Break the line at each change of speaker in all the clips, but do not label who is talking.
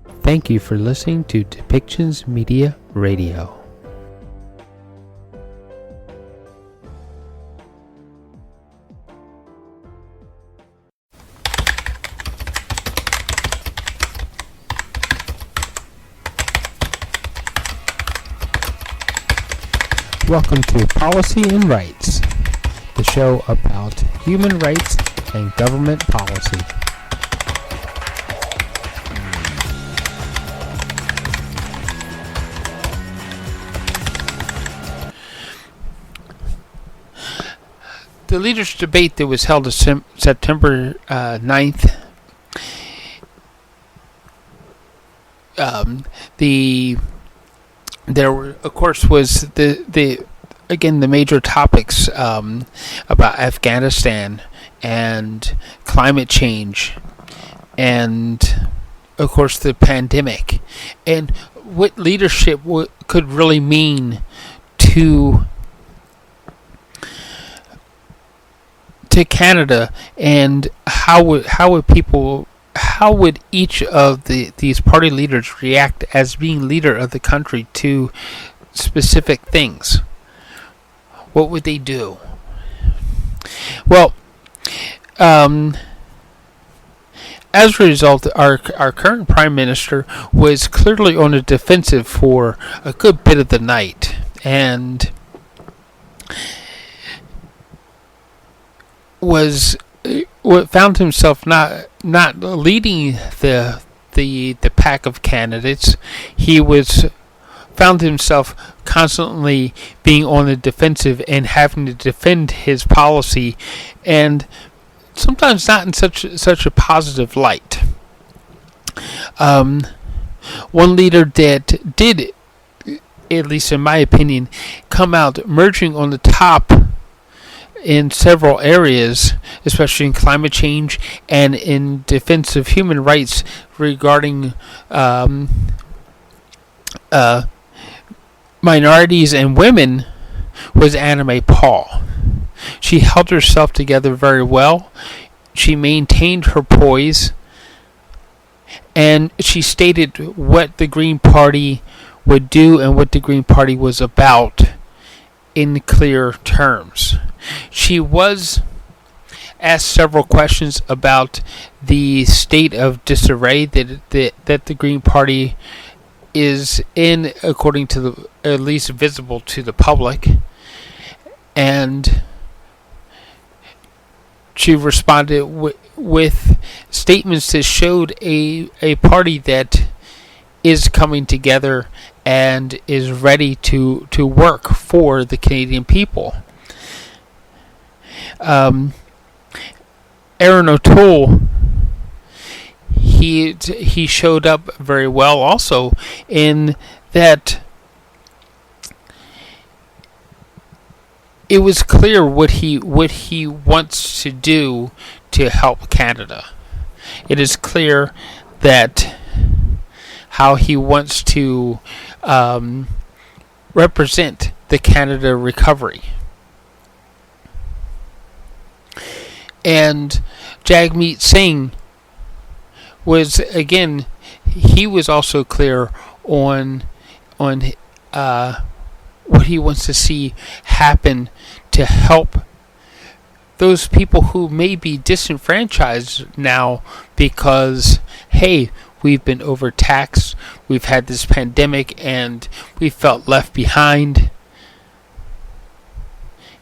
Thank you for listening to Depictions Media Radio. Welcome to Policy and Rights, the show about human rights and government policy. The leaders' debate that was held on September 9th, there were, of course, was the major topics about Afghanistan and climate change, and of course the pandemic, and what leadership could really mean to Canada, and how would each of these party leaders react as being leader of the country to specific things? What would they do? Well, as a result, our current Prime Minister was clearly on the defensive for a good bit of the night, and found himself not leading the pack of candidates. He found himself constantly being on the defensive and having to defend his policy, and sometimes not in such a positive light. One leader that did, at least in my opinion, come out emerging on the top in several areas, especially in climate change and in defense of human rights regarding minorities and women, was Anna May Paul. She held herself together very well. She maintained her poise, and she stated what the Green Party would do and what the Green Party was about in clear terms. She was asked several questions about the state of disarray that the Green Party is in, according to at least visible to the public, and she responded with statements that showed a party that is coming together and is ready to work for the Canadian people. Aaron O'Toole, he showed up very well also, in that it was clear what he wants to do to help Canada. It is clear that how he wants to represent the Canada recovery. And Jagmeet Singh was, again, he was also clear on what he wants to see happen to help those people who may be disenfranchised now because, hey, we've been overtaxed, we've had this pandemic, and we felt left behind.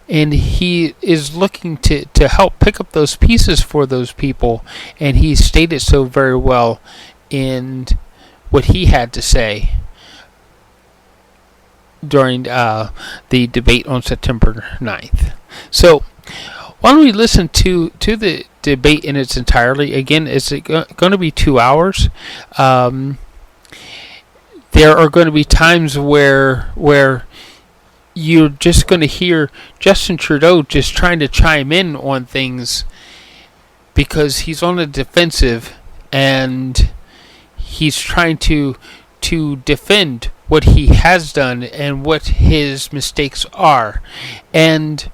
And he is looking to help pick up those pieces for those people, and he stated so very well in what he had to say during the debate on September 9th. So, why don't we listen to the debate in its entirety? Again, it's going to be 2 hours. There are going to be times where you're just going to hear Justin Trudeau just trying to chime in on things because he's on the defensive and he's trying to defend what he has done and what his mistakes are. And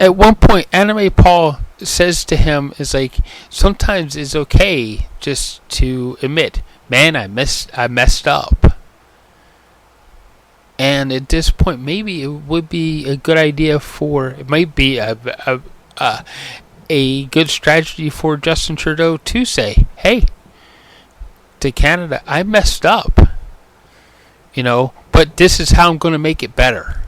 at one point, Anna May Paul says to him is like, sometimes it's okay just to admit, man, I messed up. And at this point, maybe it would be a good idea it might be a good strategy for Justin Trudeau to say, hey, to Canada, I messed up. But this is how I'm going to make it better.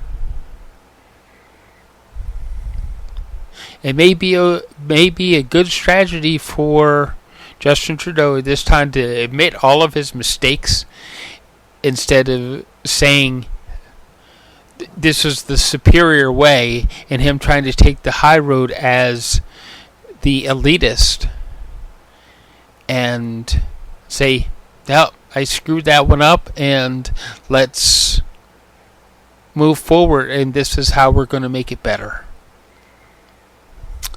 It may be a good strategy for Justin Trudeau this time to admit all of his mistakes instead of saying this is the superior way and him trying to take the high road as the elitist and say, no, I screwed that one up and let's move forward and this is how we're going to make it better.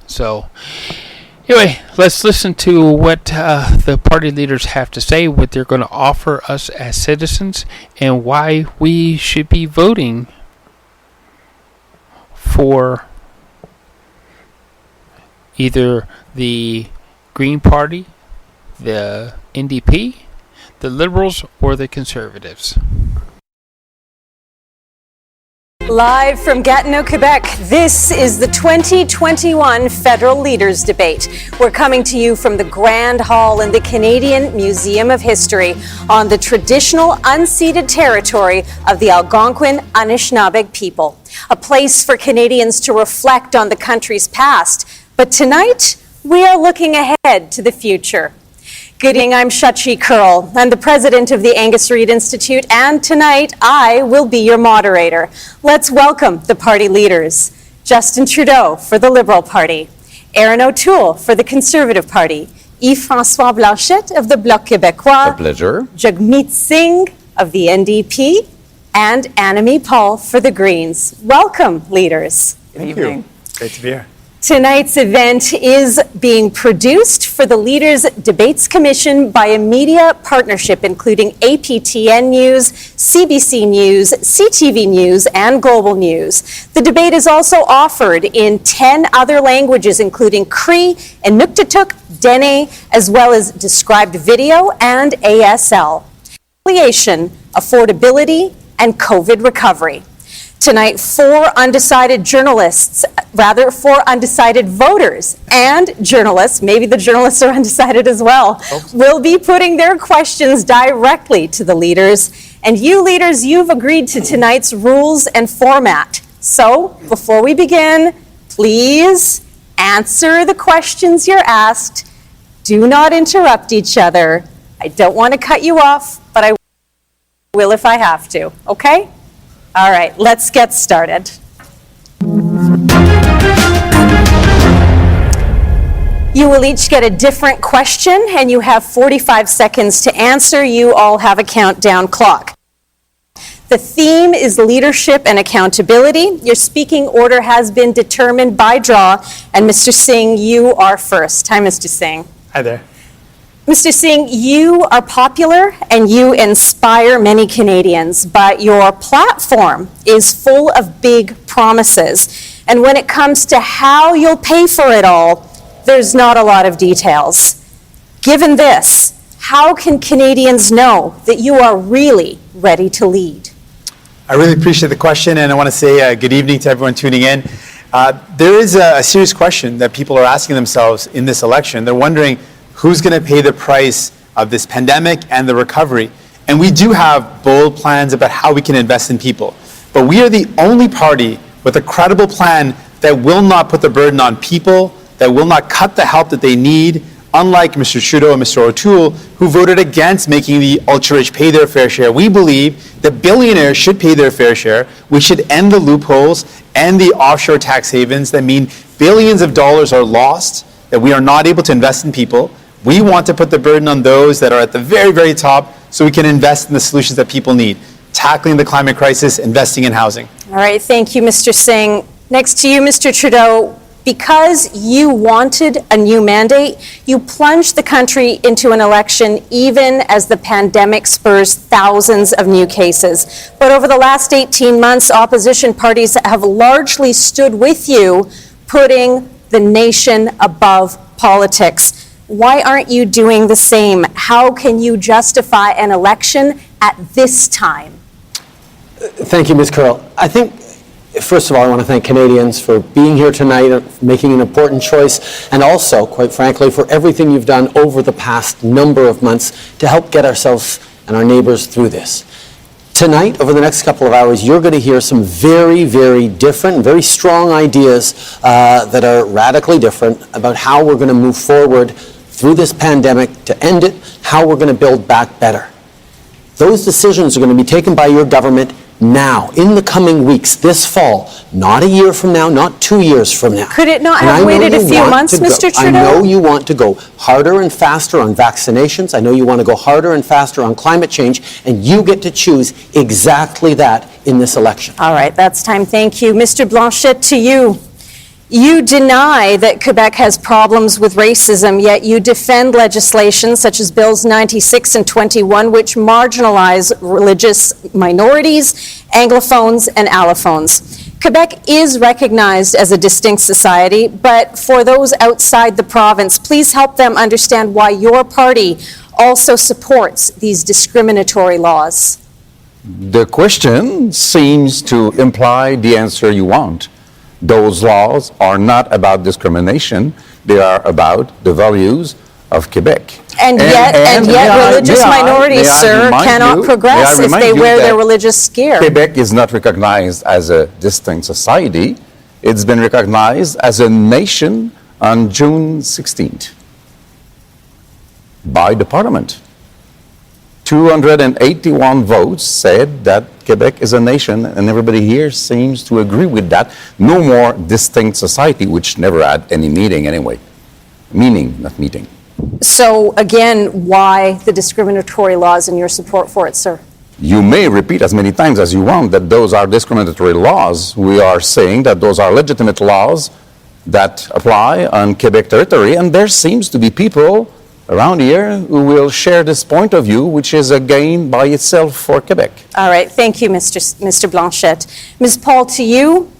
So, anyway, let's listen to what the party leaders have to say, what they're going to offer us as citizens, and why we should be voting for either the Green Party, the NDP, the Liberals, or the Conservatives.
Live from Gatineau, Quebec, this is the 2021 Federal Leaders Debate. We're coming to you from the Grand Hall in the Canadian Museum of History on the traditional unceded territory of the Algonquin Anishinaabe people, a place for Canadians to reflect on the country's past. But tonight, we are looking ahead to the future. Good evening, I'm Shachi Curl. I'm the president of the Angus Reid Institute, and tonight I will be your moderator. Let's welcome the party leaders. Justin Trudeau for the Liberal Party, Erin O'Toole for the Conservative Party, Yves-François Blanchet of the Bloc Québécois,
A pleasure.
Jagmeet Singh of the NDP, and Annamie Paul for the Greens. Welcome, leaders.
Thank you. Great to be here.
Tonight's event is being produced for the Leaders Debates Commission by a media partnership including APTN News, CBC News, CTV News, and Global News. The debate is also offered in 10 other languages, including Cree, Inuktitut, Dene, as well as described video and ASL. Affordability, and COVID recovery. Tonight, four undecided voters and journalists, maybe the journalists are undecided as well, will be putting their questions directly to the leaders. And you leaders, you've agreed to tonight's rules and format. So, before we begin, please answer the questions you're asked. Do not interrupt each other. I don't want to cut you off, but I will if I have to, okay? All right, let's get started. You will each get a different question, and you have 45 seconds to answer. You all have a countdown clock. The theme is leadership and accountability. Your speaking order has been determined by draw, and Mr. Singh, you are first. Hi, Mr. Singh.
Hi there.
Mr. Singh, you are popular and you inspire many Canadians, but your platform is full of big promises. And when it comes to how you'll pay for it all, there's not a lot of details. Given this, how can Canadians know that you are really ready to lead?
I really appreciate the question, and I want to say good evening to everyone tuning in. There is a serious question that people are asking themselves in this election. They're wondering, who's going to pay the price of this pandemic and the recovery? And we do have bold plans about how we can invest in people. But we are the only party with a credible plan that will not put the burden on people, that will not cut the help that they need, unlike Mr. Trudeau and Mr. O'Toole, who voted against making the ultra-rich pay their fair share. We believe that billionaires should pay their fair share. We should end the loopholes and the offshore tax havens that mean billions of dollars are lost, that we are not able to invest in people. We want to put the burden on those that are at the very, very top so we can invest in the solutions that people need, tackling the climate crisis, investing in housing.
All right, thank you, Mr. Singh. Next to you, Mr. Trudeau. Because you wanted a new mandate, you plunged the country into an election even as the pandemic spurs thousands of new cases. But over the last 18 months, opposition parties have largely stood with you, putting the nation above politics. Why aren't you doing the same? How can you justify an election at this time?
Thank you, Ms. Curl. I think, first of all, I want to thank Canadians for being here tonight, making an important choice, and also, quite frankly, for everything you've done over the past number of months to help get ourselves and our neighbours through this. Tonight, over the next couple of hours, you're going to hear some very, very different, very strong ideas that are radically different about how we're going to move forward through this pandemic to end it, how we're going to build back better. Those decisions are going to be taken by your government now, in the coming weeks, this fall, not a year from now, not 2 years from now.
Could it not have waited a few months, Mr. Trudeau?
I know you want to go harder and faster on vaccinations. I know you want to go harder and faster on climate change, and you get to choose exactly that in this election.
All right, that's time. Thank you. Mr. Blanchet, to you. You deny that Quebec has problems with racism, yet you defend legislation such as Bills 96 and 21, which marginalize religious minorities, Anglophones, and Allophones. Quebec is recognized as a distinct society, but for those outside the province, please help them understand why your party also supports these discriminatory laws.
The question seems to imply the answer you want. Those laws are not about discrimination. They are about the values of Quebec.
And yet religious minorities, sir, cannot progress if they wear their religious gear.
Quebec is not recognized as a distinct society. It's been recognized as a nation on June 16th by the Parliament. 281 votes said that Quebec is a nation, and everybody here seems to agree with that. No more distinct society, which never had any meaning anyway. Meaning, not meeting.
So again, why the discriminatory laws and your support for it, sir?
You may repeat as many times as you want that those are discriminatory laws. We are saying that those are legitimate laws that apply on Quebec territory, and there seems to be people around here who will share this point of view, which is a gain by itself for Quebec.
All right, thank you, Mr. Blanchet. Ms. Paul, to you.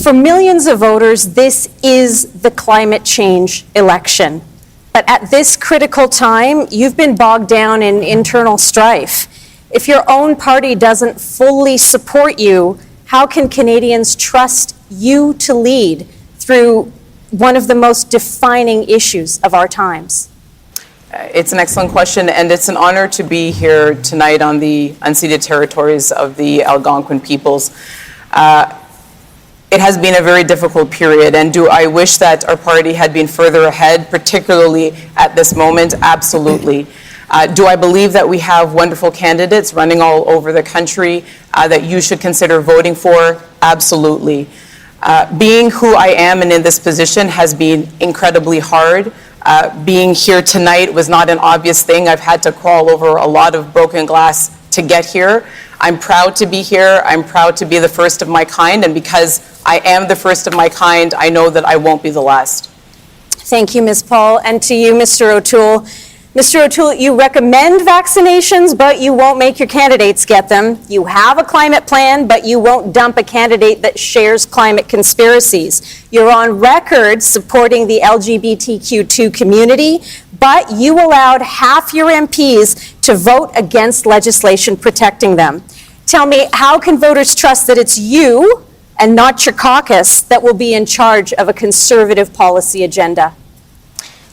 For millions of voters, this is the climate change election. But at this critical time, you've been bogged down in internal strife. If your own party doesn't fully support you, how can Canadians trust you to lead through one of the most defining issues of our times?
It's an excellent question, and it's an honor to be here tonight on the unceded territories of the Algonquin peoples. It has been a very difficult period, and do I wish that our party had been further ahead, particularly at this moment? Absolutely. Do I believe that we have wonderful candidates running all over the country that you should consider voting for? Absolutely. Being who I am and in this position has been incredibly hard. Being here tonight was not an obvious thing. I've had to crawl over a lot of broken glass to get here. I'm proud to be here. I'm proud to be the first of my kind. And because I am the first of my kind, I know that I won't be the last.
Thank you, Ms. Paul. And to you, Mr. O'Toole. Mr. O'Toole, you recommend vaccinations, but you won't make your candidates get them. You have a climate plan, but you won't dump a candidate that shares climate conspiracies. You're on record supporting the LGBTQ2 community, but you allowed half your MPs to vote against legislation protecting them. Tell me, how can voters trust that it's you and not your caucus that will be in charge of a conservative policy agenda?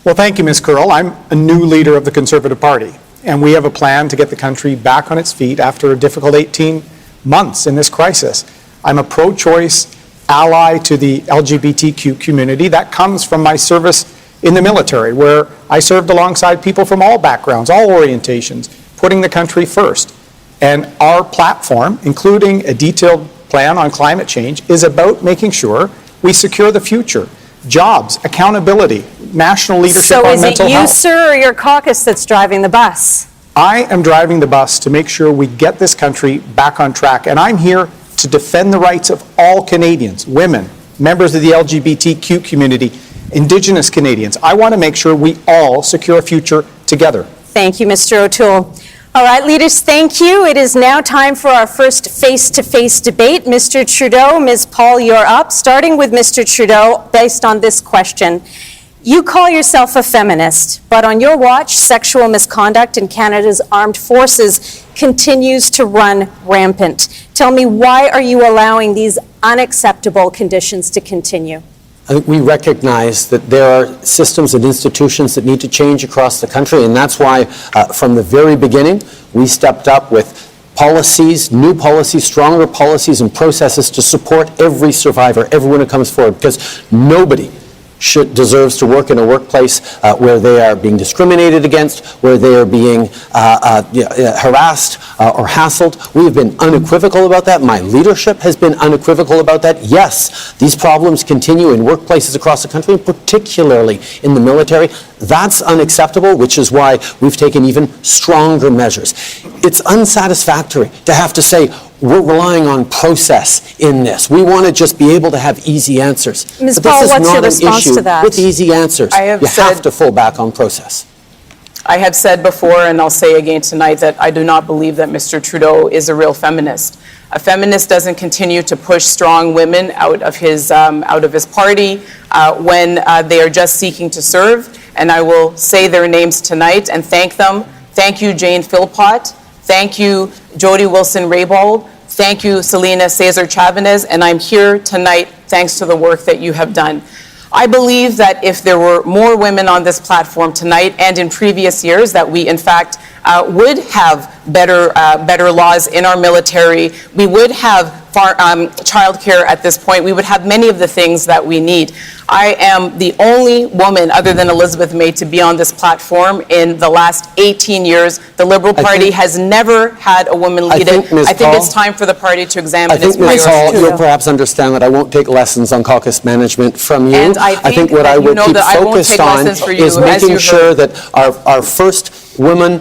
Well, thank you, Ms. Curl. I'm a new leader of the Conservative Party, and we have a plan to get the country back on its feet after a difficult 18 months in this crisis. I'm a pro-choice ally to the LGBTQ community. That comes from my service in the military, where I served alongside people from all backgrounds, all orientations, putting the country first. And our platform, including a detailed plan on climate change, is about making sure we secure the future. Jobs, accountability, national leadership on mental health. So is it you, sir, or your caucus that's driving the bus? I am driving the bus to make sure we get this country back on track. And I'm here to defend the rights of all Canadians, women, members of the LGBTQ community, Indigenous Canadians. I want to make sure we all secure a future together. Thank you, Mr. O'Toole.
All right, leaders, thank you. It is now time for our first face-to-face debate. Mr. Trudeau, Ms. Paul, you're up. Starting with Mr. Trudeau, based on this question. You call yourself a feminist, but on your watch, sexual misconduct in Canada's armed forces continues to run rampant. Tell me, why are you allowing these unacceptable conditions to continue?
I think we recognize that there are systems and institutions that need to change across the country, and that's why from the very beginning we stepped up with policies, new policies, stronger policies and processes to support every survivor, everyone who comes forward, because nobody deserves to work in a workplace where they are being discriminated against, where they are being harassed or hassled. We have been unequivocal about that. My leadership has been unequivocal about that. Yes, these problems continue in workplaces across the country, particularly in the military. That's unacceptable, which is why we've taken even stronger measures. It's unsatisfactory to have to say, we're relying on process in this. We want to just be able to have easy answers.
Ms.
But
Paul,
this is
what's
not
your
an
response
issue
to that?
with easy answers.
I have
you
said-
have to fall back on process.
I have said before, and I'll say again tonight, that I do not believe that Mr. Trudeau is a real feminist. A feminist doesn't continue to push strong women out of his party when they are just seeking to serve. And I will say their names tonight and thank them. Thank you, Jane Philpott. Thank you, Jody Wilson-Raybould. Thank you, Selena Cesar Chavanez. And I'm here tonight thanks to the work that you have done. I believe that if there were more women on this platform tonight and in previous years, that we in fact would have better laws in our military. We would have childcare at this point. We would have many of the things that we need. I am the only woman other than Elizabeth May to be on this platform in the last 18 years. The Liberal Party has never had a woman lead it. I think it's time for the party to examine its
I think, Ms. Hall,
priorities.
you'll perhaps understand that I won't take lessons on caucus management from you.
And I think
what
that
I
you
will
know
keep
that I won't
focused
take
on
lessons for you,
is
as
making
you
sure
heard.
that our first woman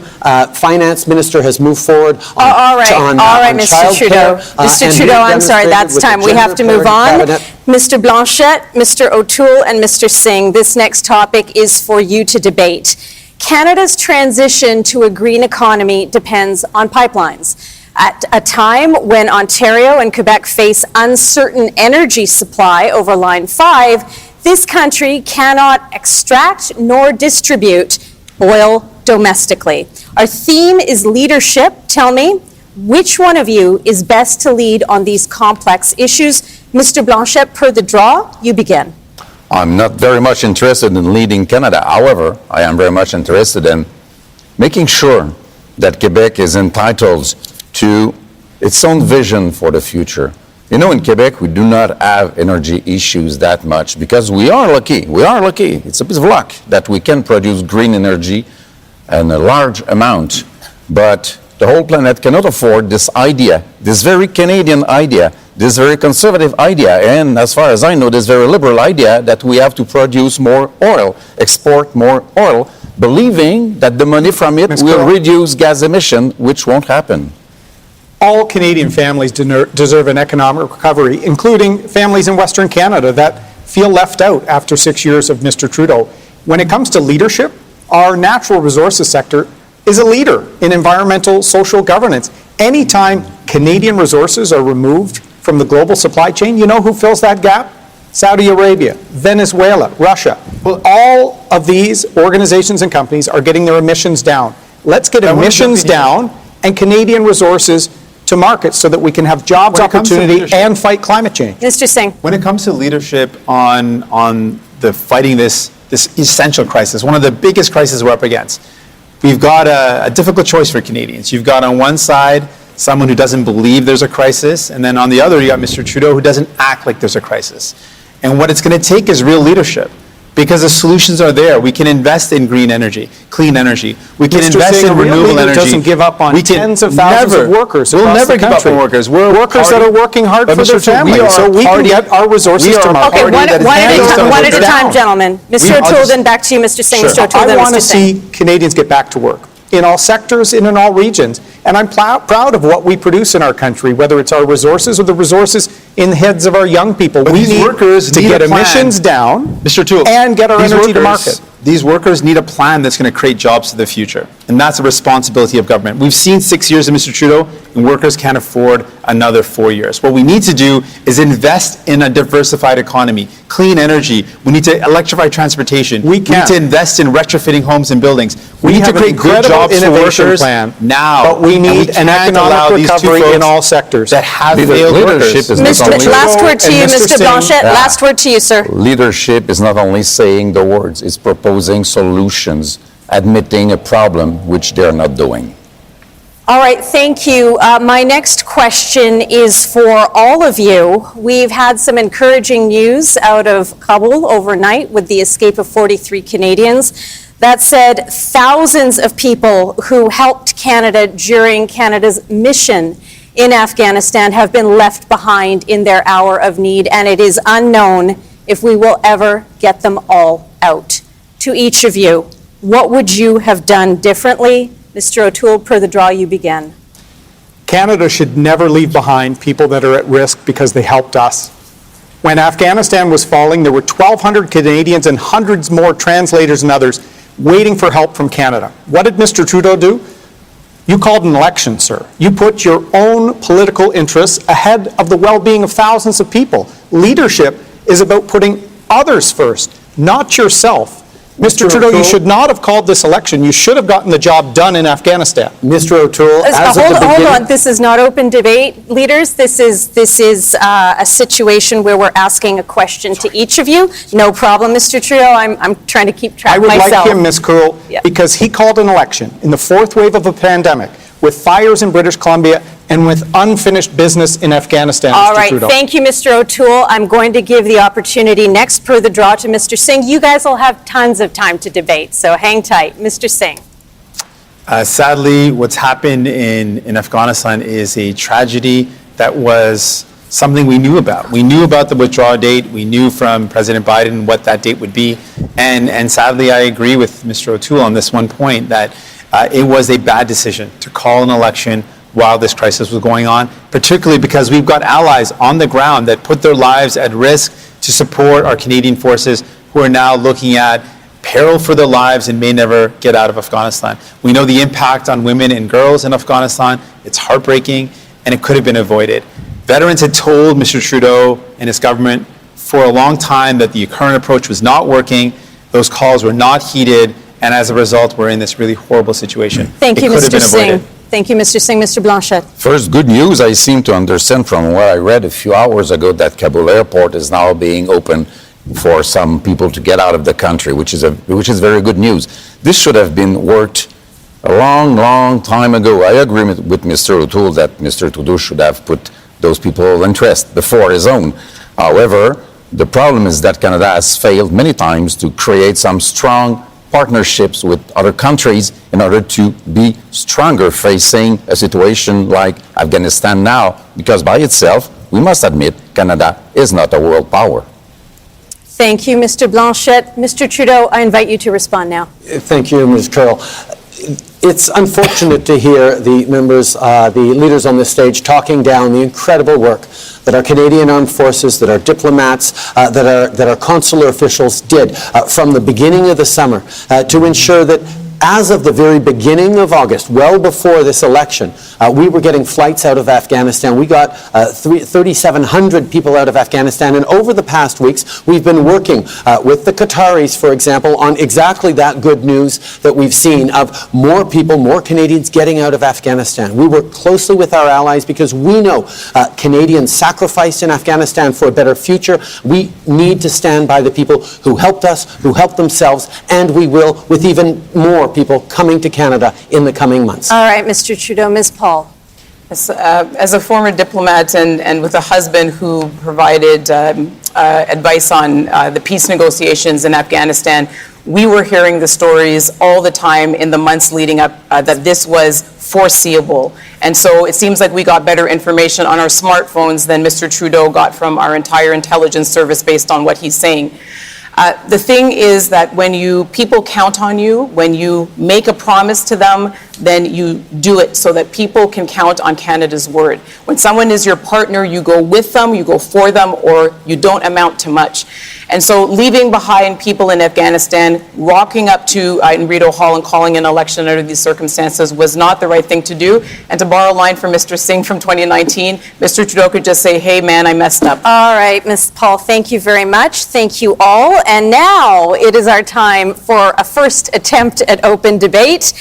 finance minister has moved forward on
All right, Mr.
childcare,
Trudeau. Mr.
and
Trudeau,
we've
I'm sorry,
demonstrated
that's
with the
time. We have to
gender
move on.
parity cabinet.
Mr. Blanchette, Mr. O'Toole, and Mr. Singh, this next topic is for you to debate. Canada's transition to a green economy depends on pipelines. At a time when Ontario and Quebec face uncertain energy supply over Line 5, this country cannot extract nor distribute oil domestically. Our theme is leadership. Tell me, which one of you is best to lead on these complex issues? Mr. Blanchette, per the draw, you begin.
I'm not very much interested in leading Canada. However, I am very much interested in making sure that Quebec is entitled to its own vision for the future. You know, in Quebec, we do not have energy issues that much because we are lucky. We are lucky. It's a bit of luck that we can produce green energy in a large amount. But the whole planet cannot afford this idea, this very Canadian idea, this very conservative idea, and as far as I know, this very liberal idea that we have to produce more oil, export more oil, believing that the money from it
Ms.
will
Carroll.
reduce gas emission, which won't happen.
All Canadian families deserve an economic recovery, including families in Western Canada that feel left out after 6 years of Mr. Trudeau. When it comes to leadership, our natural resources sector is a leader in environmental social governance. Anytime Canadian resources are removed from the global supply chain, you know who fills that gap? Saudi Arabia, Venezuela, Russia. Well, all of these organizations and companies are getting their emissions down. Let's get emissions down and Canadian resources to market so that we can have jobs,
When it comes to
opportunity,
leadership-
and fight climate change.
Mr. Singh.
When it comes to leadership on the fighting this essential crisis, one of the biggest crises we're up against, we've got a difficult choice for Canadians. You've got on one side someone who doesn't believe there's a crisis, and then on the other you got Mr. Trudeau who doesn't act like there's a crisis. And what it's going to take is real leadership. Because the solutions are there. We can invest in green energy, clean energy. We can
Mr.
invest
Singh,
in
a real
renewable
leader
energy.
doesn't give up on
We can
tens of thousands of workers
We'll
across
never
the
give up
country.
on workers. We're
Workers that are working hard
But
for their
Mr. Trudeau,
families,
we are
so
a
we can
party-
get our resources
we are
to
a
market.
Okay,
party
one
that is
at
based
a time,
on
one at a
down.
time, gentlemen. Mr.
I'll
O'Toole,
just-
then back to you, Mr. Singh.
Sure.
Mr. O'Toole,
I
then
want
Mr.
to
Singh.
see Canadians get back to work in all sectors and in all regions. And I'm proud of what we produce in our country, whether it's our resources or the resources in the heads of our young people.
But
We
these
need
workers
to
need
get
a plan.
emissions down
Mr. Toole,
and get our
these
energy to
workers-
market.
These workers need a plan that's going to create jobs for the future. and that's a responsibility of government. We've seen 6 years of Mr. Trudeau, and workers can't afford another 4 years. What we need to do is invest in a diversified economy, clean energy. We need to electrify transportation.
We can.
need to invest in retrofitting homes and buildings. We need to
have an
create good
incredible
jobs for
innovation
workers
plan,
now.
but we
And
need an
can't allow
economic
these two
recovery in
folks
all sectors.
that have
Leader-
failed
leadership
workers.
is not
Mr.
only-
Last word to you,
And Mr.
Mr.
Singh.
Blanchet.
Yeah.
Last word to you, sir.
Leadership is not only saying the words, it's proposing solutions, admitting a problem, which they're not doing.
All right, thank you. My next question is for all of you. We've had some encouraging news out of Kabul overnight with the escape of 43 Canadians. That said, thousands of people who helped Canada during Canada's mission in Afghanistan have been left behind in their hour of need, and it is unknown if we will ever get them all out. To each of you, what would you have done differently? Mr. O'Toole, per the draw, you begin.
Canada should never leave behind people that are at risk because they helped us. When Afghanistan was falling, there were 1,200 Canadians and hundreds more translators and others waiting for help from Canada. What did Mr. Trudeau do? You called an election, sir. You put your own political interests ahead of the well-being of thousands of people. Leadership is about putting others first, not yourself. Mr. Trudeau, you should not have called this election. You should have gotten the job done in Afghanistan.
Mr. O'Toole, as of the
Hold
beginning...
on, this is not open debate, leaders. This is a situation where we're asking a question to each of you. No problem, Mr. Trudeau. I'm trying to keep track
I would
myself.
like him, Ms. Curl,
Yeah.
because he called an election in the fourth wave of a pandemic with fires in British Columbia and with unfinished business in Afghanistan,
All
Mr.
right,
Trudeau.
thank you, Mr. O'Toole. I'm going to give the opportunity next per the draw to Mr. Singh. You guys will have tons of time to debate, so hang tight. Mr. Singh.
Sadly, what's happened in Afghanistan is a tragedy that was something we knew about. We knew about the withdrawal date. We knew from President Biden what that date would be. And sadly, I agree with Mr. O'Toole on this one point that it was a bad decision to call an election while this crisis was going on, particularly because we've got allies on the ground that put their lives at risk to support our Canadian forces who are now looking at peril for their lives and may never get out of Afghanistan. We know the impact on women and girls in Afghanistan. It's heartbreaking, and it could have been avoided. Veterans had told Mr. Trudeau and his government for a long time that the current approach was not working. Those calls were not heeded, and as a result, we're in this really horrible situation.
Thank you,
It could have
Mr.
been avoided.
Singh. Thank you, Mr. Singh. Mr. Blanchet.
First, good news. I seem to understand from what I read a few hours ago that Kabul airport is now being open for some people to get out of the country, which is very good news. This should have been worked a long, long time ago. I agree with Mr. O'Toole that Mr. Trudeau should have put those people's interest before his own. However, the problem is that Canada has failed many times to create some strong partnerships with other countries in order to be stronger facing a situation like Afghanistan now, because by itself, we must admit, Canada is not a world power.
Thank you, Mr. Blanchet. Mr. Trudeau, I invite you to respond now.
Thank you, Ms. Curl. It's unfortunate to hear the members, the leaders on this stage talking down the incredible work that our Canadian Armed Forces, that our diplomats, that our consular officials did from the beginning of the summer to ensure that as of the very beginning of August, well before this election, we were getting flights out of Afghanistan. We got 3,700 people out of Afghanistan, and over the past weeks, we've been working with the Qataris, for example, on exactly that good news that we've seen of more people, more Canadians getting out of Afghanistan. We work closely with our allies because we know Canadians sacrificed in Afghanistan for a better future. We need to stand by the people who helped us, who helped themselves, and we will with even more people coming to Canada in the coming months.
All right, Mr. Trudeau. Ms. Paul.
As a former diplomat and with a husband who provided advice on the peace negotiations in Afghanistan, we were hearing the stories all the time in the months leading up that this was foreseeable. And so it seems like we got better information on our smartphones than Mr. Trudeau got from our entire intelligence service based on what he's saying. The thing is that when people count on you, when you make a promise to them, then you do it so that people can count on Canada's word. When someone is your partner, you go with them, you go for them, or you don't amount to much. And so leaving behind people in Afghanistan, walking up to Inrito Hall and calling an election under these circumstances was not the right thing to do. And to borrow a line from Mr. Singh from 2019, Mr. Trudeau could just say, hey, man, I messed up.
All right, Ms. Paul, thank you very much. Thank you all. And now it is our time for a first attempt at open debate.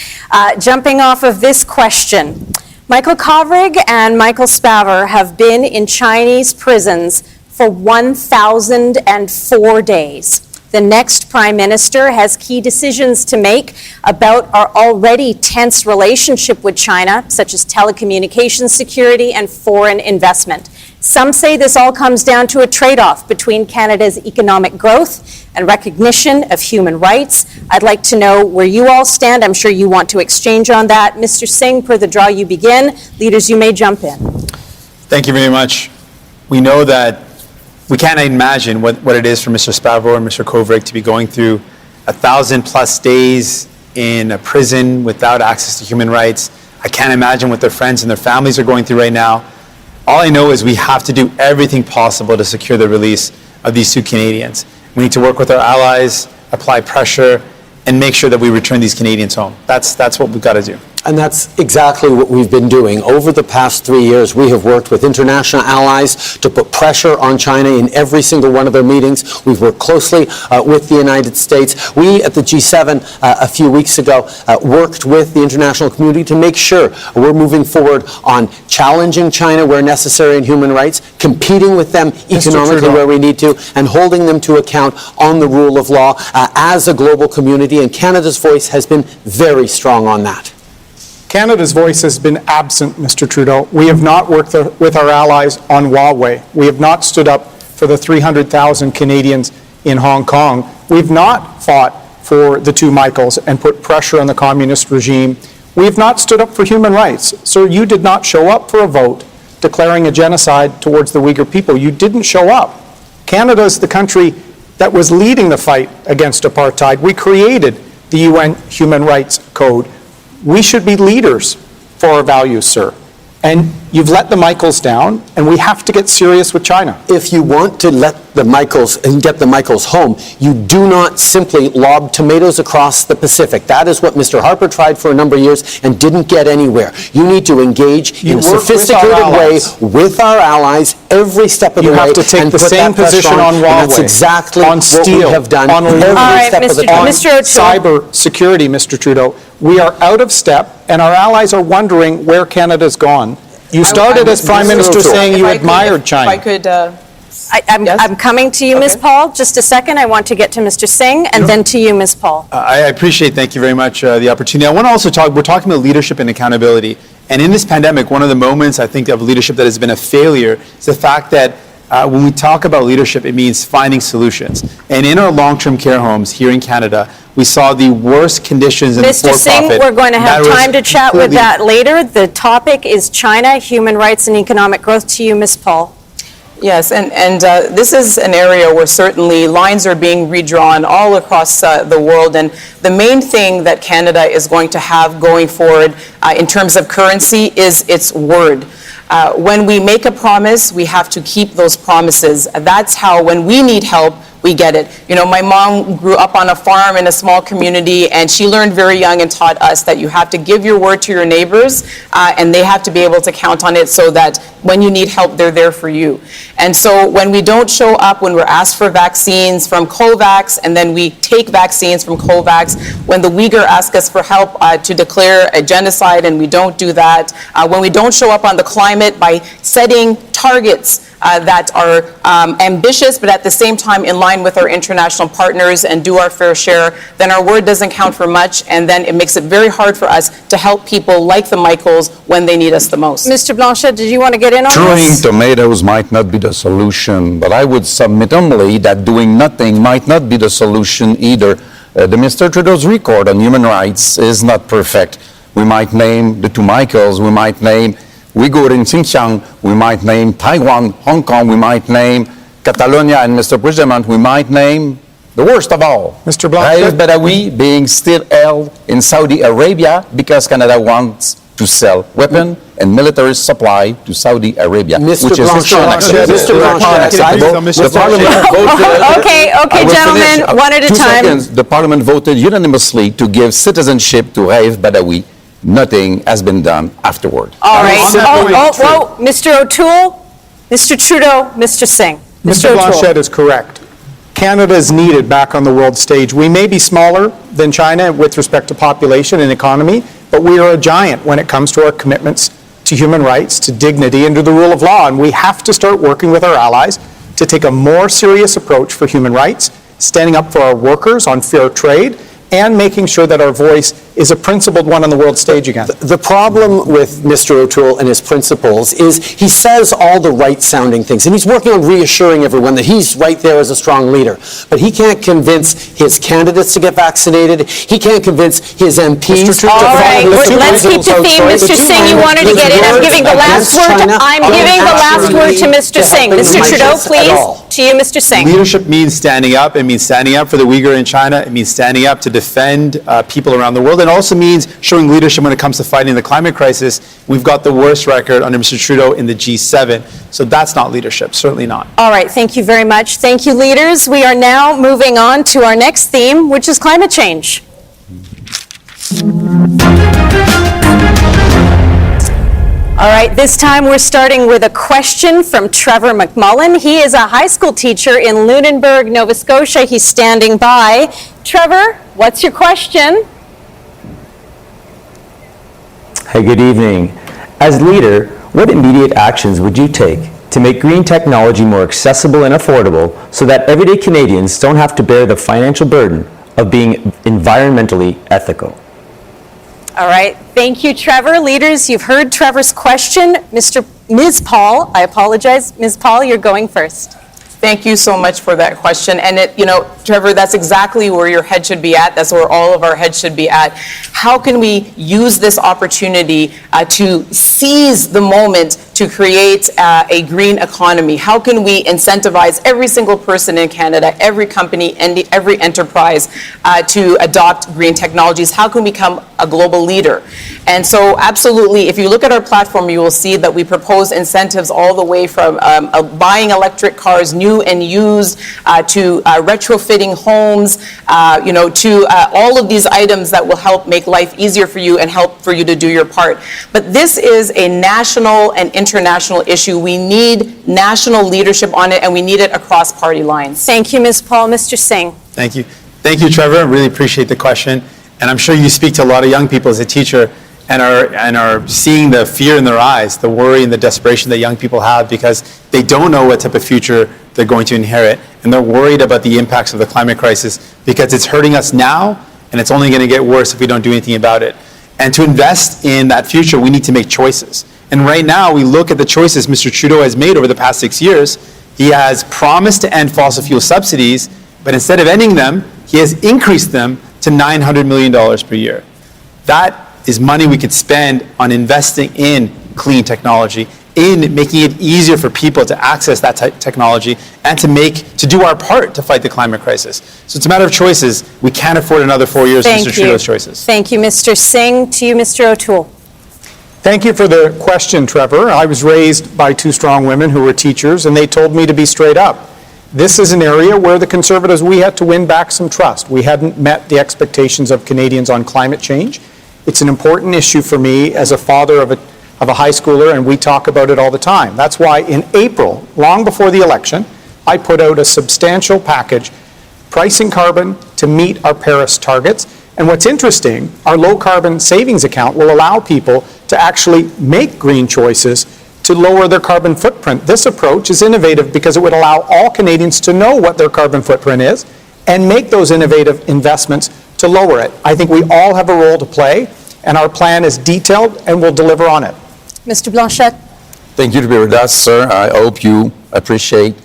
Jumping off of this question, Michael Kovrig and Michael Spavor have been in Chinese prisons for 1,004 days. The next Prime Minister has key decisions to make about our already tense relationship with China, such as telecommunications security and foreign investment. Some say this all comes down to a trade-off between Canada's economic growth and recognition of human rights. I'd like to know where you all stand. I'm sure you want to exchange on that. Mr. Singh, per the draw you begin. Leaders, you may jump in.
Thank you very much. We know that we can't imagine what it is for Mr. Spavor and Mr. Kovrig to be going through 1,000+ days in a prison without access to human rights. I can't imagine what their friends and their families are going through right now. All I know is we have to do everything possible to secure the release of these two Canadians. We need to work with our allies, apply pressure, and make sure that we return these Canadians home. That's what we've got to do.
And that's exactly what we've been doing. Over the past 3 years, we have worked with international allies to put pressure on China in every single one of their meetings. We've worked closely with the United States. We, at the G7 a few weeks ago, worked with the international community to make sure we're moving forward on challenging China where necessary in human rights, competing with them economically where we need to, and holding them to account on the rule of law as a global community. And Canada's voice has been very strong on that.
Canada's voice has been absent, Mr. Trudeau. We have not worked with our allies on Huawei. We have not stood up for the 300,000 Canadians in Hong Kong. We've not fought for the two Michaels and put pressure on the communist regime. We have not stood up for human rights. Sir, you did not show up for a vote declaring a genocide towards the Uyghur people. You didn't show up. Canada is the country that was leading the fight against apartheid. We created the UN Human Rights Code. We should be leaders for our values, sir. And you've let the Michaels down, and we have to get serious with China.
If you want to let the Michaels and get the Michaels home, you do not simply lob tomatoes across the Pacific. That is what Mr. Harper tried for a number of years and didn't get anywhere. You need to engage in a sophisticated way with our allies every step of the way.
You have to take the same position on Huawei,
that's exactly
on
what
steel,
we have done
on
every step of the time.
on cyber security, Mr. Trudeau. We are out of step, and our allies are wondering where Canada's gone. You started as Prime Minister saying you admired China.
If I could...
I'm coming to you, Ms. Paul. Just a second. I want to get to Mr. Singh, and then to you, Ms. Paul.
I appreciate, thank you very much, the opportunity. I want to also we're talking about leadership and accountability. And in this pandemic, one of the moments I think of leadership that has been a failure is the fact that when we talk about leadership, it means finding solutions. And in our long-term care homes here in Canada, we saw the worst conditions in
Mr. Singh, we're going to have time to chat with that later. The topic is China, human rights and economic growth. To you, Ms. Paul.
Yes, and this is an area where certainly lines are being redrawn all across the world, and the main thing that Canada is going to have going forward in terms of currency is its word. When we make a promise, we have to keep those promises. That's how, when we need help, we get it. You know, my mom grew up on a farm in a small community, and she learned very young and taught us that you have to give your word to your neighbors, and they have to be able to count on it so that when you need help, they're there for you. And so when we don't show up, when we're asked for vaccines from COVAX, and then we take vaccines from COVAX, when the Uyghur ask us for help to declare a genocide and we don't do that, when we don't show up on the climate by setting targets that are ambitious, but at the same time in line with our international partners and do our fair share, then our word doesn't count for much, and then it makes it very hard for us to help people like the Michaels when they need us the most.
Mr. Blanchet, did you want to get in on
Throwing
this?
tomatoes might not be the solution, but I would submit humbly that doing nothing might not be the solution either. The Mr. Trudeau's record on human rights is not perfect. We might name the two Michaels, we might name Uyghur in Xinjiang, we might name Taiwan, Hong Kong, we might name Catalonia, and Mr. President, we might name the worst of all,
Mr. Blanchet.
Raif Badawi being still held in Saudi Arabia because Canada wants to sell weapon and military supply to Saudi Arabia,
Mr.
which is
Blanchet, Mr. Blanchet,
The Parliament voted.
Okay,
I will
gentlemen,
finish.
one at a
2
time.
seconds. The Parliament voted unanimously to give citizenship to Raif Badawi. Nothing has been done afterward.
All right.
On that point,
Whoa, Mr. O'Toole, Mr. Trudeau, Mr. Singh.
Mr. Blanchet is correct. Canada is needed back on the world stage. We may be smaller than China with respect to population and economy, but we are a giant when it comes to our commitments to human rights, to dignity, and to the rule of law. And we have to start working with our allies to take a more serious approach for human rights, standing up for our workers on fair trade, and making sure that our voice is a principled one on the world stage again.
The problem with Mr. O'Toole and his principles is he says all the right-sounding things, and he's working on reassuring everyone that he's right there as a strong leader. But he can't convince his candidates to get vaccinated. He can't convince his MPs to
All right, let's keep the theme. Mr. Singh, you wanted to get in. I'm giving the last word. I'm giving the last word to Mr. Singh. Mr. Trudeau, please. To you, Mr. Singh.
Leadership means standing up. It means standing up for the Uyghur in China. It means standing up to defend people around the world. It also means showing leadership when it comes to fighting the climate crisis. We've got the worst record under Mr. Trudeau in the G7. So that's not leadership, certainly not.
All right, thank you very much. Thank you, leaders. We are now moving on to our next theme, which is climate change. All right, this time we're starting with a question from Trevor McMullen. He is a high school teacher in Lunenburg, Nova Scotia. He's standing by. Trevor, what's your question?
Hey, good evening. As leader, what immediate actions would you take to make green technology more accessible and affordable so that everyday Canadians don't have to bear the financial burden of being environmentally ethical?
All right, thank you, Trevor. Leaders, you've heard Trevor's question. Ms. Paul, I apologize. Ms. Paul, you're going first.
Thank you so much for that question. And Trevor, that's exactly where your head should be at. That's where all of our heads should be at. How can we use this opportunity to seize the moment to create a green economy? How can we incentivize every single person in Canada, every company, and every enterprise to adopt green technologies? How can we become a global leader? And so absolutely, if you look at our platform, you will see that we propose incentives all the way from buying electric cars, new and used, to retrofitting homes, to all of these items that will help make life easier for you and help for you to do your part. But this is a national and international issue. We need national leadership on it, and we need it across party lines.
Thank you, Ms. Paul. Mr. Singh.
Thank you. Thank you, Trevor. I really appreciate the question. And I'm sure you speak to a lot of young people as a teacher and are seeing the fear in their eyes, the worry and the desperation that young people have because they don't know what type of future they're going to inherit. And they're worried about the impacts of the climate crisis because it's hurting us now and it's only going to get worse if we don't do anything about it. And to invest in that future, we need to make choices. And right now, we look at the choices Mr. Trudeau has made over the past 6 years. He has promised to end fossil fuel subsidies, but instead of ending them, he has increased them to $900 million per year. That is money we could spend on investing in clean technology, in making it easier for people to access that technology and to do our part to fight the climate crisis. So it's a matter of choices. We can't afford another 4 years of Mr. Trudeau's choices.
Thank you, Mr. Singh. To you, Mr. O'Toole.
Thank you for the question, Trevor. I was raised by two strong women who were teachers, and they told me to be straight up. This is an area where the Conservatives, we had to win back some trust. We hadn't met the expectations of Canadians on climate change. It's an important issue for me as a father of a high schooler, and we talk about it all the time. That's why in April, long before the election, I put out a substantial package pricing carbon to meet our Paris targets. And what's interesting, our low carbon savings account will allow people to actually make green choices to lower their carbon footprint. This approach is innovative because it would allow all Canadians to know what their carbon footprint is and make those innovative investments to lower it. I think we all have a role to play, and our plan is detailed and we'll deliver on it.
Mr. Blanchet.
Thank you to be with us, sir. I hope you appreciate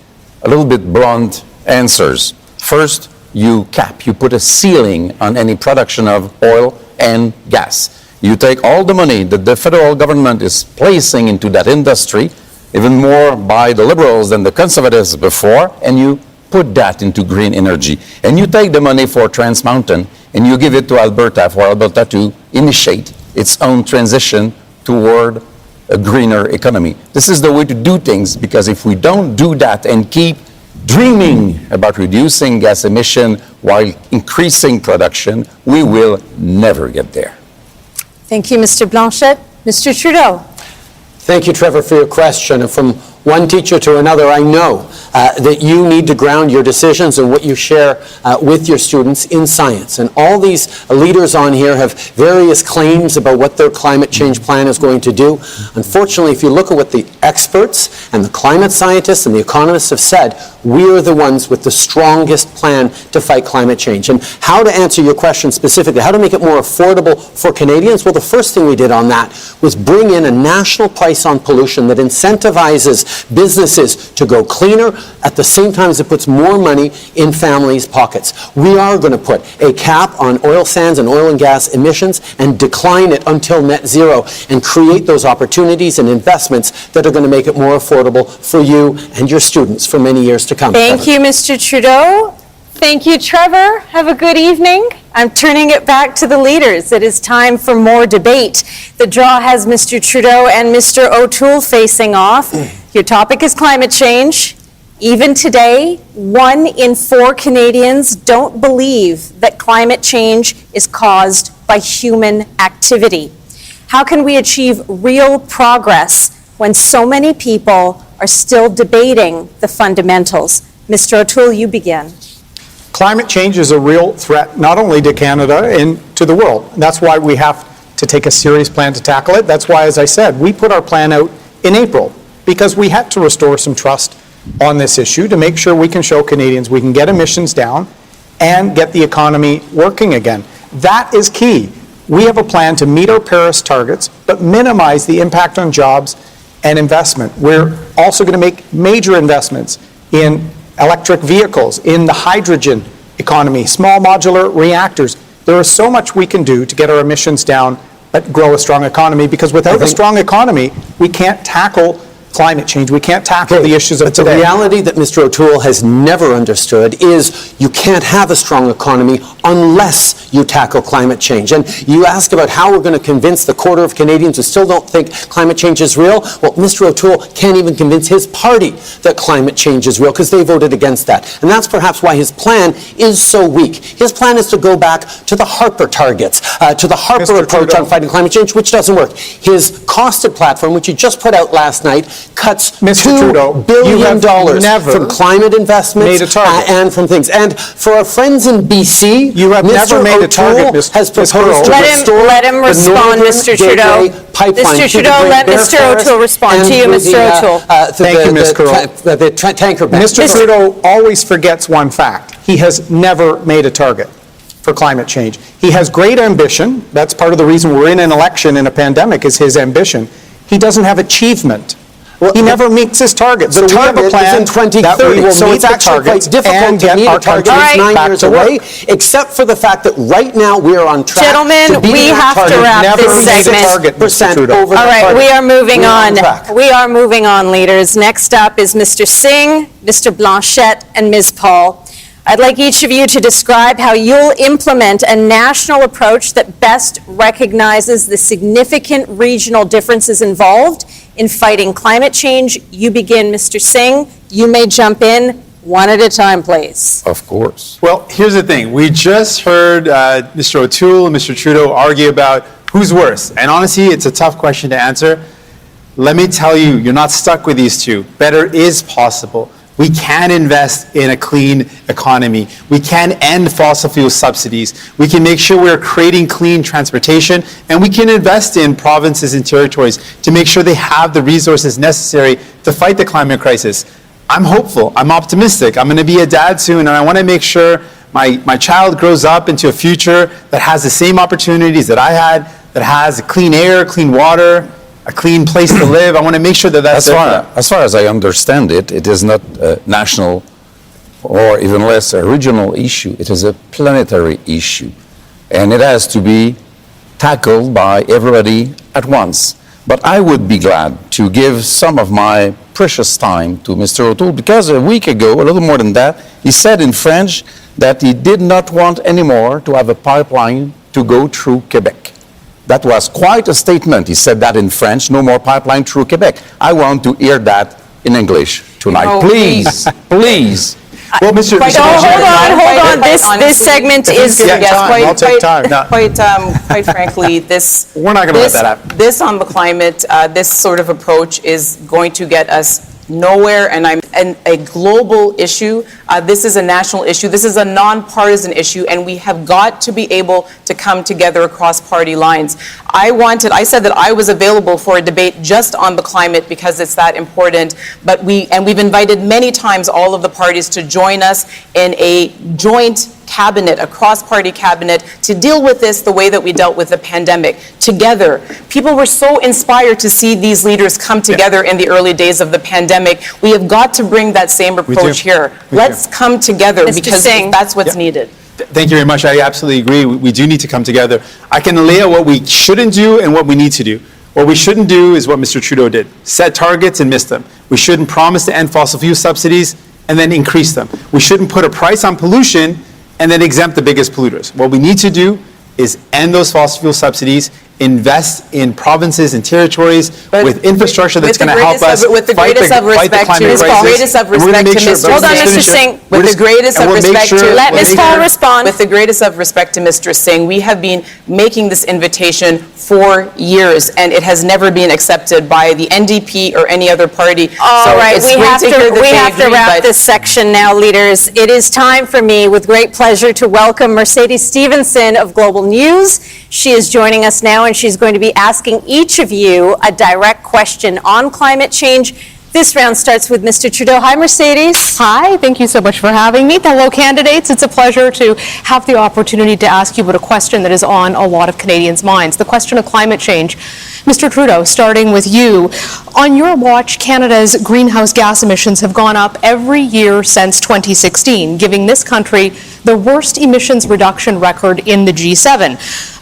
a little bit blunt answers. First, you put a ceiling on any production of oil and gas. You take all the money that the federal government is placing into that industry, even more by the Liberals than the Conservatives before, and you put that into green energy. And you take the money for Trans Mountain and you give it to Alberta for Alberta to initiate its own transition toward a greener economy. This is the way to do things, because if we don't do that and keep dreaming about reducing gas emission while increasing production, we will never get there.
Thank you, Mr. Blanchette. Mr. Trudeau.
Thank you, Trevor, for your question. And from one teacher to another, I know that you need to ground your decisions and what you share with your students in science. And all these leaders on here have various claims about what their climate change plan is going to do. Unfortunately, if you look at what the experts and the climate scientists and the economists have said, we are the ones with the strongest plan to fight climate change. And how to answer your question specifically, how to make it more affordable for Canadians? Well, the first thing we did on that was bring in a national price on pollution that incentivizes businesses to go cleaner at the same time as it puts more money in families' pockets. We are going to put a cap on oil sands and oil and gas emissions and decline it until net zero and create those opportunities and investments that are going to make it more affordable for you and your students for many years to come.
Thank you, Mr. Trudeau. Thank you, Trevor. Have a good evening. I'm turning it back to the leaders. It is time for more debate. The draw has Mr. Trudeau and Mr. O'Toole facing off. Your topic is climate change. Even today, 1 in 4 Canadians don't believe that climate change is caused by human activity. How can we achieve real progress when so many people are still debating the fundamentals? Mr. O'Toole, you begin.
Climate change is a real threat not only to Canada and to the world. That's why we have to take a serious plan to tackle it. That's why, as I said, we put our plan out in April, because we had to restore some trust on this issue to make sure we can show Canadians we can get emissions down and get the economy working again. That is key. We have a plan to meet our Paris targets, but minimize the impact on jobs and investment. We're also going to make major investments in electric vehicles, in the hydrogen economy, small modular reactors. There is so much we can do to get our emissions down, but grow a strong economy, because without a strong economy, we can't tackle climate change. We can't tackle the issues of today.
The reality that Mr. O'Toole has never understood is you can't have a strong economy unless you tackle climate change. And you ask about how we're going to convince the quarter of Canadians who still don't think climate change is real. Well, Mr. O'Toole can't even convince his party that climate change is real, because they voted against that. And that's perhaps why his plan is so weak. His plan is to go back to the Harper targets, to the Harper
Mr.
approach
Trudeau.
on fighting climate change, which doesn't work. His costed platform, which he just put out last night, cuts
Mr. Trudeau,
$2 billion
you have never
from climate investments
made a target.
and from things. And for our friends in BC,
You have
Mr.
never made a target,
O'Toole
Ms.
has proposed
Curl.
to restore
Let him
the
respond,
Northern
Mr. Trudeau.
Gateway pipeline
Mr.
through the
Trudeau,
Great
let
Bear
Mr.
Forest
O'Toole respond
and
to you,
through
Mr.
the,
O'Toole.
Thank you, Ms. Curl.
the tanker ban.
Mr. Trudeau always forgets one fact. He has never made a target for climate change. He has great ambition. That's part of the reason we're in an election in a pandemic, is his ambition. He doesn't have achievement. He never meets his targets.
The
So we have a
target is
plan
in 2030,
that we will
so
meet
it's
the
actually
targets
quite difficult
and
to
get
meet
our
a target
country
that's 9
back
years
to work.
away, except for the fact that right now we are on track
Gentlemen,
to beat
we
that
have to
target.
wrap
Never
this
made a
segment.
target, Mr.
Percent
Trudeau.
over the
All right,
target.
we are moving
We are
on.
track.
We are moving on, leaders. Next up is Mr. Singh, Mr. Blanchette, and Ms. Paul. I'd like each of you to describe how you'll implement a national approach that best recognizes the significant regional differences involved in fighting climate change. You begin, Mr. Singh. You may jump in one at a time, please.
Of course.
Well, here's the thing. We just heard Mr. O'Toole and Mr. Trudeau argue about who's worse. And honestly, it's a tough question to answer. Let me tell you, you're not stuck with these two. Better is possible. We can invest in a clean economy. We can end fossil fuel subsidies. We can make sure we're creating clean transportation, and we can invest in provinces and territories to make sure they have the resources necessary to fight the climate crisis. I'm hopeful. I'm optimistic. I'm going to be a dad soon, and I want to make sure my child grows up into a future that has the same opportunities that I had, that has clean air, clean water, a clean place to live. I want to make sure that that's there.
As far as I understand it, it is not a national or even less a regional issue. It is a planetary issue. And it has to be tackled by everybody at once. But I would be glad to give some of my precious time to Mr. O'Toole, because a week ago, a little more than that, he said in French that he did not want anymore to have a pipeline to go through Quebec. That was quite a statement. He said that in French, no more pipeline through Quebec. I want to hear that in English tonight.
No,
Please, please.
Well, Mr.
Quite-
Mr.
hold on. This
honestly,
segment is.
get time, I'll take time. No.
Quite frankly, this.
We're not gonna let that happen.
This on the climate, this sort of approach is going to get us nowhere, and a global issue. This is a national issue. This is a nonpartisan issue, and we have got to be able to come together across party lines. I said that I was available for a debate just on the climate because it's that important, but we've invited many times all of the parties to join us in a joint cabinet, a cross-party cabinet, to deal with this the way that we dealt with the pandemic, together. People were so inspired to see these leaders come together in the early days of the pandemic. We have got to bring that same approach here. Let's come together
Mr.
because
Singh.
that's what's needed.
Thank you very much. I absolutely agree. We do need to come together. I can lay out what we shouldn't do and what we need to do. What we shouldn't do is what Mr. Trudeau did. Set targets and miss them. We shouldn't promise to end fossil fuel subsidies and then increase them. We shouldn't put a price on pollution and then exempt the biggest polluters. What we need to do is end those fossil fuel subsidies, invest in provinces and territories with infrastructure that's going to help us
With the
fight
greatest of
fight the
respect to
climate crisis.
greatest of
And we're gonna
respect
make
to
sure-
Mr.
Hold on,
Let's
Mr.
finish it.
Singh.
We're
With
just-
the greatest
and
of
we'll make
respect
sure-
to-
Let
we'll
Ms.
make
Paul
sure-
respond.
With the greatest of respect to Mr. Singh, we have been making this invitation for years, and it has never been accepted by the NDP or any other party.
All right, we have
hear that
to
they agree,
wrap
but-
this section now, leaders. It is time for me, with great pleasure, to welcome Mercedes Stevenson of Global News. She is joining us now, and she's going to be asking each of you a direct question on climate change. This round starts with Mr. Trudeau. Hi, Mercedes.
Hi, thank you so much for having me. Hello, candidates. It's a pleasure to have the opportunity to ask you about a question that is on a lot of Canadians' minds, the question of climate change. Mr. Trudeau, starting with you. On your watch, Canada's greenhouse gas emissions have gone up every year since 2016, giving this country the worst emissions reduction record in the G7.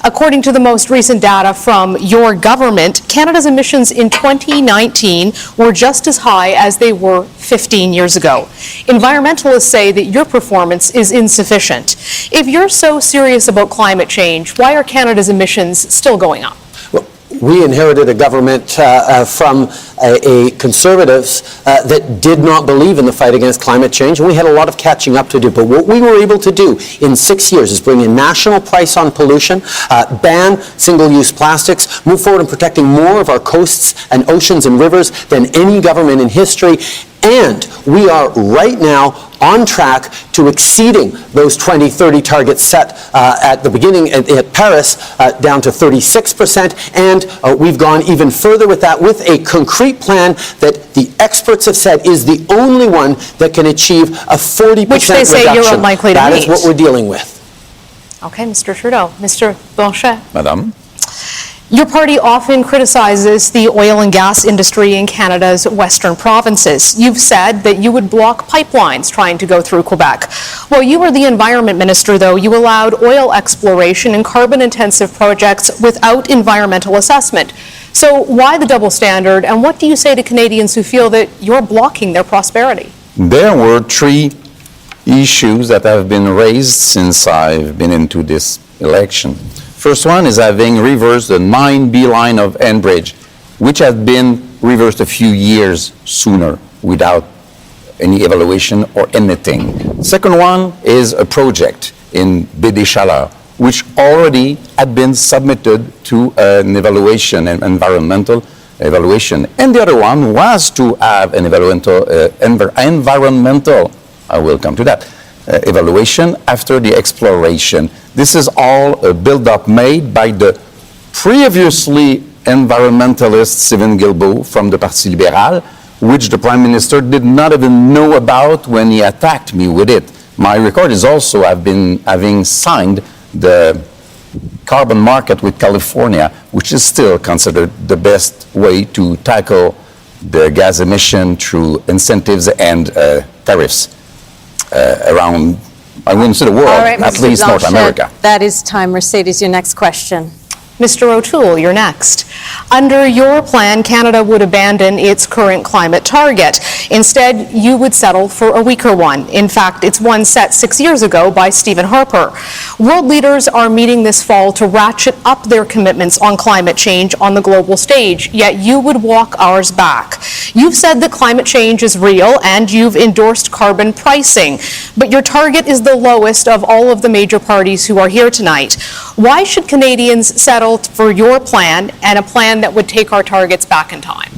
According to the most recent data from your government, Canada's emissions in 2019 were just as high as they were 15 years ago. Environmentalists say that your performance is insufficient. If you're so serious about climate change, why are Canada's emissions still going up?
We inherited a government from a conservatives that did not believe in the fight against climate change, and we had a lot of catching up to do. But what we were able to do in 6 years is bring a national price on pollution, ban single-use plastics, move forward in protecting more of our coasts and oceans and rivers than any government in history. And we are right now on track to exceeding those 2030 targets set at the beginning at Paris down to 36%. And we've gone even further with that with a concrete plan that the experts have said is the only one that can achieve a 40%
Which they say
reduction.
you're unlikely to
That is
meet.
what we're dealing with.
Okay, Mr. Trudeau. Mr. Blanchet.
Madame?
Your party often criticizes the oil and gas industry in Canada's western provinces. You've said that you would block pipelines trying to go through Quebec. While you were the environment minister, though, you allowed oil exploration and carbon-intensive projects without environmental assessment. So why the double standard, and what do you say to Canadians who feel that you're blocking their prosperity?
There were three issues that have been raised since I've been into this election. First one is having reversed the 9B line of Enbridge, which had been reversed a few years sooner without any evaluation or anything. Second one is a project in Baie des Chaleurs, which already had been submitted to an evaluation, an environmental evaluation. And the other one was to have an environmental, I will come to that, evaluation after the exploration. This is all a build-up made by the previously environmentalist Sylvain Guilbeault from the Parti Libéral, which the Prime Minister did not even know about when he attacked me with it. My record is also I've been having signed the carbon market with California, which is still considered the best way to tackle the gas emission through incentives and tariffs around, I wouldn't say the world,
All right,
at
Mr.
least North
Blanchet,
America.
That is time. Mercedes, your next question.
Mr. O'Toole, you're next. Under your plan, Canada would abandon its current climate target. Instead, you would settle for a weaker one. In fact, it's one set 6 years ago by Stephen Harper. World leaders are meeting this fall to ratchet up their commitments on climate change on the global stage, yet you would walk ours back. You've said that climate change is real and you've endorsed carbon pricing, but your target is the lowest of all of the major parties who are here tonight. Why should Canadians settle for your plan and a plan that would take our targets back in time?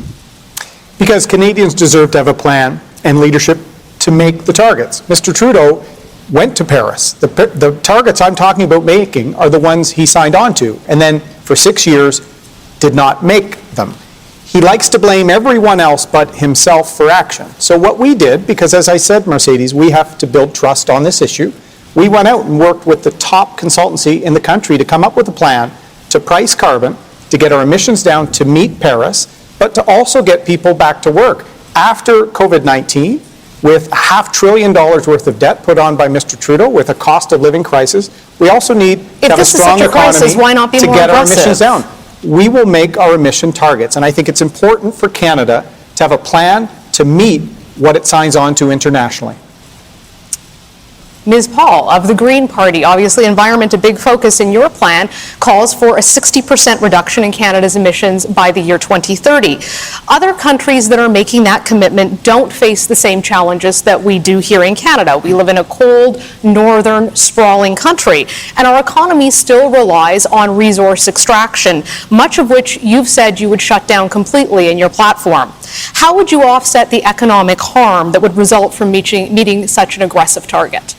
Because Canadians deserve to have a plan and leadership to make the targets. Mr. Trudeau went to Paris. The targets I'm talking about making are the ones he signed on to, and then for 6 years did not make them. He likes to blame everyone else but himself for action. So what we did, because as I said, Mercedes, we have to build trust on this issue, we went out and worked with the top consultancy in the country to come up with a plan to price carbon, to get our emissions down to meet Paris, but to also get people back to work. After COVID-19, with $500 billion worth of debt put on by Mr. Trudeau, with a cost of living crisis, we also need to have a strong economy to get our emissions down. We will make our emission targets, and I think it's important for Canada to have a plan to meet what it signs on to internationally.
Ms. Paul of the Green Party, obviously environment a big focus in your plan, calls for a 60% reduction in Canada's emissions by the year 2030. Other countries that are making that commitment don't face the same challenges that we do here in Canada. We live in a cold, northern, sprawling country, and our economy still relies on resource extraction, much of which you've said you would shut down completely in your platform. How would you offset the economic harm that would result from meeting such an aggressive target?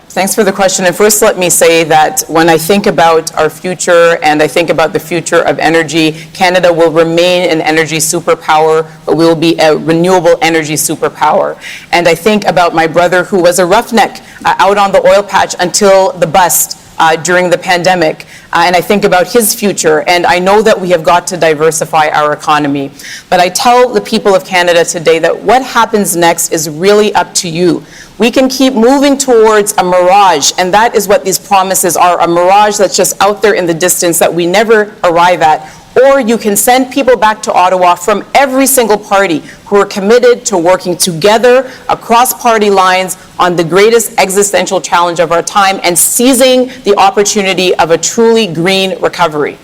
Thanks for the question. And first, let me say that when I think about our future and I think about the future of energy, Canada will remain an energy superpower, but we will be a renewable energy superpower. And I think about my brother who was a roughneck out on the oil patch until the bust during the pandemic. And I think about his future, and I know that we have got to diversify our economy. But I tell the people of Canada today that what happens next is really up to you. We can keep moving towards a mirage, and that is what these promises are, a mirage that's just out there in the distance that we never arrive at. Or you can send people back to Ottawa from every single party who are committed to working together across party lines on the greatest existential challenge of our time and seizing the opportunity of a truly green recovery.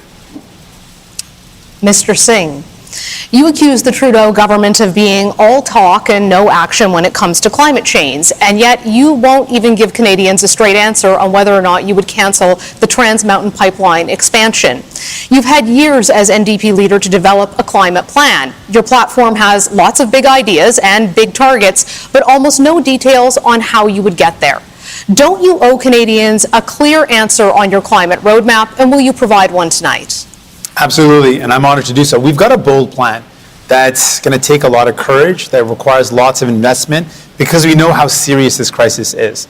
Mr. Singh, you accuse the Trudeau government of being all talk and no action when it comes to climate change, and yet you won't even give Canadians a straight answer on whether or not you would cancel the Trans Mountain Pipeline expansion. You've had years as NDP leader to develop a climate plan. Your platform has lots of big ideas and big targets, but almost no details on how you would get there. Don't you owe Canadians a clear answer on your climate roadmap, and will you provide one tonight?
Absolutely, and I'm honored to do so. We've got a bold plan that's going to take a lot of courage, that requires lots of investment, because we know how serious this crisis is.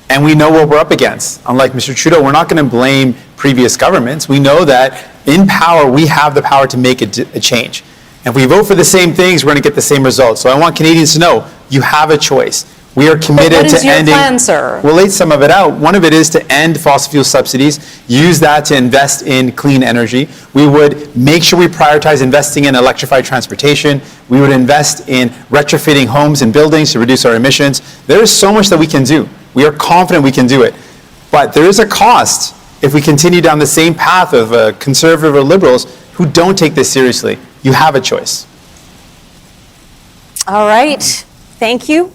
And we know what we're up against. Unlike Mr. Trudeau, we're not going to blame previous governments. We know that in power, we have the power to make a change. And if we vote for the same things, we're going to get the same results. So I want Canadians to know you have a choice. We are committed to ending.
What is your plan, sir?
We'll lay some of it out. One of it is to end fossil fuel subsidies, use that to invest in clean energy. We would make sure we prioritize investing in electrified transportation. We would invest in retrofitting homes and buildings to reduce our emissions. There is so much that we can do. We are confident we can do it. But there is a cost if we continue down the same path of conservative or liberals who don't take this seriously. You have a choice.
All right. Thank you.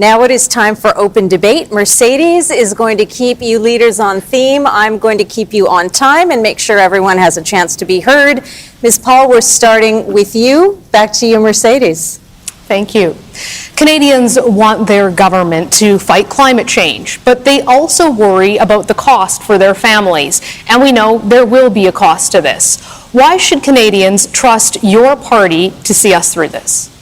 Now it is time for open debate. Mercedes is going to keep you leaders on theme. I'm going to keep you on time and make sure everyone has a chance to be heard. Ms. Paul, we're starting with you. Back to you, Mercedes.
Thank you. Canadians want their government to fight climate change, but they also worry about the cost for their families. And we know there will be a cost to this. Why should Canadians trust your party to see us through this?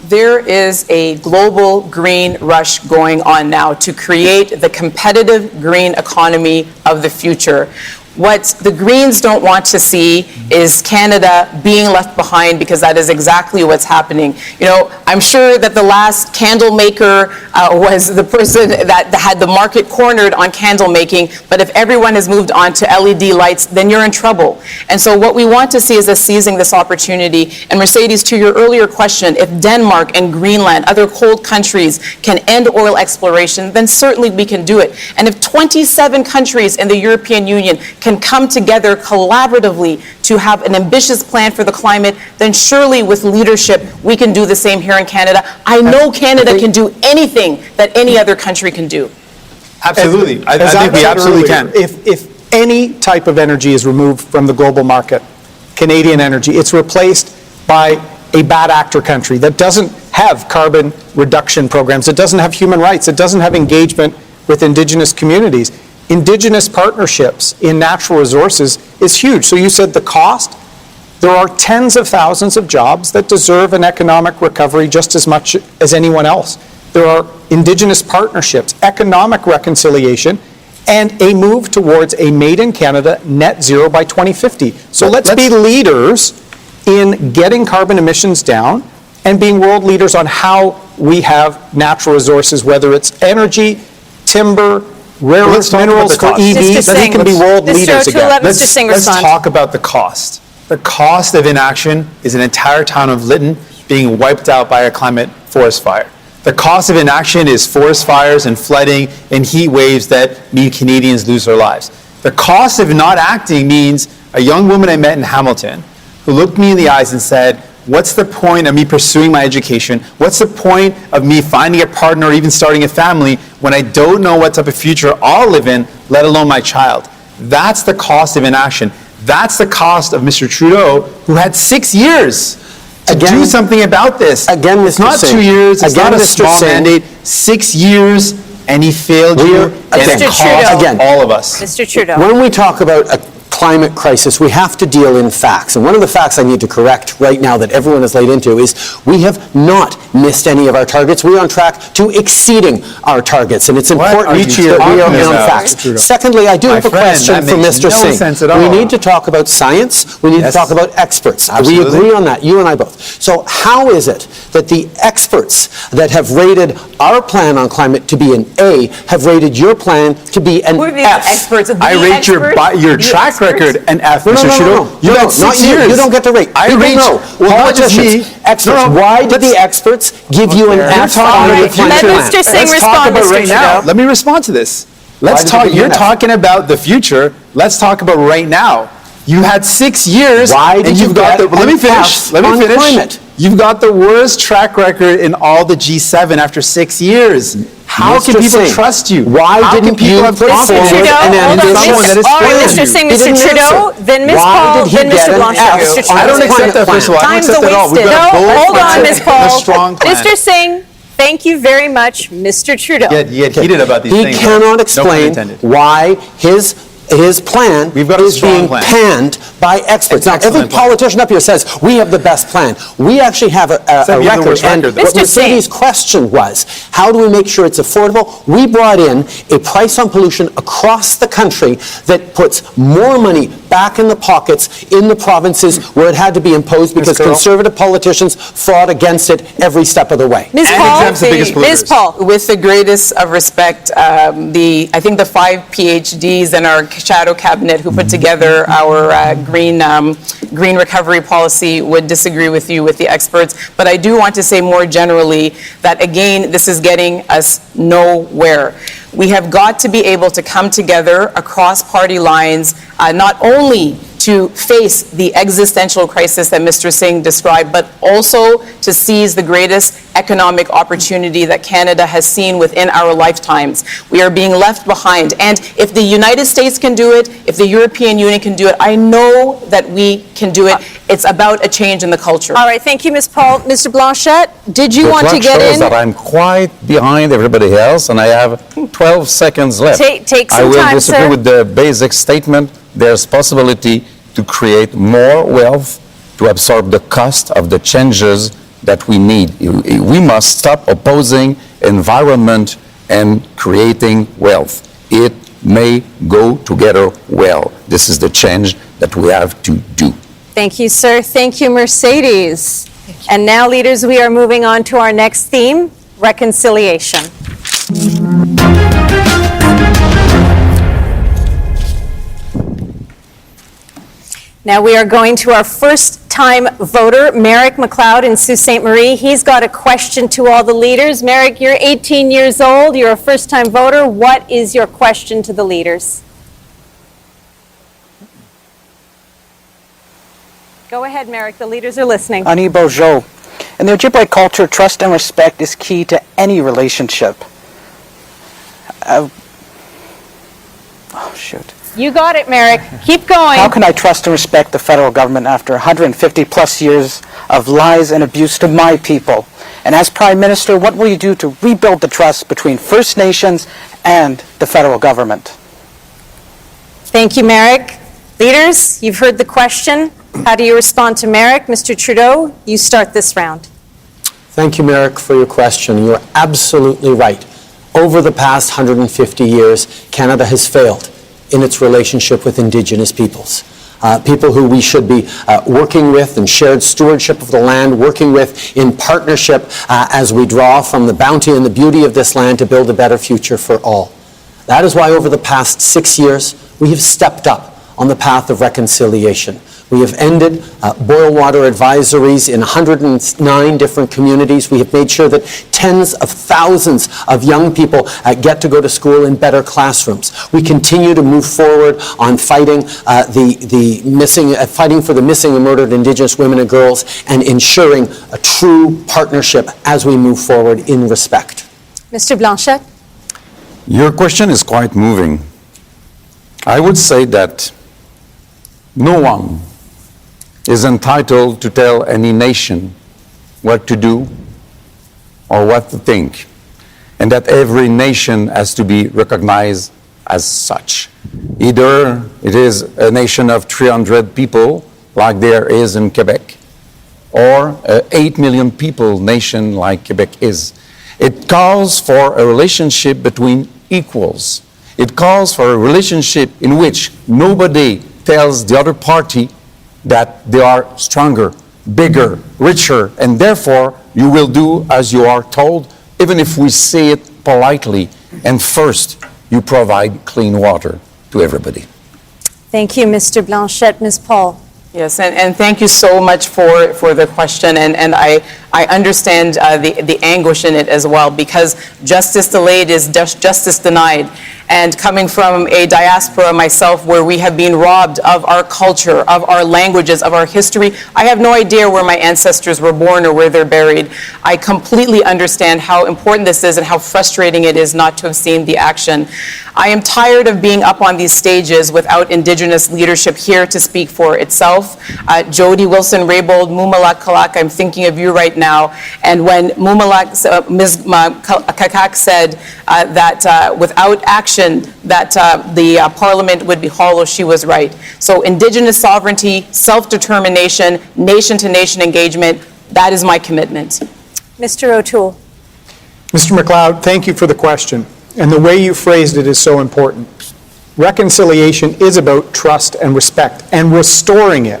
There is a global green rush going on now to create the competitive green economy of the future. What the Greens don't want to see is Canada being left behind, because that is exactly what's happening. You know, I'm sure that the last candle maker was the person that had the market cornered on candle making, but if everyone has moved on to LED lights, then you're in trouble. And so what we want to see is us seizing this opportunity. And Mercedes, to your earlier question, if Denmark and Greenland, other cold countries, can end oil exploration, then certainly we can do it. And if 27 countries in the European Union can come together collaboratively to have an ambitious plan for the climate, then surely with leadership we can do the same here in Canada. I know Canada can do anything that any other country can do.
Absolutely. I
As
think we
said
absolutely
earlier,
can.
If any type of energy is removed from the global market, Canadian energy, it's replaced by a bad actor country that doesn't have carbon reduction programs, it doesn't have human rights, it doesn't have engagement with Indigenous communities. Indigenous partnerships in natural resources is huge. So you said the cost. There are tens of thousands of jobs that deserve an economic recovery just as much as anyone else. There are Indigenous partnerships, economic reconciliation, and a move towards a made in Canada net zero by 2050. So let's be leaders in getting carbon emissions down and being world leaders on how we have natural resources, whether it's energy, timber, rare earth minerals for EVs,
Mr.
then we
Singh.
can be world
Mr.
leaders
O'Toole,
again.
let Mr. Singh
Let's
respond.
talk about the cost. The cost of inaction is an entire town of Lytton being wiped out by a climate forest fire. The cost of inaction is forest fires and flooding and heat waves that mean Canadians lose their lives. The cost of not acting means a young woman I met in Hamilton who looked me in the eyes and said, what's the point of me pursuing my education? What's the point of me finding a partner or even starting a family when I don't know what type of future I'll live in, let alone my child? That's the cost of inaction. That's the cost of Mr. Trudeau, who had 6 years to do something about this.
Again,
It's
Mr.
not
Singh.
2 years, it's
Again,
not a
Mr.
small
Singh.
mandate. 6 years, and he failed you, and
again,
it
Mr. Trudeau.
cost
Again.
all of us.
Mr. Trudeau.
When we talk about a climate crisis, we have to deal in facts. And one of the facts I need to correct right now that everyone is laid into is we have not missed any of our targets. We are on track to exceeding our targets. And it's
What
important
are you
that we are
talking
on
about,
facts.
Mr. Trudeau?
Secondly, I do
My
have a
friend,
question
that
for
makes
Mr.
no
Singh.
sense at all.
We need to talk about science. We need
Yes.
to talk about experts.
Absolutely.
We agree on that, you and I both. So how is it that the experts that have rated our plan on climate to be an A have rated your plan to be an
Who are the
F?
experts? The
I rate your
experts?
track
experts?
record an F,
No,
Mr.
no, no,
Trudeau.
no.
You
No,
had
not
6
you.
years.
You don't get to rate.
I
People
rate
know. Politicians,
not just me.
experts.
No,
Why did
let's-
the experts give you an
You're
F
talking
on
about
your
the
climate
future.
Let
plan?
Mr. Singh
Let's
respond,
talk about
Mr.
right now.
Trudeau.
Let me respond to this. Let's
did
talk.
you do
You're
that?
talking about the future. Let's talk about right now. You had 6 years.
Why did
and
you
you've got
get
the, Let me
an
finish.
F
Let me
on
finish.
climate?
You've got the worst track record in all the G7 after 6 years. How can
Mr.
people
Singh,
trust you?
why
How can
didn't
people
you
have
put
confidence
forward
Trudeau,
an
hold on,
ambitious
someone that is
all right,
failing
Mr.
you?
Singh,
He
Mr.
didn't
Trudeau,
answer.
then Ms.
Why
Paul,
did he
then
get
Mr.
an
Blanchard.
F
Mr.
on
Trudeau.
I don't
the
accept that,
climate
first of all. I don't
Time's
accept that at all. We've
wasted.
got a bold
Hold on,
plan.
Ms.
and
Paul.
a strong plan.
Mr. Singh, thank you very much, Mr. Trudeau.
You get heated about these
He
things.
cannot
No pun
explain
intended.
why his plan
We've got a
is
strong
being
plan.
panned by experts. Now, every
Excellent plan.
politician up here says, we have the best plan. We actually have a
Except you have the
record.
worst
And
record, though.
what
Mr.
Mercedes'
Singh.
question was, how do we make sure it's affordable? We brought in a price on pollution across the country that puts more money back in the pockets in the provinces where it had to be imposed because
Carroll.
conservative politicians fought against it every step of the way.
Ms.
And
Paul,
exempts the biggest
Ms.
polluters.
Paul.
With the greatest of respect, I think the 5 PhDs in our shadow cabinet who put together our green recovery policy would disagree with you, with the experts. But I do want to say more generally that, again, this is getting us nowhere. We have got to be able to come together across party lines, not only to face the existential crisis that Mr. Singh described, but also to seize the greatest economic opportunity that Canada has seen within our lifetimes. We are being left behind. And if the United States can do it, if the European Union can do it, I know that we can do it. It's about a change in the culture.
All right, thank you, Ms. Paul. Mr. Blanchette, did you
The
want to
clock
get
shows
in?
that I'm quite behind everybody else, and I have 12 seconds left.
Take
I
some
will
time,
disagree
sir.
with the basic statement. There's possibility to create more wealth to absorb the cost of the changes that we need. We must stop opposing environment and creating wealth. It may go together well. this is the change that we have to do.
Thank you, sir. Thank you, Mercedes. And now, leaders, we are moving on to our next theme, reconciliation. Now we are going to our first-time voter, Merrick McLeod in Sault Ste. Marie. He's got a question to all the leaders. Merrick, you're 18 years old. You're a first-time voter. What is your question to the leaders? Go ahead, Merrick. The leaders are listening.
Ani Bojo. In the Ojibwe culture, trust and respect is key to any relationship. Oh, shoot.
You got it, Merrick. Keep going.
How can I trust and respect the federal government after 150 plus years of lies and abuse to my people? And as Prime Minister, what will you do to rebuild the trust between First Nations and the federal government?
Thank you, Merrick. Leaders, you've heard the question. How do you respond to Merrick? Mr. Trudeau, you start this round.
Thank you, Merrick, for your question. You're absolutely right. Over the past 150 years, Canada has failed in its relationship with Indigenous peoples. People who we should be working with in shared stewardship of the land, working with in partnership as we draw from the bounty and the beauty of this land to build a better future for all. That is why over the past 6 years, we have stepped up on the path of reconciliation. We have ended boil water advisories in 109 different communities. We have made sure that tens of thousands of young people get to go to school in better classrooms. We continue to move forward on fighting fighting for the missing and murdered Indigenous women and girls, and ensuring a true partnership as we move forward in respect.
Mr. Blanchet?
Your question is quite moving. I would say that no one is entitled to tell any nation what to do or what to think, and that every nation has to be recognized as such. Either it is a nation of 300 people, like there is in Quebec, or an 8 million people nation like Quebec is. It calls for a relationship between equals. It calls for a relationship in which nobody tells the other party that they are stronger, bigger, richer, and therefore you will do as you are told, even if we say it politely. And first, you provide clean water to everybody.
Thank you, Mr. Blanchet. Ms. Paul?
Yes, and thank you so much for the question, and I understand the anguish in it as well, because justice delayed is justice denied. And coming from a diaspora myself, where we have been robbed of our culture, of our languages, of our history, I have no idea where my ancestors were born or where they're buried. I completely understand how important this is and how frustrating it is not to have seen the action. I am tired of being up on these stages without Indigenous leadership here to speak for itself. Jody Wilson-Raybould, Mumalak Kalak, I'm thinking of you right now. And when Mumalak, Ms. Kakak said that without action, that the Parliament would be hollow, she was right. So Indigenous sovereignty, self-determination, nation-to-nation engagement, that is my commitment.
Mr. O'Toole?
Mr. McLeod, thank you for the question. And the way you phrased it is so important. Reconciliation is about trust and respect and restoring it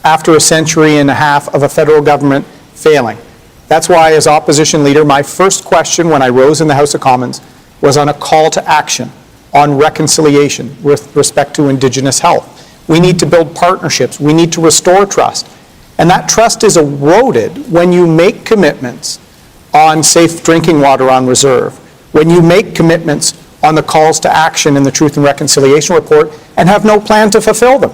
after a century and a half of a federal government failing. That's why, as opposition leader, my first question when I rose in the House of Commons was on a call to action on reconciliation with respect to Indigenous health. We need to build partnerships. We need to restore trust. And that trust is eroded when you make commitments on safe drinking water on reserve, when you make commitments on the calls to action in the Truth and Reconciliation Report and have no plan to fulfill them.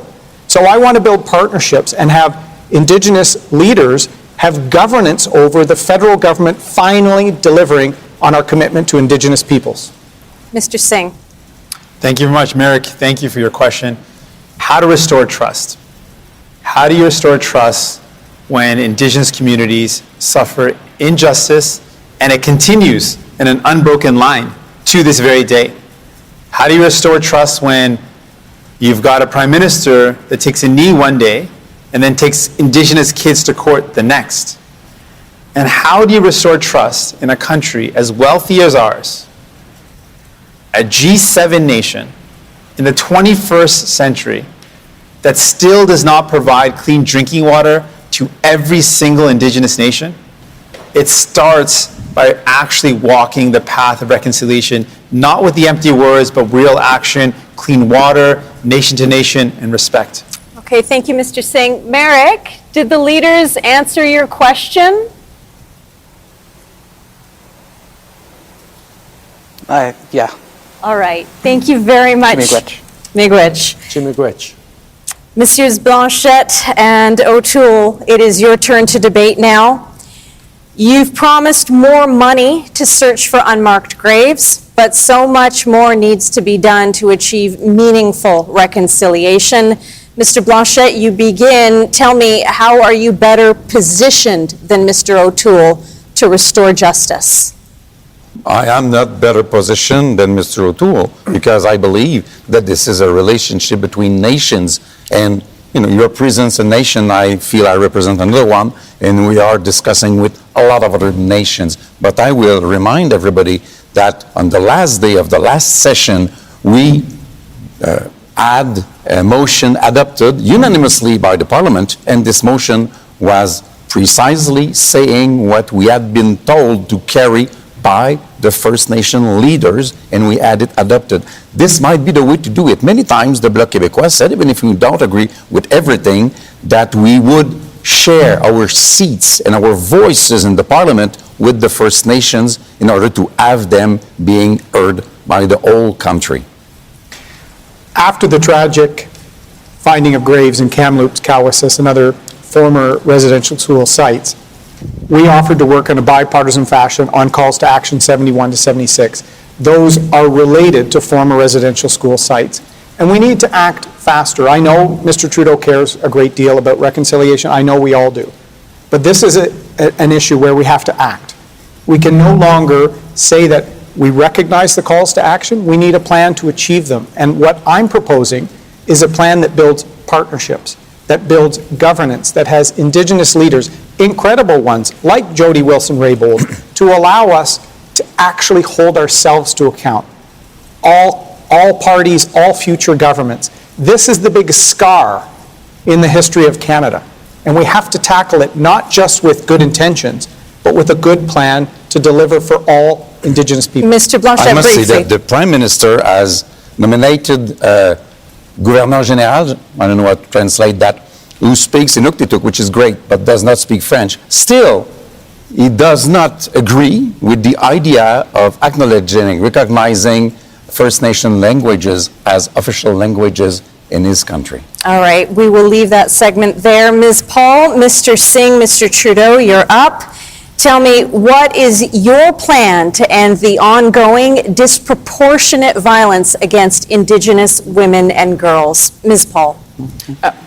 So I want to build partnerships and have Indigenous leaders have governance over the federal government finally delivering on our commitment to Indigenous peoples.
Mr. Singh?
Thank you very much, Merrick. Thank you for your question. How to restore trust? How do you restore trust when Indigenous communities suffer injustice and it continues in an unbroken line to this very day? How do you restore trust when you've got a Prime Minister that takes a knee one day and then takes Indigenous kids to court the next? And how do you restore trust in a country as wealthy as ours, a G7 nation, in the 21st century that still does not provide clean drinking water to every single Indigenous nation, it starts by actually walking the path of reconciliation, not with the empty words, but real action, clean water, nation to nation, and respect.
Okay, thank you, Mr. Singh. Merrick, did the leaders answer your question?
Yeah.
All right, thank you very much.
Miigwech.
Miigwech.
Jim McGrich.
Messieurs Blanchette and O'Toole, it is your turn to debate now. You've promised more money to search for unmarked graves, but so much more needs to be done to achieve meaningful reconciliation. Mr. Blanchette, you begin. Tell me, how are you better positioned than Mr. O'Toole to restore justice?
I am not better positioned than Mr. O'Toole because I believe that this is a relationship between nations. And you represent a nation, I feel I represent another one, and we are discussing with a lot of other nations. But I will remind everybody that on the last day of the last session, we had a motion adopted unanimously by the Parliament, and this motion was precisely saying what we had been told to carry by the First Nation leaders, and we had it adopted. This might be the way to do it. Many times the Bloc Québécois said, even if we don't agree with everything, that we would share our seats and our voices in the Parliament with the First Nations in order to have them being heard by the whole country.
After the tragic finding of graves in Kamloops, Cowessess, and other former residential school sites, we offered to work in a bipartisan fashion on calls to action 71 to 76. Those are related to former residential school sites. And we need to act faster. I know Mr. Trudeau cares a great deal about reconciliation. I know we all do. But this is an issue where we have to act. We can no longer say that we recognize the calls to action. We need a plan to achieve them. And what I'm proposing is a plan that builds partnerships, that builds governance, that has Indigenous leaders, incredible ones like Jody Wilson-Raybould, to allow us to actually hold ourselves to account. All parties, all future governments. This is the biggest scar in the history of Canada. And we have to tackle it not just with good intentions, but with a good plan to deliver for all Indigenous people.
Mr. Blanchette,
I must
briefly.
say that the Prime Minister has nominated Gouverneur Général, I don't know how to translate that, who speaks Inuktitut, which is great, but does not speak French. Still, he does not agree with the idea of acknowledging, recognizing First Nation languages as official languages in his country.
All right, we will leave that segment there. Ms. Paul, Mr. Singh, Mr. Trudeau, you're up. Tell me, what is your plan to end the ongoing disproportionate violence against Indigenous women and girls? Ms. Paul.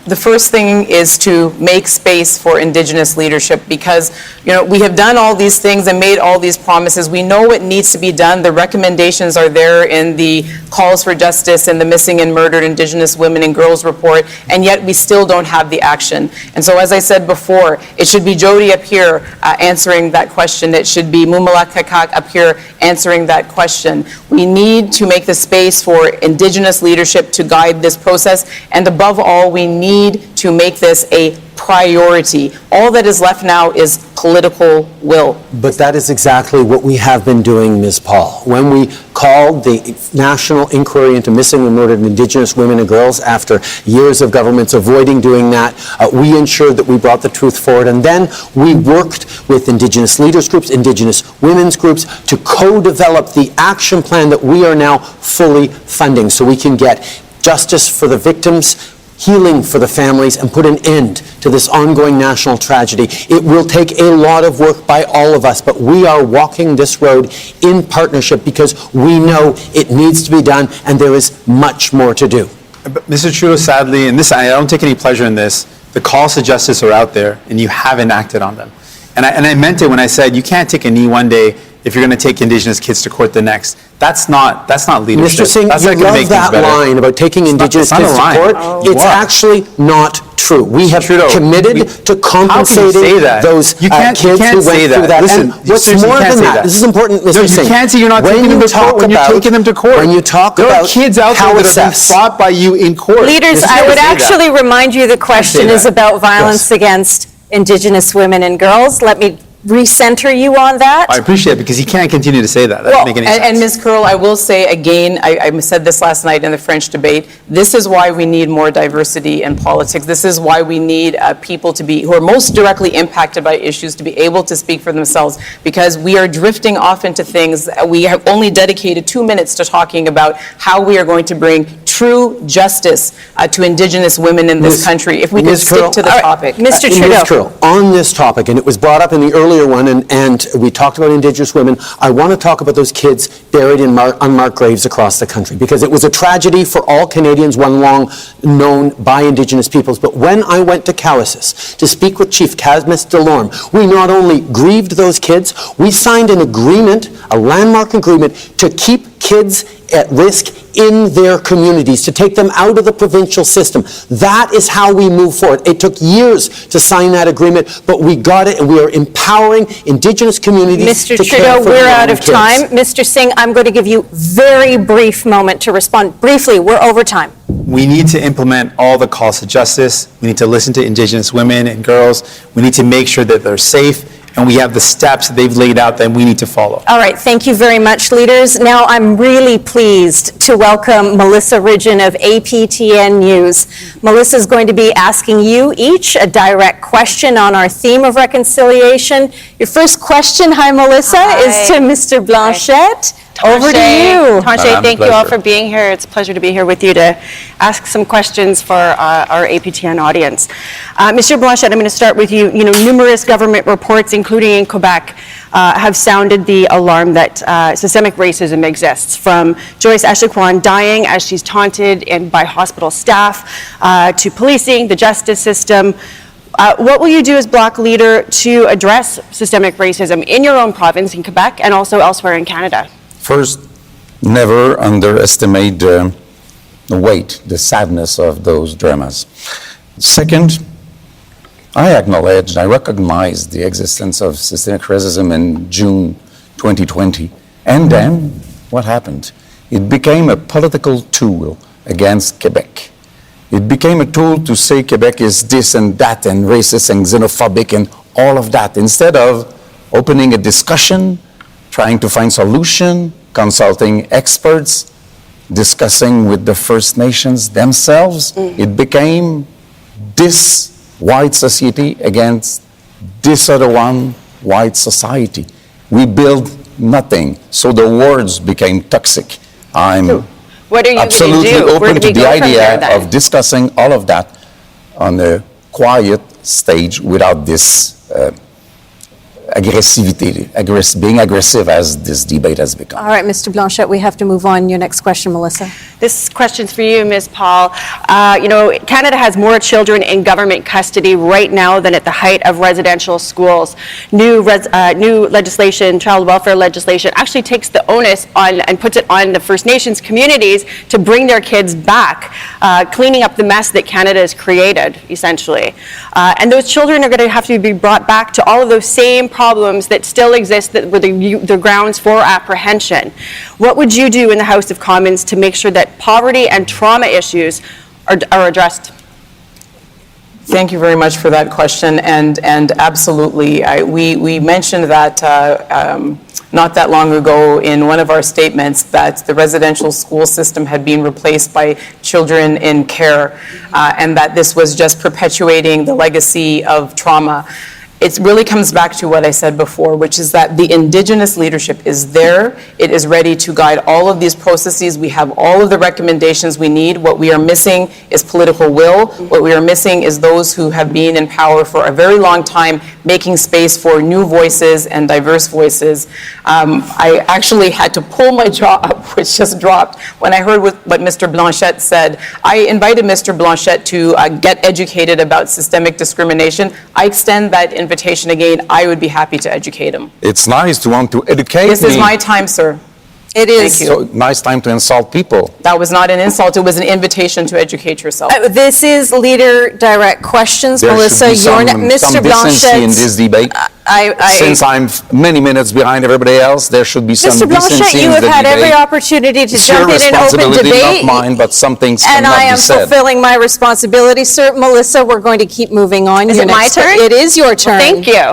The first thing is to make space for Indigenous leadership because, we have done all these things and made all these promises. We know what needs to be done. The recommendations are there in the calls for justice and the missing and murdered Indigenous women and girls report, and yet we still don't have the action. And so, as I said before, it should be Jody up here answering that question. It should be Mumala Kakak up here answering that question. We need to make the space for Indigenous leadership to guide this process, and above all, we need to make this a priority. All that is left now is political will.
But that is exactly what we have been doing, Ms. Paul. When we called the national inquiry into missing and murdered Indigenous women and girls after years of governments avoiding doing that, we ensured that we brought the truth forward. And then we worked with Indigenous leaders groups, Indigenous women's groups to co-develop the action plan that we are now fully funding so we can get justice for the victims, healing for the families, and put an end to this ongoing national tragedy. It will take a lot of work by all of us, but we are walking this road in partnership because we know it needs to be done and there is much more to do.
But Mr. Trudeau, sadly, and I don't take any pleasure in this, the calls to justice are out there and you haven't acted on them. And I meant it when I said you can't take a knee one day if you're going to take Indigenous kids to court the next. That's not leadership.
Mr. Singh,
That's
you
not gonna
love
make things
that
better.
line about taking Indigenous
not a
kids to
line.
court.
Oh.
It's
What?
actually not true. We have
Trudeau,
committed to compensating
say that?
those
You can't- you
kids
can't
who went
say
through
that.
that.
Listen,
and what's
seriously,
more
you can't
than
say
that,
that.
this is important, Mr.
No, you
Singh.
can't say you're not
When
taking them
you
to court
talk
when you're
about-
taking them to court.
When you talk
there
about
are kids out
how
there that have been
assess.
fought by you in court.
Leaders,
You
I
can't
would
say that.
actually remind you the question
that.
is about violence against Indigenous women and girls. Let me recenter you on that.
I appreciate it because he can't continue to say that. That doesn't make any sense.
And Ms. Curl, I will say again, I said this last night in the French debate, this is why we need more diversity in politics. This is why we need people who are most directly impacted by issues to be able to speak for themselves, because we are drifting off into things. We have only dedicated 2 minutes to talking about how we are going to bring true justice to Indigenous women in this country, if we could
Ms.
stick
Curl,
to the topic.
Mr.
Ms.
Trudeau.
Curl, on this topic, and it was brought up in the earlier one, and we talked about Indigenous women, I want to talk about those kids buried in unmarked graves across the country, because it was a tragedy for all Canadians, one long known by Indigenous peoples. But when I went to Cowessess to speak with Chief Casmus Delorme, we not only grieved those kids, we signed an agreement, a landmark agreement, to keep kids at risk in their communities, to take them out of the provincial system. That is how we move forward. It took years to sign that agreement, but we got it, and we are empowering Indigenous communities
Mr.
to care
Trudeau,
for
we're
their
out
own
of
kids.
time. Mr. Singh, I'm going to give you very brief moment to respond. Briefly, we're over time.
We need to implement all the calls to justice. We need to listen to Indigenous women and girls. We need to make sure that they're safe, and we have the steps that they've laid out that we need to follow.
All right, thank you very much, leaders. Now I'm really pleased to welcome Melissa Ridgeon of APTN News. Melissa is going to be asking you each a direct question on our theme of reconciliation. Your first question, hi Melissa, is to Mr. Blanchette. Over to you.
Tanshe, thank you all
pleasure.
for being here. It's a pleasure to be here with you to ask some questions for our APTN audience. Mr. Blanchette, I'm going to start with you. You know, numerous government reports, including in Quebec, have sounded the alarm that systemic racism exists, from Joyce Echaquan dying as she's taunted by hospital staff, to policing, the justice system. What will you do as Bloc leader to address systemic racism in your own province, in Quebec, and also elsewhere in Canada?
First, never underestimate the weight, the sadness of those dramas. Second, I recognize the existence of systemic racism in June 2020. And then, what happened? It became a political tool against Quebec. It became a tool to say Quebec is this and that and racist and xenophobic and all of that, instead of opening a discussion, trying to find solution, consulting experts, discussing with the First Nations themselves. It became this white society against this other one, white society. We build nothing, so the words became toxic. I'm
What are you going to
absolutely
do? Where
open
do
to
we
the
go from there,
idea
then?
of discussing all of that on a quiet stage without this being aggressive as this debate has become.
All right, Mr. Blanchette, we have to move on. Your next question, Melissa.
This question's for you, Ms. Paul. You know, Canada has more children in government custody right now than at the height of residential schools. New legislation, child welfare legislation, actually takes the onus on and puts it on the First Nations communities to bring their kids back, cleaning up the mess that Canada has created, essentially. And those children are going to have to be brought back to all of those same problems that still exist that were the grounds for apprehension. What would you do in the House of Commons to make sure that poverty and trauma issues are addressed?
Thank you very much for that question, and absolutely, we mentioned that not that long ago in one of our statements that the residential school system had been replaced by children in care, and that this was just perpetuating the legacy of trauma. It really comes back to what I said before, which is that the Indigenous leadership is there. It is ready to guide all of these processes. We have all of the recommendations we need. What we are missing is political will. What we are missing is those who have been in power for a very long time, making space for new voices and diverse voices. I actually had to pull my jaw up, which just dropped, when I heard what Mr. Blanchette said. I invited Mr. Blanchette to get educated about systemic discrimination. I extend that invitation invitation again, I would be happy to educate him.
It's nice to want to educate
This
me.
is my time, sir.
It is.
Thank you.
So nice time to insult people.
That was not an insult, it was an invitation to educate yourself.
This is leader direct questions.
There
Melissa,
should be
you're
some
Mr.
decency in
Blanchet.
this debate. Since I'm many minutes behind everybody else, there should be some
Mr.
decency
Blanchet,
in
you
the
have had every
debate.
opportunity to
It's your
jump in an open
responsibility,
debate.
not mine, but some things
And
cannot
I
be
am
said.
fulfilling my responsibility, sir. Melissa, we're going to keep moving on.
Is
Your
it my
next-
turn?
It is your turn.
Thank you.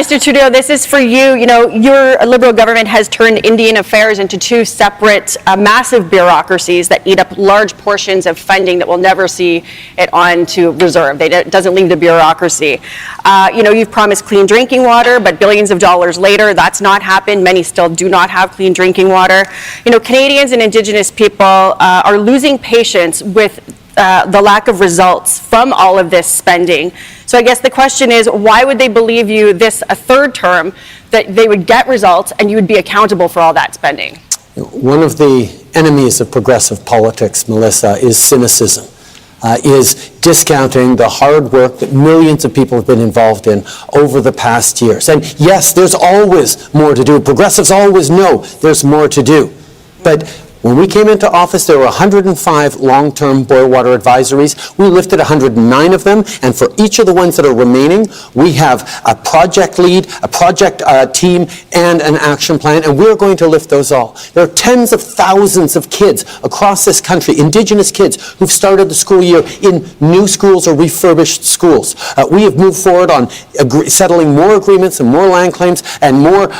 Mr. Trudeau, this is for you. You know, your Liberal government has turned Indian affairs into two separate, massive bureaucracies that eat up large portions of funding that will never see it on to reserve. It doesn't leave the bureaucracy. You know, you've promised clean drinking water, but billions of dollars later, that's not happened. Many still do not have clean drinking water. You know, Canadians and Indigenous people are losing patience with the lack of results from all of this spending. So I guess the question is, why would they believe you this a third term, that they would get results and you would be accountable for all that spending?
One of the enemies of progressive politics, Melissa, is cynicism, is discounting the hard work that millions of people have been involved in over the past years. And yes, there's always more to do. Progressives always know there's more to do. But when we came into office, there were 105 long-term boil water advisories. We lifted 109 of them, and for each of the ones that are remaining, we have a project lead, a project team, and an action plan, and we're going to lift those all. There are tens of thousands of kids across this country, Indigenous kids, who've started the school year in new schools or refurbished schools. We have moved forward on settling more agreements and more land claims and more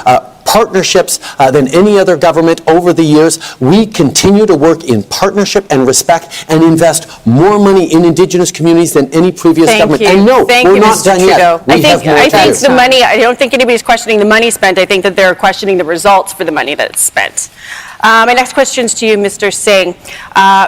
partnerships than any other government over the years. We continue to work in partnership and respect and invest more money in Indigenous communities than any previous government. And no, we're not done yet. We have more to do.
The money, I don't think anybody's questioning the money spent. I think that they're questioning the results for the money that's spent. My next question is to you, Mr. Singh.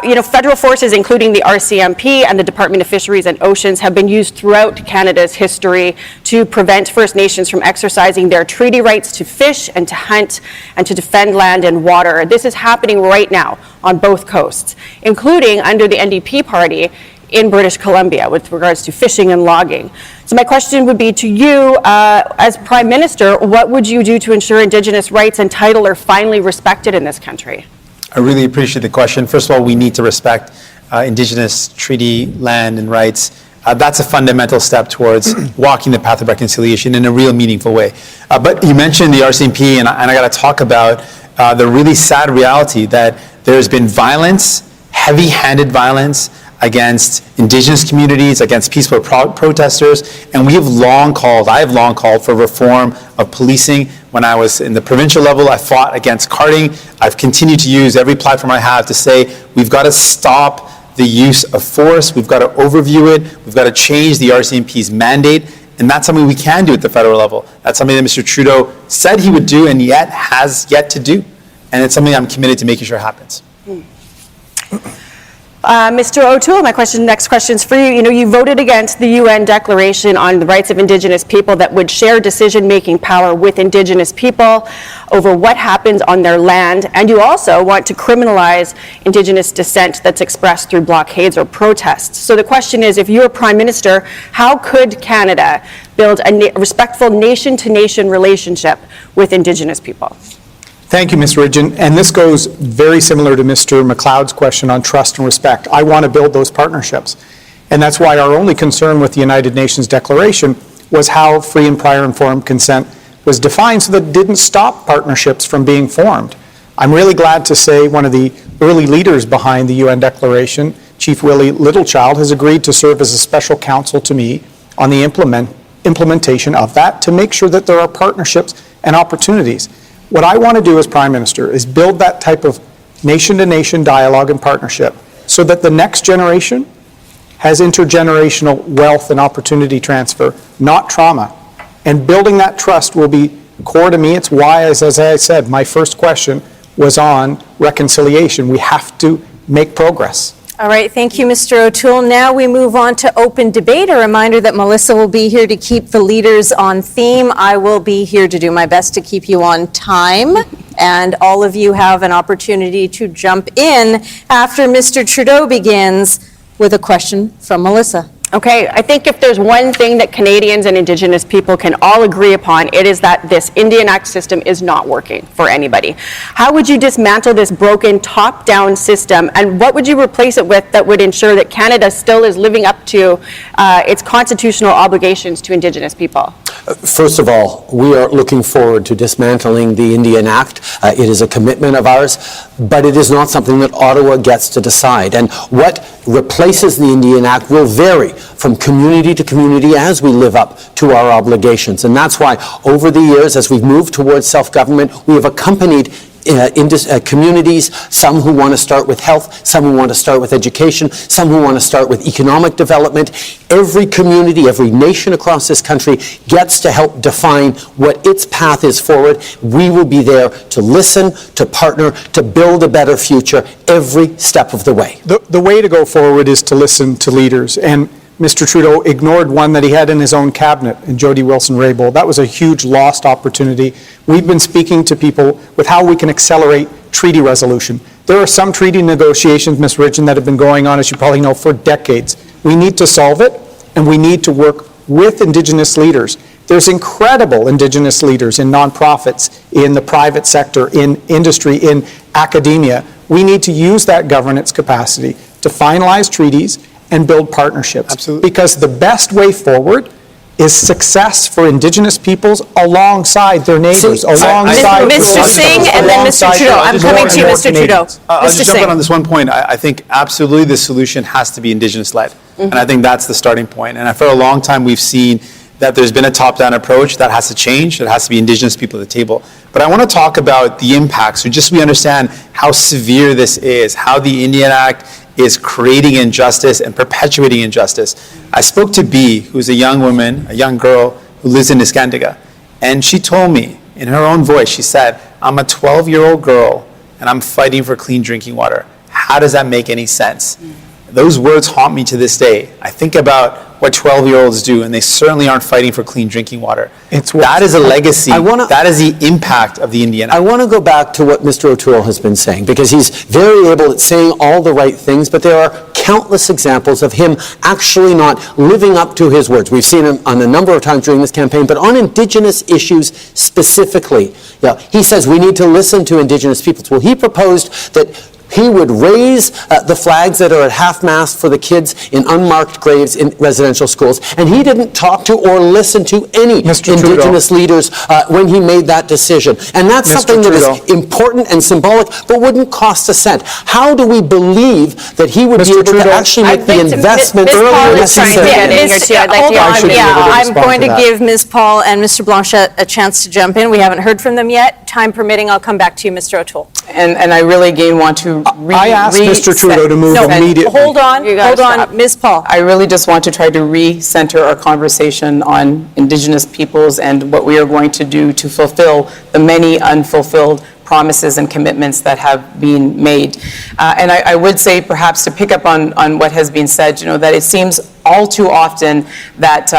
You know, federal forces, including the RCMP and the Department of Fisheries and Oceans, have been used throughout Canada's history to prevent First Nations from exercising their treaty rights to fish and to hunt and to defend land and water. This is happening right now on both coasts, including under the NDP party in British Columbia with regards to fishing and logging. So my question would be to you, as Prime Minister, what would you do to ensure Indigenous rights and title are finally respected in this country?
I really appreciate the question. First of all, we need to respect Indigenous treaty land and rights. That's a fundamental step towards walking the path of reconciliation in a real meaningful way. But you mentioned the RCMP, and I got to talk about the really sad reality that there's been violence, heavy-handed violence, against Indigenous communities, against peaceful protesters, and I have long called for reform of policing. When I was in the provincial level, I fought against carting. I've continued to use every platform I have to say we've got to stop the use of force, we've got to overview it, we've got to change the RCMP's mandate, and that's something we can do at the federal level. That's something that Mr. Trudeau said he would do and yet has yet to do, and it's something I'm committed to making sure happens.
Mr. O'Toole, next question is for you. You know, you voted against the UN Declaration on the Rights of Indigenous People that would share decision-making power with Indigenous people over what happens on their land, and you also want to criminalize Indigenous dissent that's expressed through blockades or protests. So the question is, if you're Prime Minister, how could Canada build a respectful nation-to-nation relationship with Indigenous people?
Thank you, Ms. Ridgen. And this goes very similar to Mr. McLeod's question on trust and respect. I want to build those partnerships. And that's why our only concern with the United Nations Declaration was how free and prior informed consent was defined so that it didn't stop partnerships from being formed. I'm really glad to say one of the early leaders behind the UN Declaration, Chief Willie Littlechild, has agreed to serve as a special counsel to me on the implementation of that to make sure that there are partnerships and opportunities. What I want to do as Prime Minister is build that type of nation-to-nation dialogue and partnership so that the next generation has intergenerational wealth and opportunity transfer, not trauma. And building that trust will be core to me. It's why, as I said, my first question was on reconciliation. We have to make progress.
All right, thank you, Mr. O'Toole. Now we move on to open debate. A reminder that Melissa will be here to keep the leaders on theme. I will be here to do my best to keep you on time. And all of you have an opportunity to jump in after Mr. Trudeau begins with a question from Melissa.
Okay, I think if there's one thing that Canadians and Indigenous people can all agree upon, it is that this Indian Act system is not working for anybody. How would you dismantle this broken top-down system, and what would you replace it with that would ensure that Canada still is living up to its constitutional obligations to Indigenous people?
First of all, we are looking forward to dismantling the Indian Act. It is a commitment of ours, but it is not something that Ottawa gets to decide. And what replaces the Indian Act will vary from community to community as we live up to our obligations. And that's why over the years, as we've moved towards self-government, we have accompanied communities, some who want to start with health, some who want to start with education, some who want to start with economic development. Every community, every nation across this country gets to help define what its path is forward. We will be there to listen, to partner, to build a better future every step of the way.
The way to go forward is to listen to leaders. And Mr. Trudeau ignored one that he had in his own cabinet, in Jody Wilson-Raybould. That was a huge lost opportunity. We've been speaking to people with how we can accelerate treaty resolution. There are some treaty negotiations, Ms. Ridgeon, that have been going on, as you probably know, for decades. We need to solve it, and we need to work with Indigenous leaders. There's incredible Indigenous leaders in nonprofits, in the private sector, in industry, in academia. We need to use that governance capacity to finalize treaties and build partnerships.
Absolutely.
Because the best way forward is success for Indigenous peoples alongside their neighbors, alongside
Mr. Singh and then Mr. Trudeau. I'm coming to you, Mr. Trudeau.
I'll
Mr.
just jump
Singh.
in on this one point. I think absolutely the solution has to be Indigenous-led. And I think that's the starting point. And for a long time, we've seen that there's been a top-down approach that has to change. It has to be Indigenous people at the table. But I want to talk about the impacts, so just we understand how severe this is, how the Indian Act is creating injustice and perpetuating injustice. I spoke to B, who's a young woman, a young girl who lives in Niskandiga, and she told me in her own voice, she said, I'm a 12-year-old girl and I'm fighting for clean drinking water. How does that make any sense? Those words haunt me to this day. I think about what 12-year-olds do, and they certainly aren't fighting for clean drinking water. That is a legacy. That is the impact of the Indian Act.
I want to go back to what Mr. O'Toole has been saying, because he's very able at saying all the right things, but there are countless examples of him actually not living up to his words. We've seen him on a number of times during this campaign, but on Indigenous issues specifically. He says we need to listen to Indigenous peoples. Well, he proposed that he would raise the flags that are at half-mast for the kids in unmarked graves in residential schools. And he didn't talk to or listen to any Indigenous leaders when he made that decision. And that's something that is important and symbolic, but wouldn't cost a cent. How do we believe that he would be able to actually make the investment earlier necessary?
I'm going to give Ms. Paul and Mr. Blanchet a chance to jump in. We haven't heard from them yet. Time permitting, I'll come back to you, Mr. O'Toole.
And I really, again, want to
I asked Mr. Trudeau to move immediately.
Hold on, Ms. Paul.
I really just want to try to re-center our conversation on Indigenous peoples and what we are going to do to fulfill the many unfulfilled promises and commitments that have been made. And I would say, perhaps to pick up on what has been said, that it seems all too often that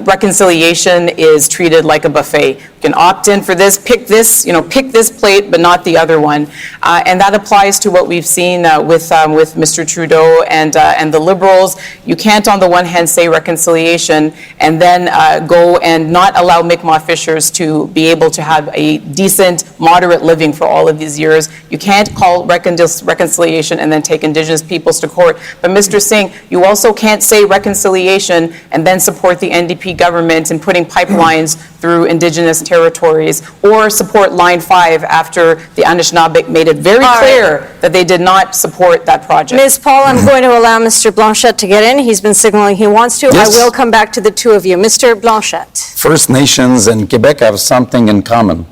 reconciliation is treated like a buffet. You can opt in for this, pick this plate, but not the other one. And that applies to what we've seen with Mr. Trudeau and the Liberals. You can't, on the one hand, say reconciliation and then go and not allow Mi'kmaq fishers to be able to have a decent, moderate living for all of these years. You can't call reconciliation and then take Indigenous peoples to court. But Mr. Singh, you also can't say reconciliation and then support the NDP government in putting pipelines through Indigenous territories, or support Line 5 after the Anishinaabe made it very clear that they did not support that project.
Ms. Paul, I'm going to allow Mr. Blanchet to get in. He's been signaling he wants to.
Yes.
I will come back to the two of you. Mr. Blanchet.
First Nations and Quebec have something in common.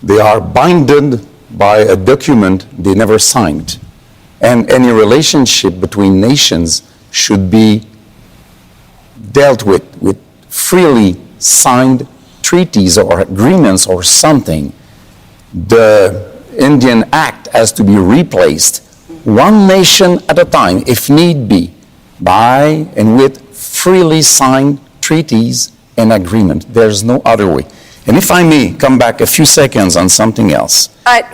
They are binded by a document they never signed. And any relationship between nations should be dealt with freely signed treaties or agreements or something. The Indian Act has to be replaced one nation at a time, if need be, by and with freely signed treaties and agreement. There's no other way. And if I may come back a few seconds on something else.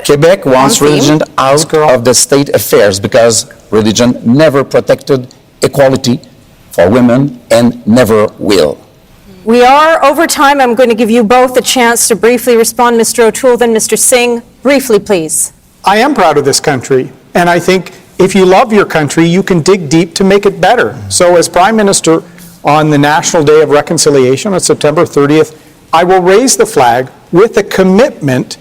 Quebec wants religion out of the state affairs because religion never protected equality for women and never will.
We are over time. I'm going to give you both a chance to briefly respond. Mr. O'Toole, then Mr. Singh. Briefly, please.
I am proud of this country, and I think if you love your country, you can dig deep to make it better. So as Prime Minister on the National Day of Reconciliation on September 30th, I will raise the flag with a commitment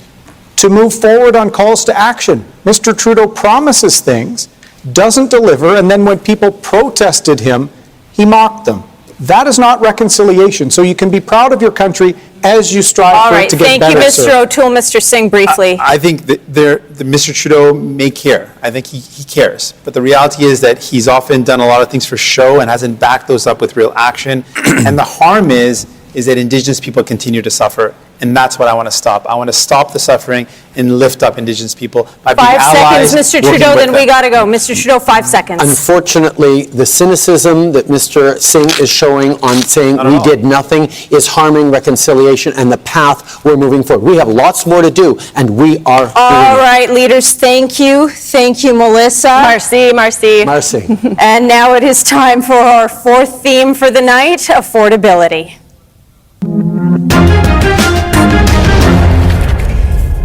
to move forward on calls to action. Mr. Trudeau promises things, doesn't deliver, and then when people protested him, he mocked them. That is not reconciliation. So you can be proud of your country as you strive for it to get better.
All right, thank you, Mr. O'Toole. Mr. Singh, briefly.
I think that Mr. Trudeau may care. I think he cares. But the reality is that he's often done a lot of things for show and hasn't backed those up with real action. And the harm is that Indigenous people continue to suffer. And that's what I want to stop. I want to stop the suffering and lift up Indigenous people by being
5
allies.
seconds, Mr. Trudeau, then we got to go. Mr. Trudeau, 5 seconds.
Unfortunately, the cynicism that Mr. Singh is showing on saying we did nothing is harming reconciliation and the path we're moving forward. We have lots more to do, and we are
All right, leaders, thank you. Thank you, Melissa.
Merci, merci.
Marcy.
And now it is time for our fourth theme for the night, affordability.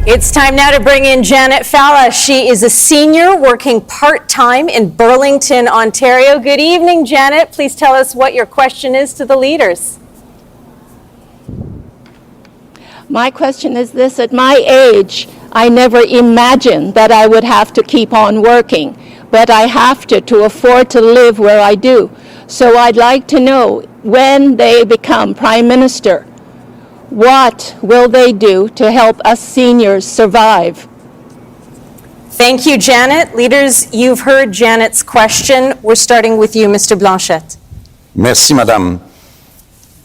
It's time now to bring in Janet Falla. She is a senior working part-time in Burlington, Ontario. Good evening, Janet. Please tell us what your question is to the leaders.
My question is this: at my age, I never imagined that I would have to keep on working, but I have to afford to live where I do. So I'd like to know, when they become Prime Minister, what will they do to help us seniors survive?
Thank you, Janet. Leaders, you've heard Janet's question. We're starting with you, Mr. Blanchette.
Merci, Madame.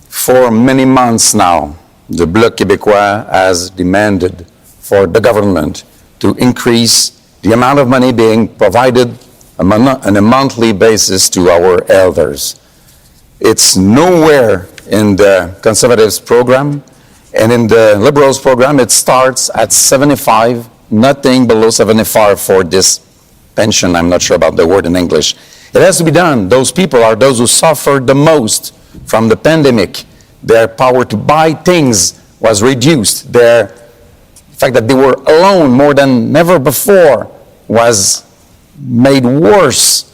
For many months now, the Bloc Québécois has demanded for the government to increase the amount of money being provided on a monthly basis to our elders. It's nowhere in the Conservatives program, and in the Liberals program, it starts at 75, nothing below 75 for this pension. I'm not sure about the word in English. It has to be done. Those people are those who suffered the most from the pandemic. Their power to buy things was reduced. The fact that they were alone more than ever before was made worse.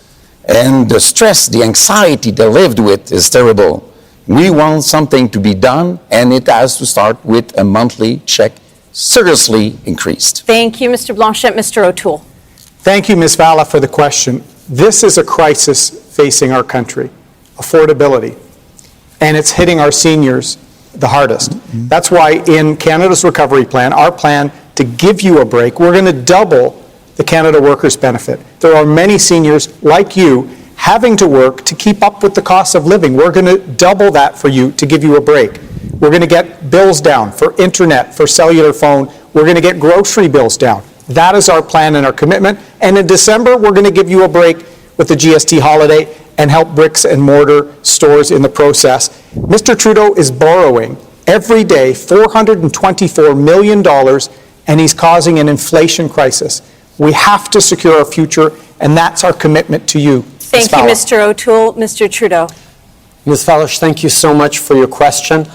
And the stress, the anxiety they lived with is terrible. We want something to be done, and it has to start with a monthly check, seriously increased.
Thank you, Mr. Blanchette. Mr. O'Toole.
Thank you, Ms. Falla, for the question. This is a crisis facing our country, affordability, and it's hitting our seniors the hardest. That's why in Canada's Recovery Plan, our plan to give you a break, we're going to double the Canada Workers' Benefit. There are many seniors like you having to work to keep up with the cost of living. We're going to double that for you to give you a break. We're going to get bills down for internet, for cellular phone. We're going to get grocery bills down. That is our plan and our commitment. And in December, we're going to give you a break with the GST holiday and help bricks and mortar stores in the process. Mr. Trudeau is borrowing every day $424 million, and he's causing an inflation crisis. We have to secure our future, and that's our commitment to you.
Thank you, Mr. O'Toole. Mr. Trudeau.
Ms. Fallish, thank you so much for your question.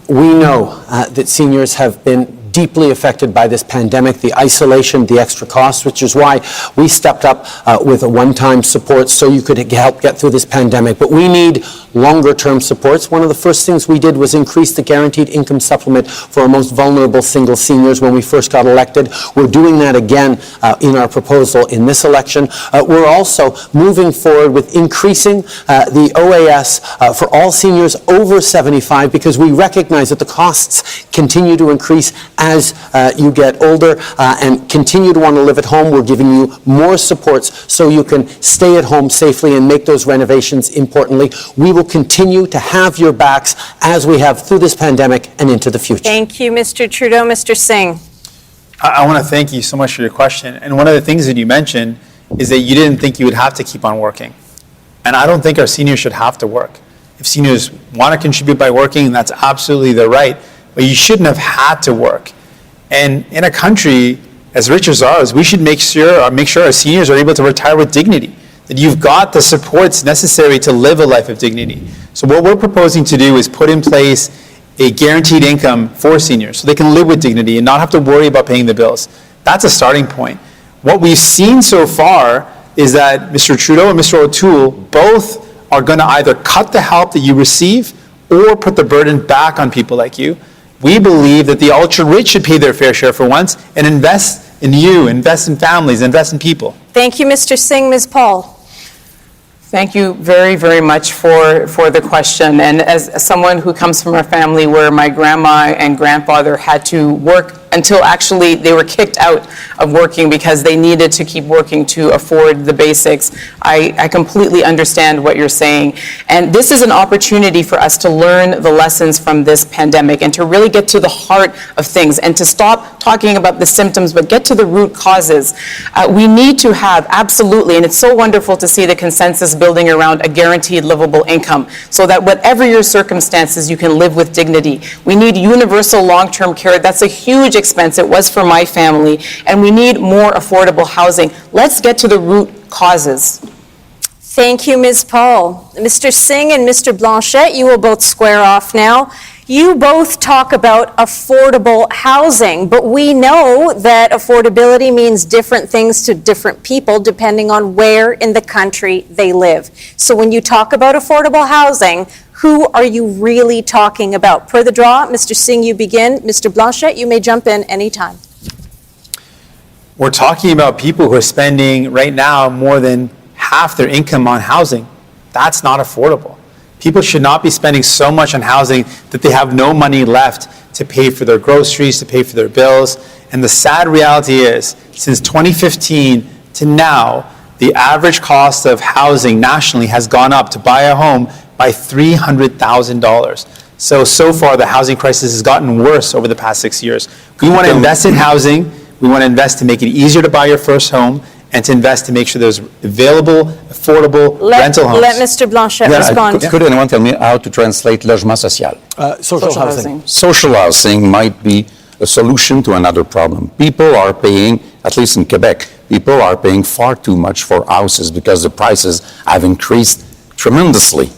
We know that seniors have been deeply affected by this pandemic, the isolation, the extra costs, which is why we stepped up with a one-time support so you could help get through this pandemic. But we need longer-term supports. One of the first things we did was increase the guaranteed income supplement for our most vulnerable single seniors when we first got elected. We're doing that again in our proposal in this election. We're also moving forward with increasing the OAS for all seniors over 75, because we recognize that the costs continue to increase as you get older and continue to want to live at home. We're giving you more supports so you can stay at home safely and make those renovations importantly. We will continue to have your backs as we have through this pandemic and into the future.
Thank you, Mr. Trudeau. Mr. Singh.
I want to thank you so much for your question. And one of the things that you mentioned is that you didn't think you would have to keep on working. And I don't think our seniors should have to work. If seniors want to contribute by working, that's absolutely their right. But you shouldn't have had to work. And in a country as rich as ours, we should make sure our seniors are able to retire with dignity. that you've got the supports necessary to live a life of dignity. So what we're proposing to do is put in place a guaranteed income for seniors so they can live with dignity and not have to worry about paying the bills. That's a starting point. What we've seen so far is that Mr. Trudeau and Mr. O'Toole both are going to either cut the help that you receive or put the burden back on people like you. We believe that the ultra-rich should pay their fair share for once and invest in you, invest in families, invest in people.
Thank you, Mr. Singh. Ms. Paul.
Thank you very, very much for the question. And as someone who comes from a family where my grandma and grandfather had to work until actually they were kicked out of working because they needed to keep working to afford the basics, I completely understand what you're saying. And this is an opportunity for us to learn the lessons from this pandemic and to really get to the heart of things and to stop talking about the symptoms but get to the root causes. We need to have, absolutely, and it's so wonderful to see the consensus building around a guaranteed livable income so that whatever your circumstances, you can live with dignity. We need universal long-term care. That's a huge expense. It was for my family. And we need more affordable housing. Let's get to the root causes.
Thank you, Ms. Paul. Mr. Singh and Mr. Blanchet, you will both square off now. You both talk about affordable housing, but we know that affordability means different things to different people depending on where in the country they live. So when you talk about affordable housing, who are you really talking about? Per the draw, Mr. Singh, you begin. Mr. Blanchet, you may jump in anytime.
We're talking about people who are spending right now more than half their income on housing. That's not affordable. People should not be spending so much on housing that they have no money left to pay for their groceries, to pay for their bills. And the sad reality is, since 2015 to now, the average cost of housing nationally has gone up to buy a home by $300,000. So far, the housing crisis has gotten worse over the past 6 years. We want to invest in housing. We want to invest to make it easier to buy your first home and to invest to make sure there's available, affordable rental homes.
Let Mr. Blanchet respond.
Could anyone tell me how to translate logement social?
Social housing.
Social housing might be a solution to another problem. People are paying, at least in Quebec, people are paying far too much for houses because the prices have increased tremendously.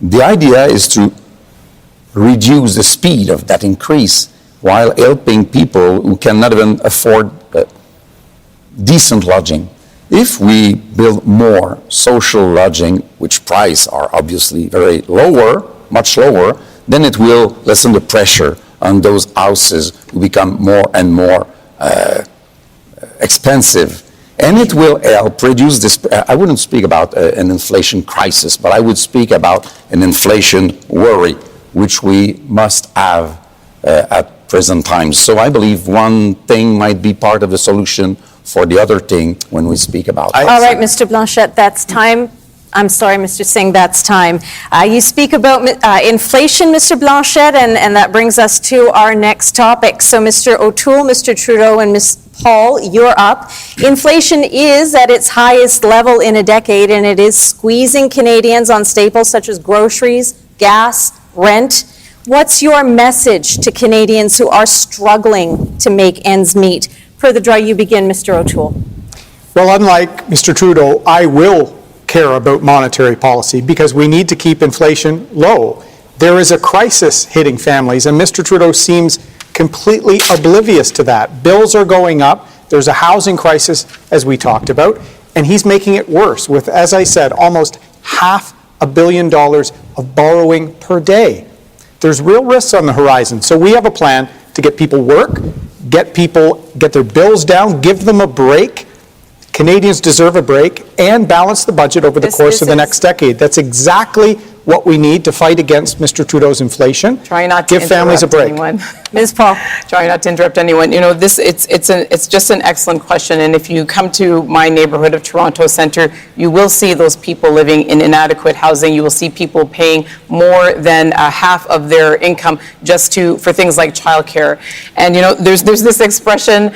The idea is to reduce the speed of that increase while helping people who cannot even afford decent lodging. If we build more social lodging, which prices are obviously very lower, much lower, then it will lessen the pressure on those houses who become more and more expensive. And it will help reduce this. I wouldn't speak about an inflation crisis, but I would speak about an inflation worry, which we must have at present times. So I believe one thing might be part of the solution for the other thing when we speak about
All right, Mr. Blanchet, that's time. I'm sorry, Mr. Singh, that's time. You speak about inflation, Mr. Blanchet, and that brings us to our next topic. So, Mr. O'Toole, Mr. Trudeau, and Ms. Paul, you're up. Inflation is at its highest level in a decade, and it is squeezing Canadians on staples such as groceries, gas, rent. What's your message to Canadians who are struggling to make ends meet? Per the draw, you begin, Mr. O'Toole.
Well, unlike Mr. Trudeau, I will care about monetary policy because we need to keep inflation low. There is a crisis hitting families, and Mr. Trudeau seems completely oblivious to that. Bills are going up. There's a housing crisis, as we talked about, and he's making it worse with, as I said, almost $500 million of borrowing per day. There's real risks on the horizon. So we have a plan to get people work, get their bills down, give them a break. Canadians deserve a break, and balance the budget over the course of the next decade. That's exactly what we need to fight against Mr. Trudeau's inflation.
Try not to
give families a break.
Anyone.
Ms. Paul.
Try not to interrupt anyone. You know, it's just an excellent question. And if you come to my neighborhood of Toronto Centre, you will see those people living in inadequate housing. You will see people paying more than half of their income just for things like childcare. And you know, there's this expression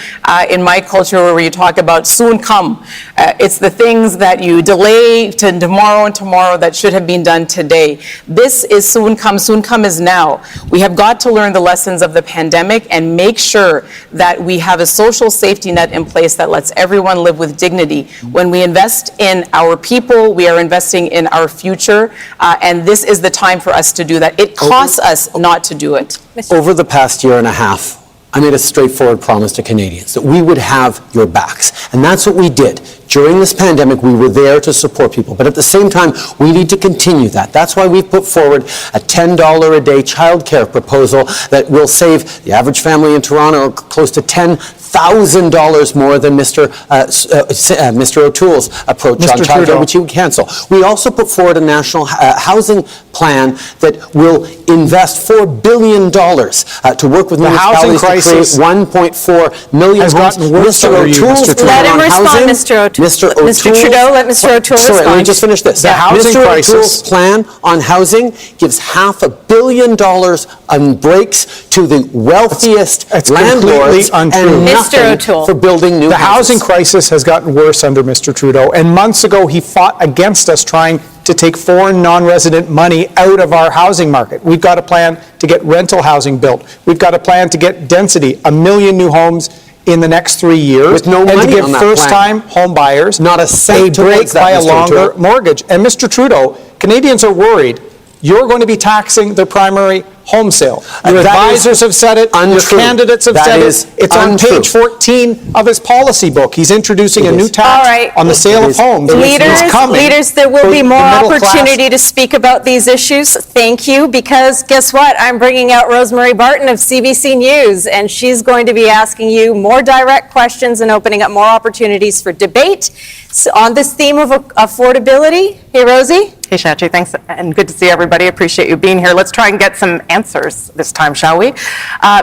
in my culture where you talk about soon come. It's the things that you delay to tomorrow and tomorrow that should have been done today. This is soon come. Soon come is now. We have got to learn the lessons of the pandemic and make sure that we have a social safety net in place that lets everyone live with dignity. When we invest in our people, we are investing in our future, and this is the time for us to do that. It costs us not to do it.
Over the past year and a half, I made a straightforward promise to Canadians that we would have your backs. And that's what we did. During this pandemic, we were there to support people. But at the same time, we need to continue that. That's why we've put forward a $10 a day childcare proposal that will save the average family in Toronto close to $10,000 more than Mr. O'Toole's approach on childcare, which he would cancel. We also put forward a national housing plan that will invest $4 billion to work with municipalities to create 1.4 million homes. Mr. O'Toole's
Let him respond, Mr. O'Toole.
Mr.
Trudeau, let Mr. O'Toole respond.
Sorry, let me just finish this.
The housing
Mr.
crisis.
O'Toole's plan on housing gives $500 million on breaks to the wealthiest
It's
landlords
completely
and
untrue.
nothing
Mr. O'Toole.
for building new
The
houses.
housing crisis has gotten worse under Mr. Trudeau, and months ago he fought against us trying to take foreign non-resident money out of our housing market. We've got a plan to get rental housing built. We've got a plan to get density, 1 million new homes in the next 3 years,
With no
and
money
to give
on that
first-time home buyers
Not a cent
a break
towards that,
by a
Mr.
longer
O'Toole.
mortgage. And Mr. Trudeau, Canadians are worried. You're going to be taxing their primary home sale. Your
That is
advisors have said it.
untrue.
Your candidates have
That
said
is
it. It's on
untrue.
page 14 of his policy book. He's introducing
It
a new
is.
tax
All right.
on the sale of
is.
homes.
Leaders,
It's coming
there will
for
be
the
more
middle class.
opportunity to speak about these issues. Thank you, because guess what? I'm bringing out Rosemary Barton of CBC News, and she's going to be asking you more direct questions and opening up more opportunities for debate on this theme of affordability. Hey, Rosie.
Hey, Shachi, thanks, and good to see everybody. Appreciate you being here. Let's try and get some answers this time, shall we?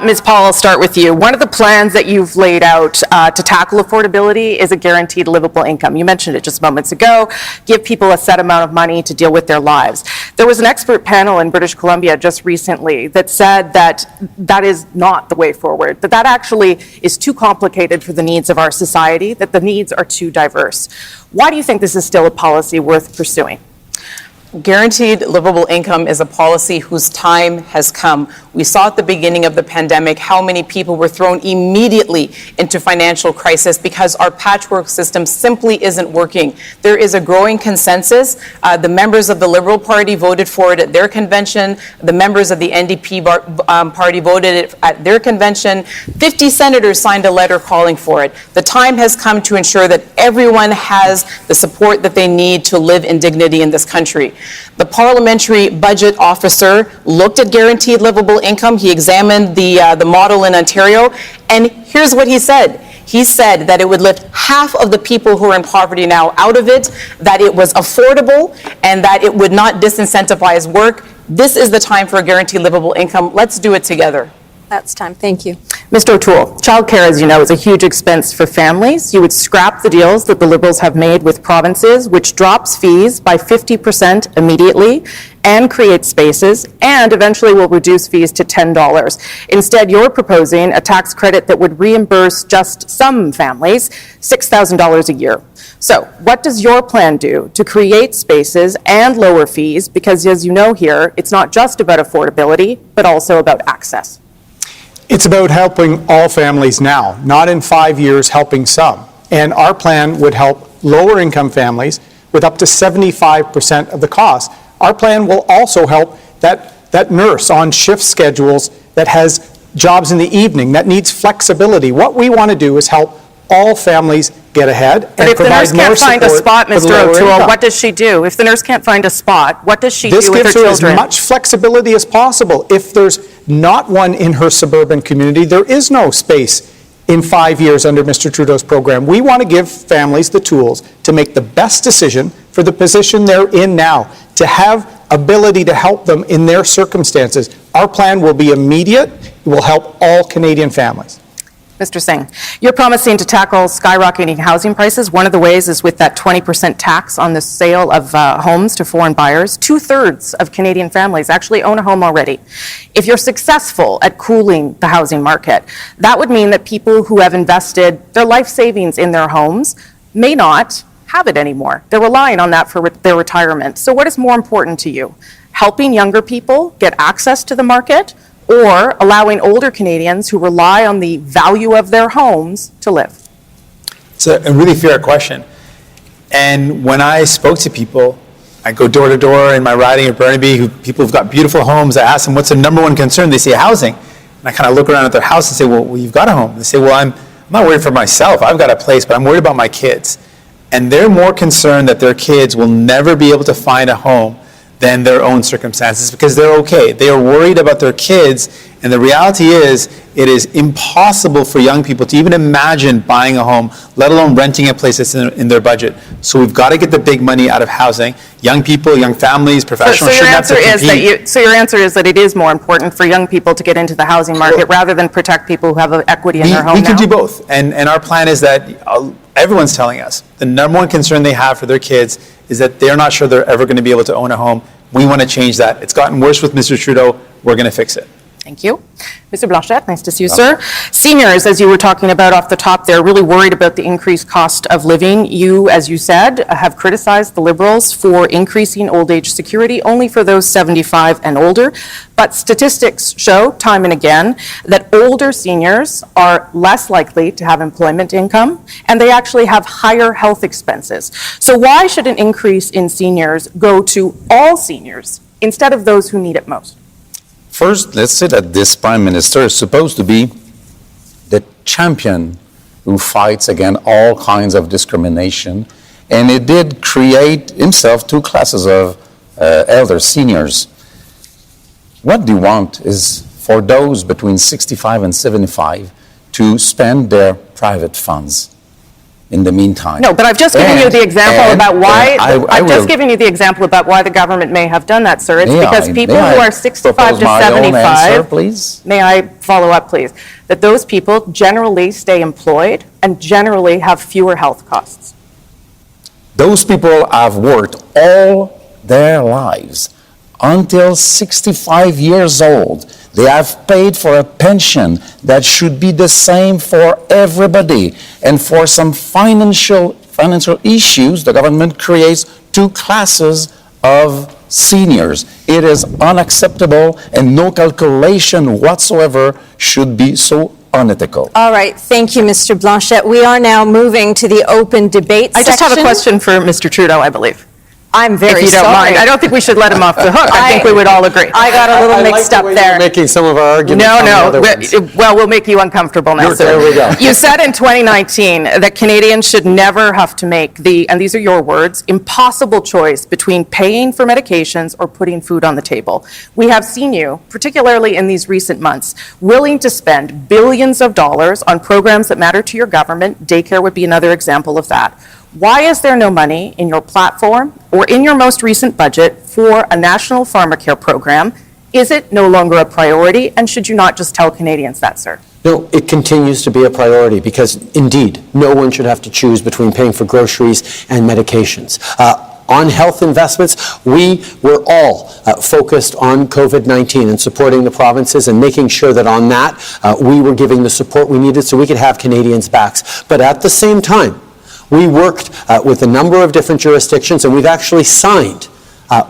Ms. Paul, I'll start with you. One of the plans that you've laid out to tackle affordability is a guaranteed livable income. You mentioned it just moments ago. Give people a set amount of money to deal with their lives. There was an expert panel in British Columbia just recently that said that that is not the way forward, that actually is too complicated for the needs of our society, that the needs are too diverse. Why do you think this is still a policy worth pursuing?
Guaranteed livable income is a policy whose time has come. We saw at the beginning of the pandemic how many people were thrown immediately into financial crisis because our patchwork system simply isn't working. There is a growing consensus. The members of the Liberal Party voted for it at their convention. The members of the NDP party voted it at their convention. 50 senators signed a letter calling for it. The time has come to ensure that everyone has the support that they need to live in dignity in this country. The Parliamentary Budget Officer looked at guaranteed livable income. He examined the model in Ontario, and here's what he said. He said that it would lift half of the people who are in poverty now out of it, that it was affordable, and that it would not disincentivize work. This is the time for a guaranteed livable income. Let's do it together.
That's time. Thank you.
Mr. O'Toole, childcare, as you know, is a huge expense for families. You would scrap the deals that the Liberals have made with provinces, which drops fees by 50% immediately and creates spaces, and eventually will reduce fees to $10. Instead, you're proposing a tax credit that would reimburse just some families $6,000 a year. So what does your plan do to create spaces and lower fees? Because as you know here, it's not just about affordability, but also about access.
It's about helping all families now, not in 5 years helping some. And our plan would help lower income families with up to 75% of the cost. Our plan will also help that nurse on shift schedules that has jobs in the evening, that needs flexibility. What we want to do is help all families get ahead
But if the nurse can't find a spot, Mr. O'Toole, what does she do? If the nurse can't find a spot, what does she do with her
This gives her
children?
as much flexibility as possible. If there's not one in her suburban community, there is no space in 5 years under Mr. Trudeau's program. We want to give families the tools to make the best decision for the position they're in now, to have ability to help them in their circumstances. Our plan will be immediate. It will help all Canadian families.
Mr. Singh, you're promising to tackle skyrocketing housing prices. One of the ways is with that 20% tax on the sale of homes to foreign buyers. 2/3 of Canadian families actually own a home already. If you're successful at cooling the housing market, that would mean that people who have invested their life savings in their homes may not have it anymore. They're relying on that for their retirement. So what is more important to you? Helping younger people get access to the market, or allowing older Canadians who rely on the value of their homes to live?
It's a really fair question. And when I spoke to people, I go door to door in my riding of Burnaby, people who've got beautiful homes. I ask them, what's the number one concern? They say housing. And I kind of look around at their house and say, well, you've got a home. They say, well, I'm not worried for myself. I've got a place, but I'm worried about my kids. And they're more concerned that their kids will never be able to find a home than their own circumstances because they're okay. They are worried about their kids. And the reality is, it is impossible for young people to even imagine buying a home, let alone renting a place that's in their budget. So we've got to get the big money out of housing. Young people, young families, professionals shouldn't have to compete.
So your answer is that it is more important for young people to get into the housing market rather than protect people who have equity in their home
We
now?
can do both. And our plan is that everyone's telling us the number one concern they have for their kids is that they're not sure they're ever going to be able to own a home. We want to change that. It's gotten worse with Mr. Trudeau. We're going to fix it.
Thank you. Mr. Blanchette, nice to see you, sir. Seniors, as you were talking about off the top, they're really worried about the increased cost of living. You, as you said, have criticized the Liberals for increasing old age security only for those 75 and older. But statistics show time and again that older seniors are less likely to have employment income, and they actually have higher health expenses. So why should an increase in seniors go to all seniors instead of those who need it most?
First, let's say that this Prime Minister is supposed to be the champion who fights against all kinds of discrimination, and he did create himself two classes of elder seniors. What they want is for those between 65 and 75 to spend their private funds in the meantime.
No, but I've just given you the example about why. I've just given you the example about why the government may have done that, sir. It's because people who are 65 to 75.
Please?
May I follow up, please? That those people generally stay employed and generally have fewer health costs.
Those people have worked all their lives until 65 years old. They have paid for a pension that should be the same for everybody. And for some financial issues, the government creates two classes of seniors. It is unacceptable, and no calculation whatsoever should be so unethical.
All right, thank you, Mr. Blanchette. We are now moving to the open debate section.
I just have a question for Mr. Trudeau, I believe.
I'm very sorry.
If you don't mind. I don't think we should let him off the hook. I think we would all agree.
I got a little mixed up there.
Making some of our arguments.
Well, we'll make you uncomfortable now, sir.
There we go.
You said in 2019 that Canadians should never have to make the, and these are your words, impossible choice between paying for medications or putting food on the table. We have seen you, particularly in these recent months, willing to spend billions of dollars on programs that matter to your government. Daycare would be another example of that. Why is there no money in your platform or in your most recent budget for a national pharmacare program? Is it no longer a priority, and should you not just tell Canadians that, sir?
No, it continues to be a priority because, indeed, no one should have to choose between paying for groceries and medications. On health investments, we were all focused on COVID-19 and supporting the provinces and making sure that on that we were giving the support we needed so we could have Canadians' backs. But at the same time, we worked with a number of different jurisdictions, and we've actually signed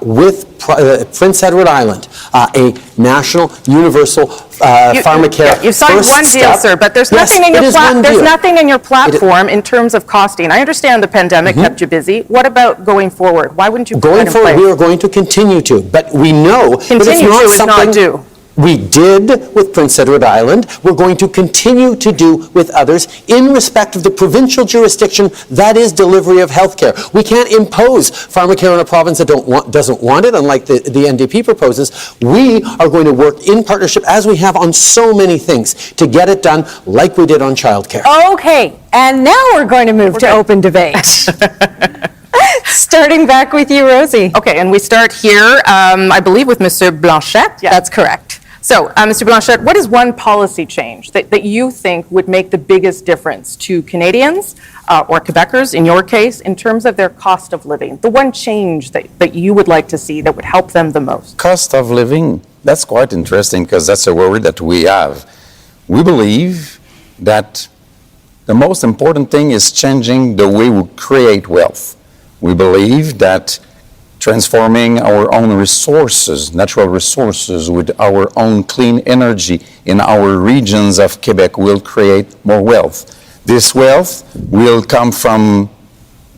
with Prince Edward Island a national universal pharmacare.
You've signed one deal, sir, but there's nothing in your platform in terms of costing. I understand the pandemic kept you busy. What about going forward? Why wouldn't you put that in place?
Going forward, we are going to continue to, but we know that it's not something we did with Prince Edward Island. We're going to continue to do with others in respect of the provincial jurisdiction that is delivery of health care. We can't impose pharmacare on a province that doesn't want it, unlike the NDP proposes. We are going to work in partnership, as we have on so many things, to get it done like we did on childcare.
Okay, and now we're going to move to open debate. Starting back with you, Rosie.
Okay, and we start here, I believe, with Mr. Blanchette.
Yeah. That's correct.
So, Mr. Blanchette, what is one policy change that you think would make the biggest difference to Canadians or Quebecers, in your case, in terms of their cost of living? The one change that you would like to see that would help them the most?
Cost of living, that's quite interesting because that's a worry that we have. We believe that the most important thing is changing the way we create wealth. We believe that transforming our own resources, natural resources, with our own clean energy in our regions of Quebec will create more wealth. This wealth will come from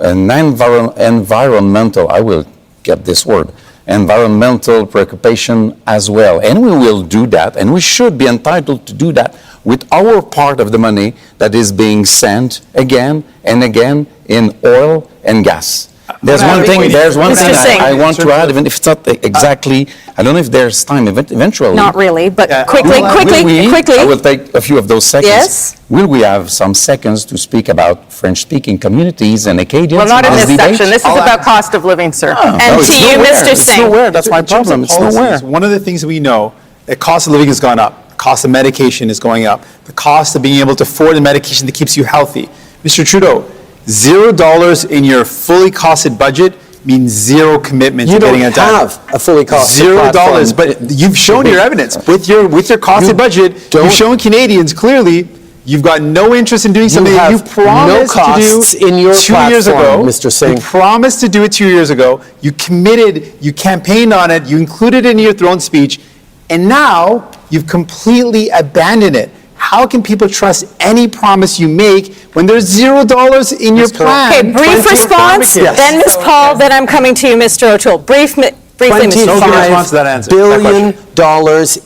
an environmental, I will get this word, environmental preoccupation as well. And we will do that, and we should be entitled to do that with our part of the money that is being sent again and again in oil and gas. There's one thing I want to add, even if it's not exactly, I don't know if there's time eventually.
Not really, but quickly.
I will take a few of those seconds.
Yes.
Will we have some seconds to speak about French-speaking communities and Acadians?
Well, not in this
debate?
section. This is about cost of living, sir.
And to you, Mr.
It's
Singh.
nowhere. That's my problem. It's nowhere.
One of the things we know, the cost of living has gone up. The cost of medication is going up. The cost of being able to afford the medication that keeps you healthy. Mr. Trudeau, $0 in your fully costed budget means zero commitment to getting it done.
You don't have a fully costed
$0,
platform.
but you've shown your evidence. With your costed budget, you've shown Canadians clearly you've got no interest in doing something that you promised to do
in your
2 years ago.
Mr. Singh.
You promised to do it 2 years ago. You committed, you campaigned on it, you included it in your throne speech, and now you've completely abandoned it. How can people trust any promise you make when there's $0 in your plan?
Okay, brief response, then Ms. Paul, then I'm coming to you, Mr. O'Toole. Briefly, Mr.
$25 billion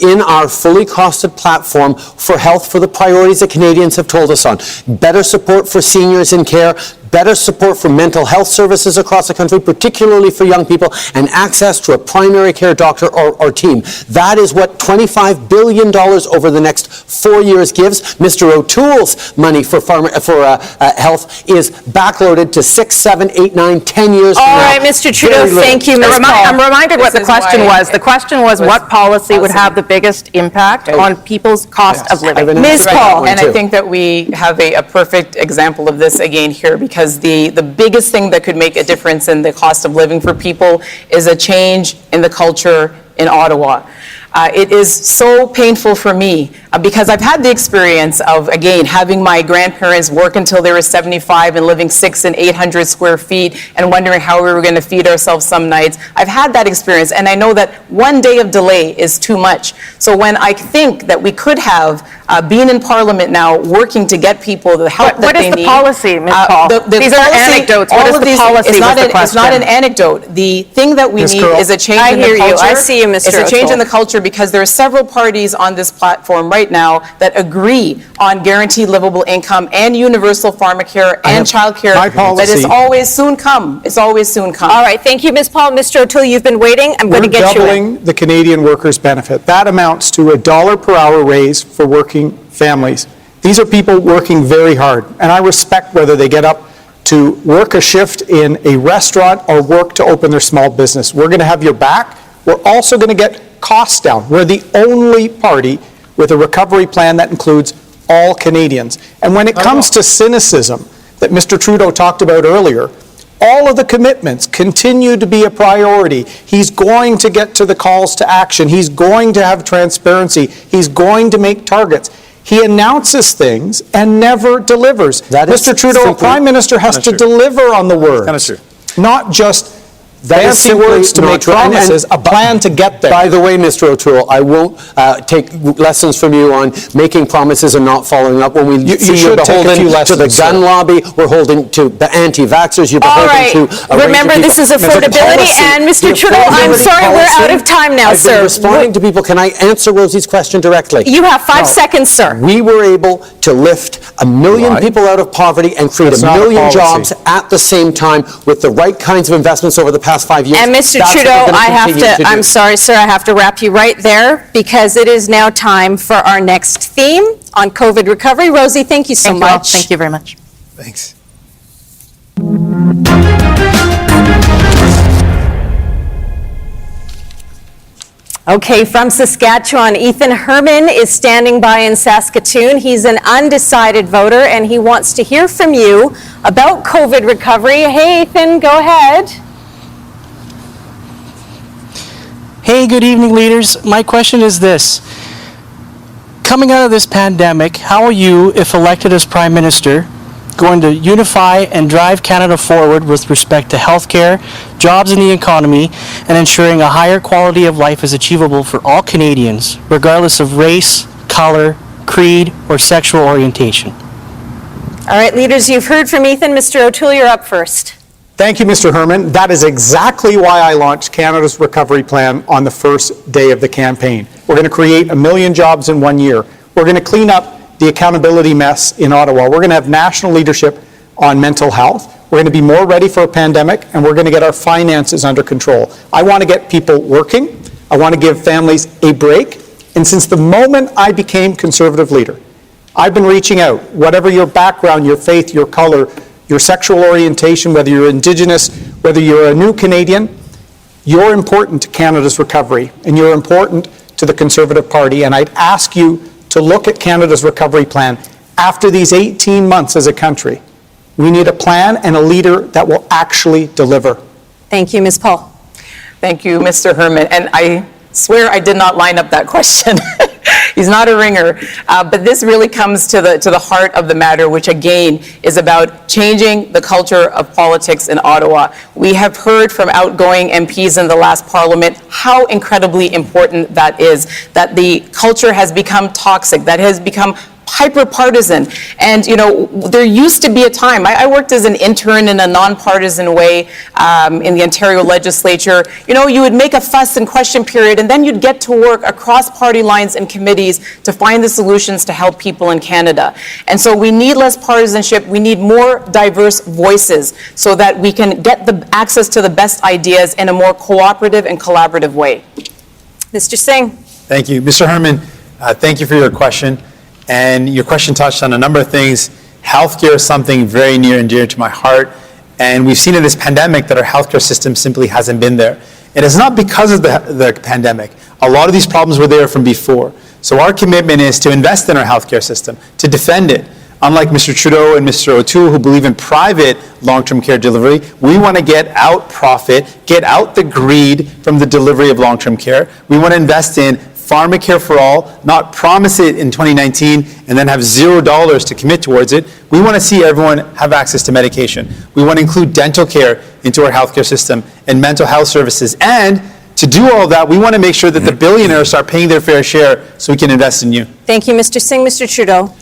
in our fully costed platform for health for the priorities that Canadians have told us on. Better support for seniors in care, better support for mental health services across the country, particularly for young people, and access to a primary care doctor or team. That is what $25 billion over the next 4 years gives. Mr. O'Toole's money for health is backloaded to 6, 7, 8, 9, 10 years from now.
All right, Mr. Trudeau, thank you, Ms. Paul.
I'm reminded what the question was. The question was what policy would have the biggest impact on people's cost of living.
Ms. Paul.
And I think that we have a perfect example of this again here, because the biggest thing that could make a difference in the cost of living for people is a change in the culture in Ottawa. It is so painful for me because I've had the experience of, again, having my grandparents work until they were 75 and living 600 and 800 square feet and wondering how we were going to feed ourselves some nights. I've had that experience, and I know that 1 day of delay is too much. So when I think that we could have been in Parliament now working to get people the help that they need.
What is the policy, Ms. Paul? These are anecdotes. What is the policy?
It's not an anecdote. The thing that we need is a change in the culture.
I see you, Mr.
It's a change in
O'Toole.
the culture because there are several parties on this platform right now that agree on guaranteed livable income and universal pharmacare and childcare. That is always soon come. It's always soon come.
All right, thank you, Ms. Paul. Mr. O'Toole, you've been waiting. I'm going to get you in.
We're doubling the Canadian workers' benefit. That amounts to a $1 per hour raise for working families. These are people working very hard, and I respect whether they get up to work a shift in a restaurant or work to open their small business. We're going to have your back. We're also going to get costs down. We're the only party with a recovery plan that includes all Canadians. And when it comes to cynicism that Mr. Trudeau talked about earlier, all of the commitments continue to be a priority. He's going to get to the calls to action. He's going to have transparency. He's going to make targets. He announces things and never delivers. Mr. Trudeau, a prime minister has to deliver on the word. Not just fancy words to make promises, a plan to get there.
By the way, Mr. O'Toole, I won't take lessons from you on making promises and not following up. When we see you're beholden to the gun lobby, we're holding to the anti-vaxxers, you're beholden to...
Remember, this is affordability, and Mr. Trudeau, I'm sorry, we're out of time now, sir.
I've been responding to people. Can I answer Rosie's question directly?
You have 5 seconds, sir.
We were able to lift 1 million people out of poverty and create 1 million jobs at the same time with the right kinds of investments over the past 5 years.
And Mr. Trudeau, I'm sorry, sir, I have to wrap you right there because it is now time for our next theme on COVID recovery. Rosie, thank you so much.
Thank you very much.
Thanks.
Okay, from Saskatchewan, Ethan Herman is standing by in Saskatoon. He's an undecided voter, and he wants to hear from you about COVID recovery. Hey, Ethan, go ahead.
Hey, good evening, leaders. My question is this. Coming out of this pandemic, how will you, if elected as Prime Minister, going to unify and drive Canada forward with respect to healthcare, jobs in the economy, and ensuring a higher quality of life is achievable for all Canadians, regardless of race, color, creed, or sexual orientation.
All right, leaders, you've heard from Ethan. Mr. O'Toole, you're up first.
Thank you, Mr. Herman. That is exactly why I launched Canada's Recovery Plan on the first day of the campaign. We're going to create 1 million jobs in 1 year. We're going to clean up the accountability mess in Ottawa. We're going to have national leadership on mental health. We're going to be more ready for a pandemic, and we're going to get our finances under control. I want to get people working. I want to give families a break. And since the moment I became Conservative leader, I've been reaching out. Whatever your background, your faith, your color, your sexual orientation, whether you're Indigenous, whether you're a new Canadian, you're important to Canada's recovery, and you're important to the Conservative Party. And I'd ask you to look at Canada's Recovery Plan. After these 18 months as a country, we need a plan and a leader that will actually deliver.
Thank you, Ms. Paul.
Thank you, Mr. Herman. And I swear I did not line up that question. He's not a ringer. But this really comes to the heart of the matter, which again is about changing the culture of politics in Ottawa. We have heard from outgoing MPs in the last Parliament how incredibly important that is, that the culture has become toxic, that has become hyper-partisan. And, you know, there used to be a time, I worked as an intern in a nonpartisan way in the Ontario legislature. You know, you would make a fuss and question period, and then you'd get to work across party lines and committees to find the solutions to help people in Canada. And so we need less partisanship. We need more diverse voices so that we can get the access to the best ideas in a more cooperative and collaborative way.
Mr. Singh.
Thank you. Mr. Herman, thank you for your question. And your question touched on a number of things. Healthcare is something very near and dear to my heart. And we've seen in this pandemic that our healthcare system simply hasn't been there. It is not because of the pandemic. A lot of these problems were there from before. So our commitment is to invest in our healthcare system, to defend it. Unlike Mr. Trudeau and Mr. O'Toole, who believe in private long-term care delivery, we want to get out profit, get out the greed from the delivery of long-term care. We want to invest in pharmacare for all, not promise it in 2019 and then have $0 to commit towards it. We want to see everyone have access to medication. We want to include dental care into our healthcare system and mental health services. And to do all that, we want to make sure that the billionaires start paying their fair share so we can invest in you.
Thank you, Mr. Singh. Mr. Trudeau.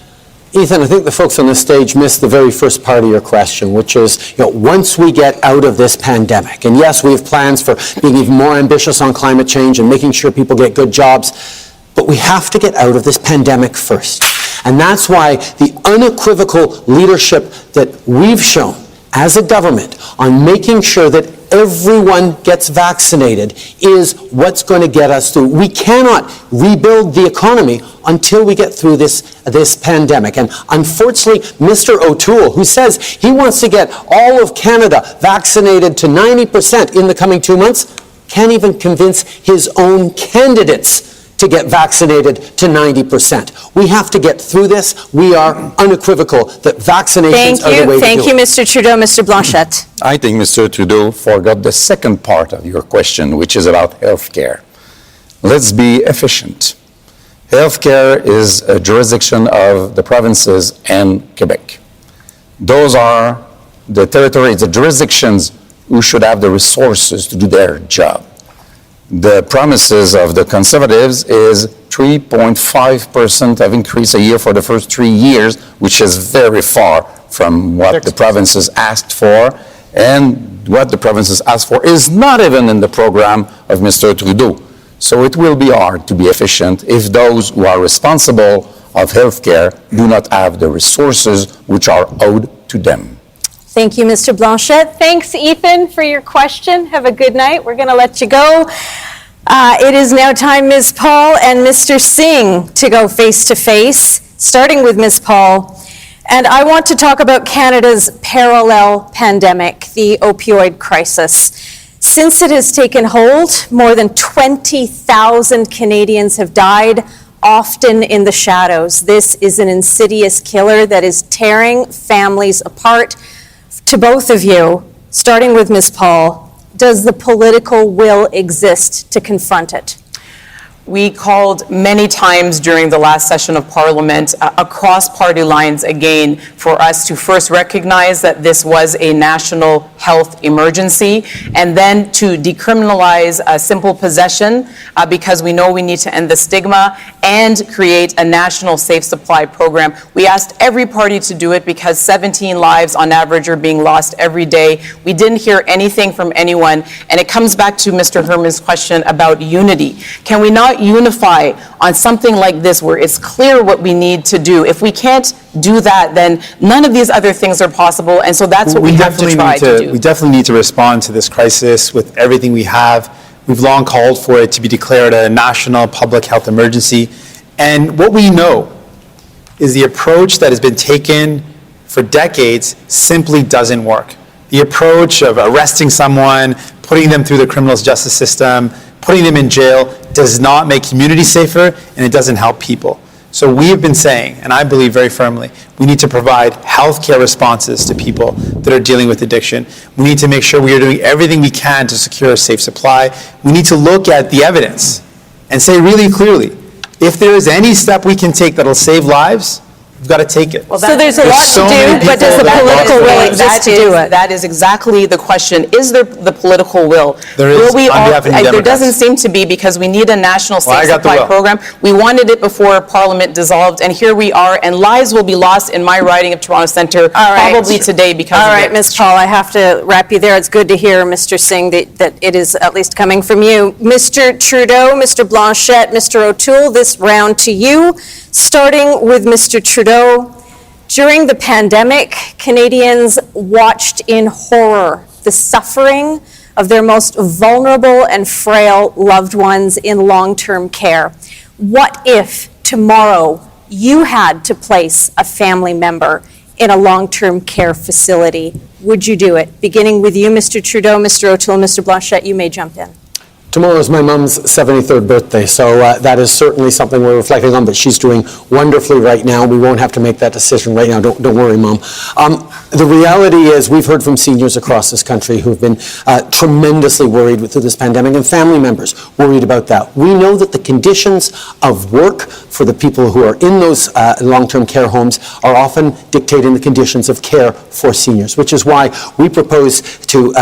Ethan, I think the folks on the stage missed the very first part of your question, which is, you know, once we get out of this pandemic, and yes, we have plans for being even more ambitious on climate change and making sure people get good jobs, but we have to get out of this pandemic first. And that's why the unequivocal leadership that we've shown as a government on making sure that everyone gets vaccinated is what's going to get us through. We cannot rebuild the economy until we get through this pandemic. And unfortunately, Mr. O'Toole, who says he wants to get all of Canada vaccinated to 90% in the coming 2 months, can't even convince his own candidates to get vaccinated to 90%. We have to get through this. We are unequivocal that vaccinations are the way to do it.
Thank you, Mr. Trudeau. Mr. Blanchette.
I think Mr. Trudeau forgot the second part of your question, which is about health care. Let's be efficient. Healthcare is a jurisdiction of the provinces and Quebec. Those are the territories, the jurisdictions who should have the resources to do their job. The promises of the Conservatives is 3.5% of increase a year for the first 3 years, which is very far from what the provinces asked for. And what the provinces asked for is not even in the program of Mr. Trudeau. So it will be hard to be efficient if those who are responsible of healthcare do not have the resources which are owed to them.
Thank you, Mr. Blanchette. Thanks, Ethan, for your question. Have a good night. We're going to let you go. It is now time, Ms. Paul and Mr. Singh, to go face-to-face, starting with Ms. Paul. And I want to talk about Canada's parallel pandemic, the opioid crisis. Since it has taken hold, more than 20,000 Canadians have died, often in the shadows. This is an insidious killer that is tearing families apart. To both of you, starting with Ms. Paul, does the political will exist to confront it?
We called many times during the last session of Parliament across party lines again for us to first recognize that this was a national health emergency and then to decriminalize simple possession because we know we need to end the stigma and create a national safe supply program. We asked every party to do it because 17 lives on average are being lost every day. We didn't hear anything from anyone, and it comes back to Mr. Herman's question about unity. Can we not unify on something like this where it's clear what we need to do? If we can't do that, then none of these other things are possible, and so that's what we have to try to do.
We definitely need to respond to this crisis with everything we have. We've long called for it to be declared a national public health emergency, and what we know is the approach that has been taken for decades simply doesn't work. The approach of arresting someone, putting them through the criminal justice system, putting them in jail does not make communities safer, and it doesn't help people. So we have been saying, and I believe very firmly, we need to provide healthcare responses to people that are dealing with addiction. We need to make sure we are doing everything we can to secure a safe supply. We need to look at the evidence and say really clearly, if there is any step we can take that'll save lives, we've got to take it.
So there's a lot to do, but does the political will exist to do it?
That is exactly the question. Is there the political will?
There is,
Will we
on behalf of the
there
Democrats.
doesn't seem to be, because we need a national
Well, I
safe
got the
supply
will.
program. We wanted it before Parliament dissolved, and here we are, and lives will be lost in my riding of Toronto Centre probably today because
All
of
right,
it.
Ms. Paul, I have to wrap you there. It's good to hear, Mr. Singh, that it is at least coming from you. Mr. Trudeau, Mr. Blanchette, Mr. O'Toole, this round to you. Starting with Mr. Trudeau. During the pandemic, Canadians watched in horror the suffering of their most vulnerable and frail loved ones in long-term care. What if tomorrow you had to place a family member in a long-term care facility? Would you do it? Beginning with you, Mr. Trudeau, Mr. O'Toole, Mr. Blanchette, you may jump in.
Tomorrow is my mom's 73rd birthday, so that is certainly something we're reflecting on, but she's doing wonderfully right now. We won't have to make that decision right now. Don't worry, Mom. The reality is we've heard from seniors across this country who've been tremendously worried through this pandemic, and family members worried about that. We know that the conditions of work for the people who are in those long-term care homes are often dictating the conditions of care for seniors, which is why we propose to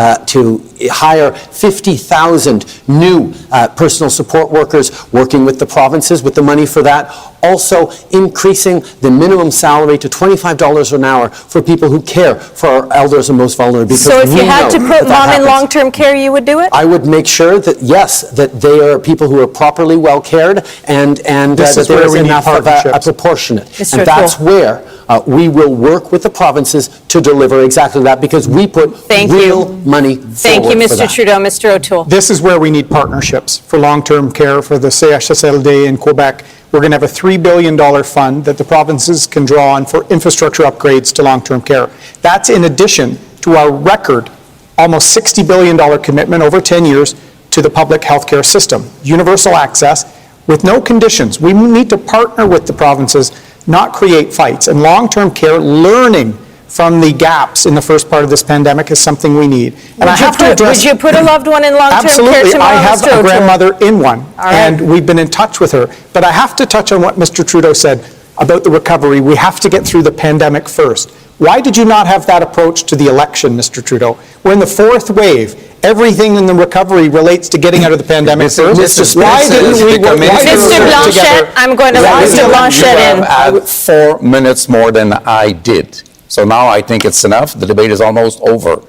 hire 50,000 new personal support workers, working with the provinces with the money for that. Also increasing the minimum salary to $25 an hour for people who care for our elders and most vulnerable.
So if you had to put mom in long-term care, you would do it?
I would make sure that, yes, that they are people who are properly well cared and
This
that
is
there
where
is
we need
enough of a
partnerships.
proportionate.
Mr.
And that's
O'Toole.
where we will work with the provinces to deliver exactly that, because we put
Thank
real
you.
money
Thank you,
forward for
Mr.
that.
Trudeau. Mr. O'Toole.
This is where we need partnerships for long-term care for the CHSLD in Quebec. We're going to have a $3 billion fund that the provinces can draw on for infrastructure upgrades to long-term care. That's in addition to our record, almost $60 billion commitment over 10 years to the public healthcare system. Universal access with no conditions. We need to partner with the provinces, not create fights. And long-term care, learning from the gaps in the first part of this pandemic is something we need. And I have to address...
Would you put a loved one in long-term care
Absolutely.
tomorrow,
I have
Mr.
a
O'Toole?
grandmother in one,
right.
and we've been in touch with her. But I have to touch on what Mr. Trudeau said about the recovery. We have to get through the pandemic first. Why did you not have that approach to the election, Mr. Trudeau? We're in the fourth wave. Everything in the recovery relates to getting out of the pandemic first. Why didn't we work
Mr. Blanchette, I'm going to let Mr. Blanchette in.
You have had 4 minutes more than I did. So now I think it's enough. The debate is almost over.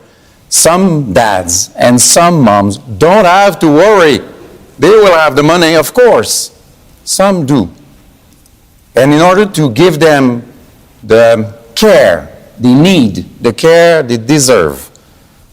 Some dads and some moms don't have to worry. They will have the money, of course. Some do. And in order to give them the care they need, the care they deserve,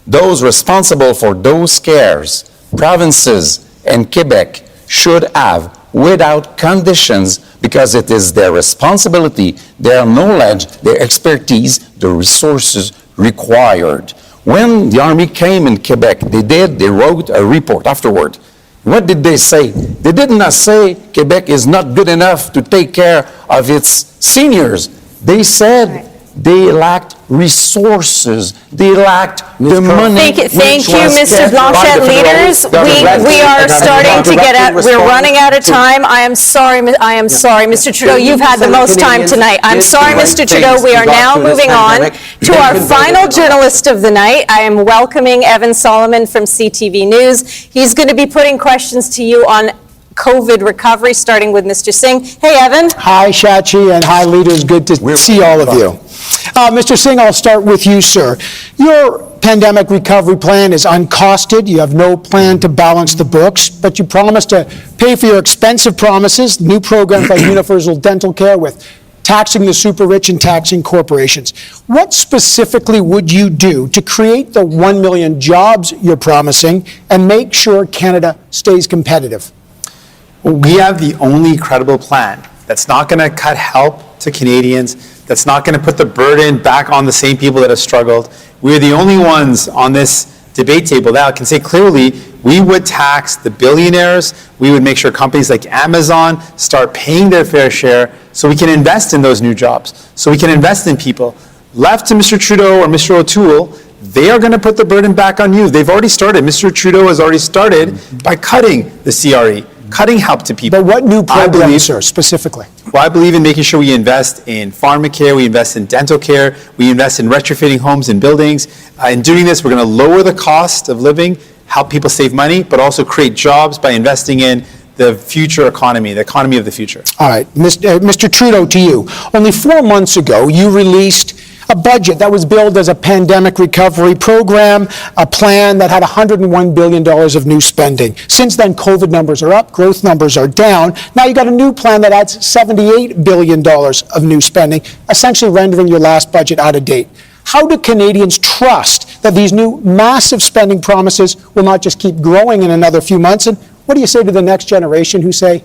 those responsible for those cares, provinces and Quebec, should have, without conditions, because it is their responsibility, their knowledge, their expertise, the resources required. When the Army came in Quebec, they wrote a report afterward. What did they say? They did not say Quebec is not good enough to take care of its seniors. They said they lacked resources. They lacked the money.
Thank
which
you,
was
Mr.
kept by
Blanchet.
the federal
Leaders,
government.
we are starting to get out, we're running out of
to-
time. I am sorry, Mr. Trudeau, you've had the most time tonight. I'm sorry, Mr. Trudeau, we are now moving on to our final journalist of the night. I am welcoming Evan Solomon from CTV News. He's going to be putting questions to you on COVID recovery, starting with Mr. Singh. Hey, Evan.
Hi, Shachi, and hi, leaders. Good to see all of you. Mr. Singh, I'll start with you, sir. Your pandemic recovery plan is uncosted. You have no plan to balance the books, but you promised to pay for your expensive promises, new programs like universal dental care with taxing the super rich and taxing corporations. What specifically would you do to create the 1 million jobs you're promising and make sure Canada stays competitive?
We have the only credible plan that's not going to cut help to Canadians, that's not going to put the burden back on the same people that have struggled. We're the only ones on this debate table that can say clearly we would tax the billionaires, we would make sure companies like Amazon start paying their fair share so we can invest in those new jobs, so we can invest in people. Left to Mr. Trudeau or Mr. O'Toole, they are going to put the burden back on you. They've already started. Mr. Trudeau has already started by cutting the CRE, cutting help to people.
But what new programs, sir, specifically?
Well, I believe in making sure we invest in pharmacare, we invest in dental care, we invest in retrofitting homes and buildings. In doing this, we're going to lower the cost of living, help people save money, but also create jobs by investing in the future economy, the economy of the future.
All right, Mr. Trudeau, to you. Only 4 months ago, you released a budget that was billed as a pandemic recovery program, a plan that had $101 billion of new spending. Since then, COVID numbers are up, growth numbers are down. Now you got a new plan that adds $78 billion of new spending, essentially rendering your last budget out of date. How do Canadians trust that these new massive spending promises will not just keep growing in another few months? And what do you say to the next generation who say,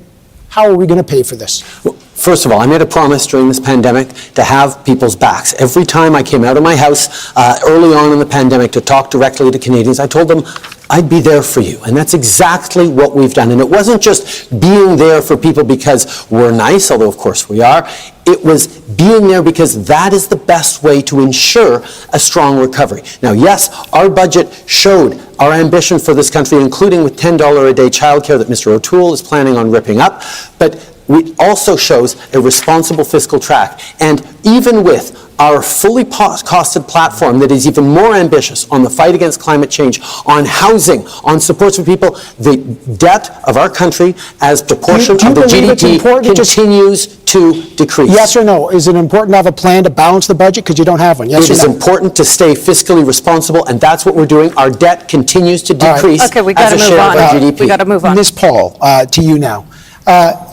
how are we going to pay for this?
First of all, I made a promise during this pandemic to have people's backs. Every time I came out of my house early on in the pandemic to talk directly to Canadians, I told them I'd be there for you. And that's exactly what we've done. And it wasn't just being there for people because we're nice, although of course we are. It was being there because that is the best way to ensure a strong recovery. Now, yes, our budget showed our ambition for this country, including with $10 a day childcare that Mr. O'Toole is planning on ripping up. But it also shows a responsible fiscal track. And even with our fully costed platform that is even more ambitious on the fight against climate change, on housing, on supports for people, the debt of our country as proportion of the GDP continues to decrease.
Yes or no? Is it important to have a plan to balance the budget because you don't have one? Yes or no?
It is important to stay fiscally responsible, and that's what we're doing. Our debt continues to decrease
Okay, we got
as
to
a
move
share
on.
of our GDP.
We got to move on.
Ms. Paul, to you now.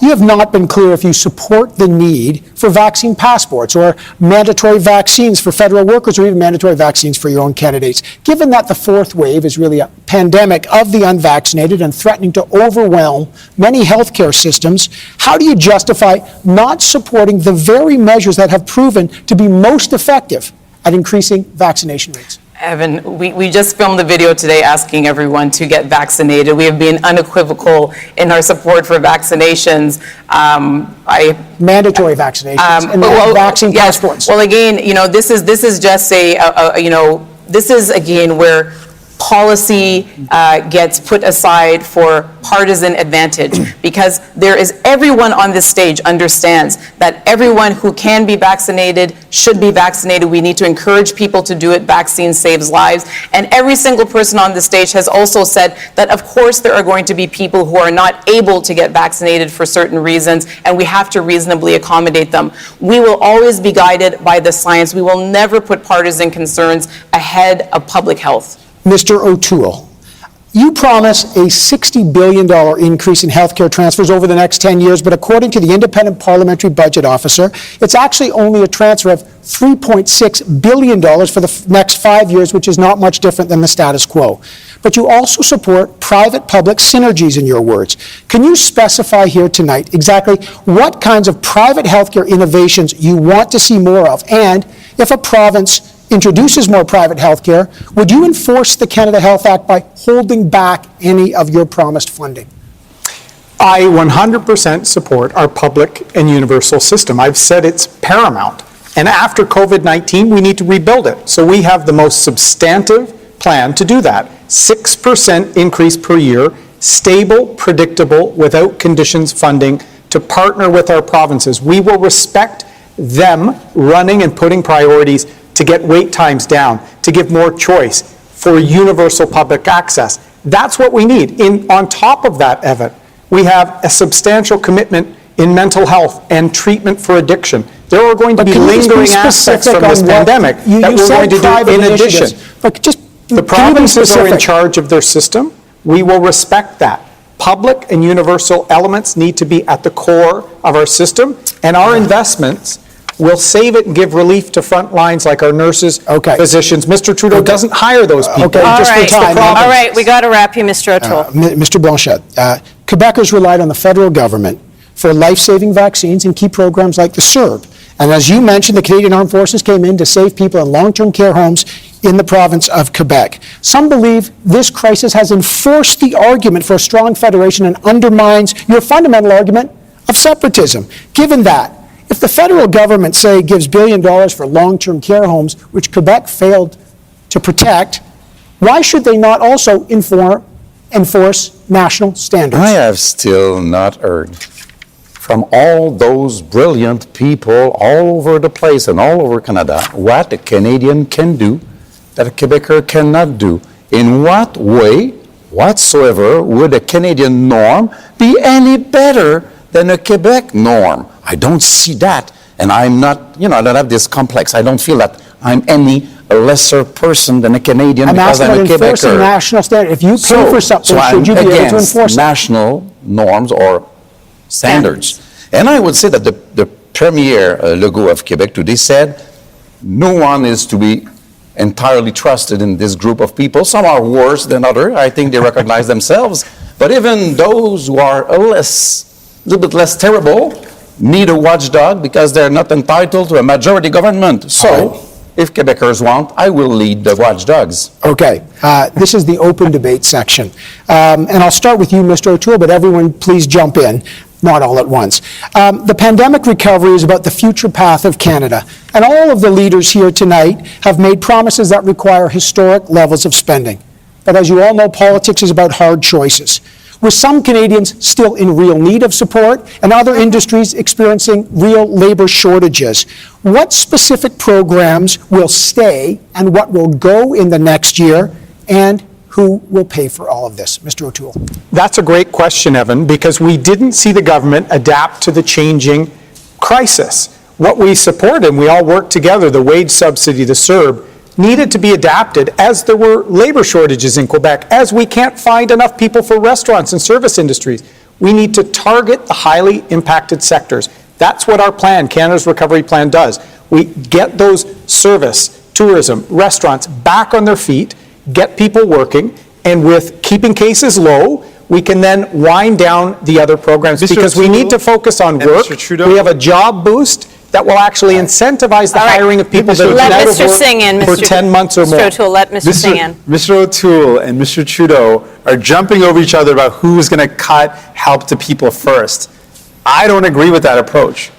You have not been clear if you support the need for vaccine passports or mandatory vaccines for federal workers or even mandatory vaccines for your own candidates. Given that the fourth wave is really a pandemic of the unvaccinated and threatening to overwhelm many healthcare systems, how do you justify not supporting the very measures that have proven to be most effective at increasing vaccination rates?
Evan, we just filmed a video today asking everyone to get vaccinated. We have been unequivocal in our support for vaccinations.
Mandatory vaccinations and vaccine passports.
Well, again, this is just this is again where policy gets put aside for partisan advantage, because everyone on this stage understands that everyone who can be vaccinated should be vaccinated. We need to encourage people to do it. Vaccine saves lives. And every single person on the stage has also said that, of course, there are going to be people who are not able to get vaccinated for certain reasons, and we have to reasonably accommodate them. We will always be guided by the science. We will never put partisan concerns ahead of public health.
Mr. O'Toole, you promise a $60 billion increase in healthcare transfers over the next 10 years, but according to the Independent Parliamentary Budget Officer, it's actually only a transfer of $3.6 billion for the next 5 years, which is not much different than the status quo. But you also support private-public synergies, in your words. Can you specify here tonight exactly what kinds of private healthcare innovations you want to see more of? And if a province introduces more private health care, would you enforce the Canada Health Act by holding back any of your promised funding?
I 100% support our public and universal system. I've said it's paramount. And after COVID-19, we need to rebuild it. So we have the most substantive plan to do that. 6% increase per year, stable, predictable, without conditions funding to partner with our provinces. We will respect them running and putting priorities to get wait times down, to give more choice, for universal public access. That's what we need. On top of that, Evan, we have a substantial commitment in mental health and treatment for addiction. There are going to be lingering aspects from this pandemic that we're going to do in addition.
But just,
the provinces are in charge of their system. We will respect that. Public and universal elements need to be at the core of our system, and our investments will save it and give relief to front lines like our nurses, physicians. Mr. Trudeau doesn't hire those people.
Okay, just for time.
All right, we got to wrap you, Mr. O'Toole.
Mr. Blanchet, Quebecers relied on the federal government for life-saving vaccines and key programs like the CERB. And as you mentioned, the Canadian Armed Forces came in to save people in long-term care homes in the province of Quebec. Some believe this crisis has enforced the argument for a strong federation and undermines your fundamental argument of separatism. Given that, if the federal government, say, gives $1 billion for long-term care homes, which Quebec failed to protect, why should they not also enforce national standards?
I have still not heard from all those brilliant people all over the place and all over Canada what a Canadian can do that a Quebecer cannot do. In what way whatsoever would a Canadian norm be any better than a Quebec norm? I don't see that. And I'm not, I don't have this complex. I don't feel that I'm any lesser person than a Canadian because I'm a Quebecer.
National standard. If you pay for something, should you be able to enforce it?
National norms or standards. And I would say that the Premier Legault of Quebec today said no one is to be entirely trusted in this group of people. Some are worse than others. I think they recognize themselves. But even those who are a little bit less terrible need a watchdog because they're not entitled to a majority government. So, if Quebecers want, I will lead the watchdogs.
Okay. This is the open debate section. And I'll start with you, Mr. O'Toole, but everyone please jump in, not all at once. The pandemic recovery is about the future path of Canada. And all of the leaders here tonight have made promises that require historic levels of spending. But as you all know, politics is about hard choices. With some Canadians still in real need of support and other industries experiencing real labor shortages, what specific programs will stay and what will go in the next year, and who will pay for all of this? Mr. O'Toole.
That's a great question, Evan, because we didn't see the government adapt to the changing crisis. What we supported, and we all worked together, the wage subsidy, the CERB, needed to be adapted as there were labor shortages in Quebec, as we can't find enough people for restaurants and service industries. We need to target the highly impacted sectors. That's what our plan, Canada's Recovery Plan, does. We get those service, tourism, restaurants back on their feet, get people working, and with keeping cases low, we can then wind down the other programs because we need to focus on work. We have a job boost that will actually incentivize the hiring of people that have been out of work for 10 months or more.
Mr. O'Toole, let Mr. Singh in.
Mr. O'Toole and Mr. Trudeau are jumping over each other about who's going to cut help to people first. I don't agree with that approach.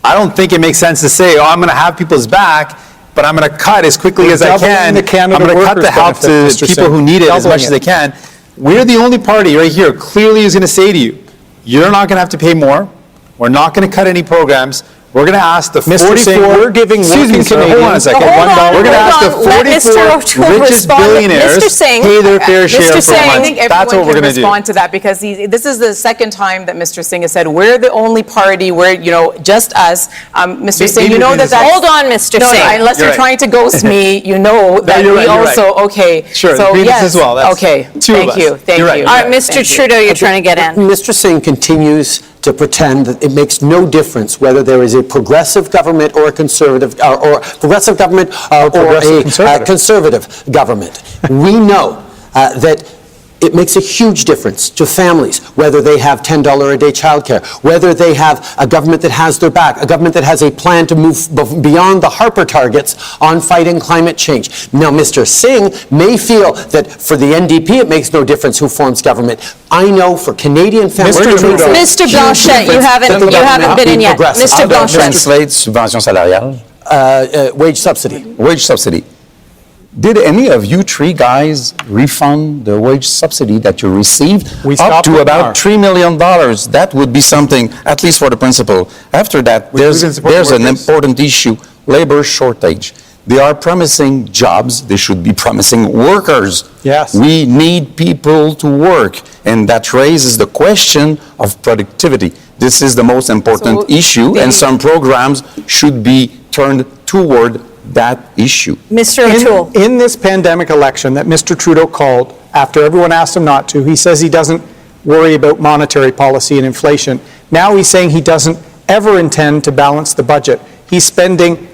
I don't think it makes sense to say, I'm going to have people's back, but I'm going to cut as quickly as I can. I'm going to cut the help to people who need it as much as they can. We're the only party right here clearly is going to say to you, you're not going to have to pay more. We're not going to cut any programs. We're going to ask the 44.
We're giving working Canadians.
Hold on a second. We're going to ask the 44 richest billionaires pay their fair share for
I
lunch.
think
That's what
everyone
we're
can
going to do.
respond to that because this is the second time that Mr. Singh has said we're the only party where just us. Mr. Singh, you know that.
Hold on, Mr. Singh.
No, unless you're trying to ghost me, you know that we also okay.
Sure.
So
yes. As well. That's
okay. Thank you. Thank you.
All right, Mr. Trudeau, you're trying to get in.
Mr. Singh continues to pretend that it makes no difference whether there is a progressive government or a conservative, or progressive government or a conservative government. We know that it makes a huge difference to families, whether they have $10 a day childcare, whether they have a government that has their back, a government that has a plan to move beyond the Harper targets on fighting climate change. Now, Mr. Singh may feel that for the NDP it makes no difference who forms government. I know for Canadian families...
Mr. Blanchet, you haven't been in yet. Mr. Blanchet.
Translate subvention salariale.
wage subsidy.
Wage subsidy. Did any of you three guys refund the wage subsidy that you received?
We
Up
stopped
to
it
about
now.
$3 million. That would be something, at least for the principal. After that,
We can
there's
support
an
workers.
important issue, labor shortage. They are promising jobs, they should be promising workers.
Yes.
We need people to work, and that raises the question of productivity. This is the most important
So
issue, and some programs should be turned toward that issue.
Mr. O'Toole.
In this pandemic election that Mr. Trudeau called, after everyone asked him not to, he says he doesn't worry about monetary policy and inflation. Now he's saying he doesn't ever intend to balance the budget. He's spending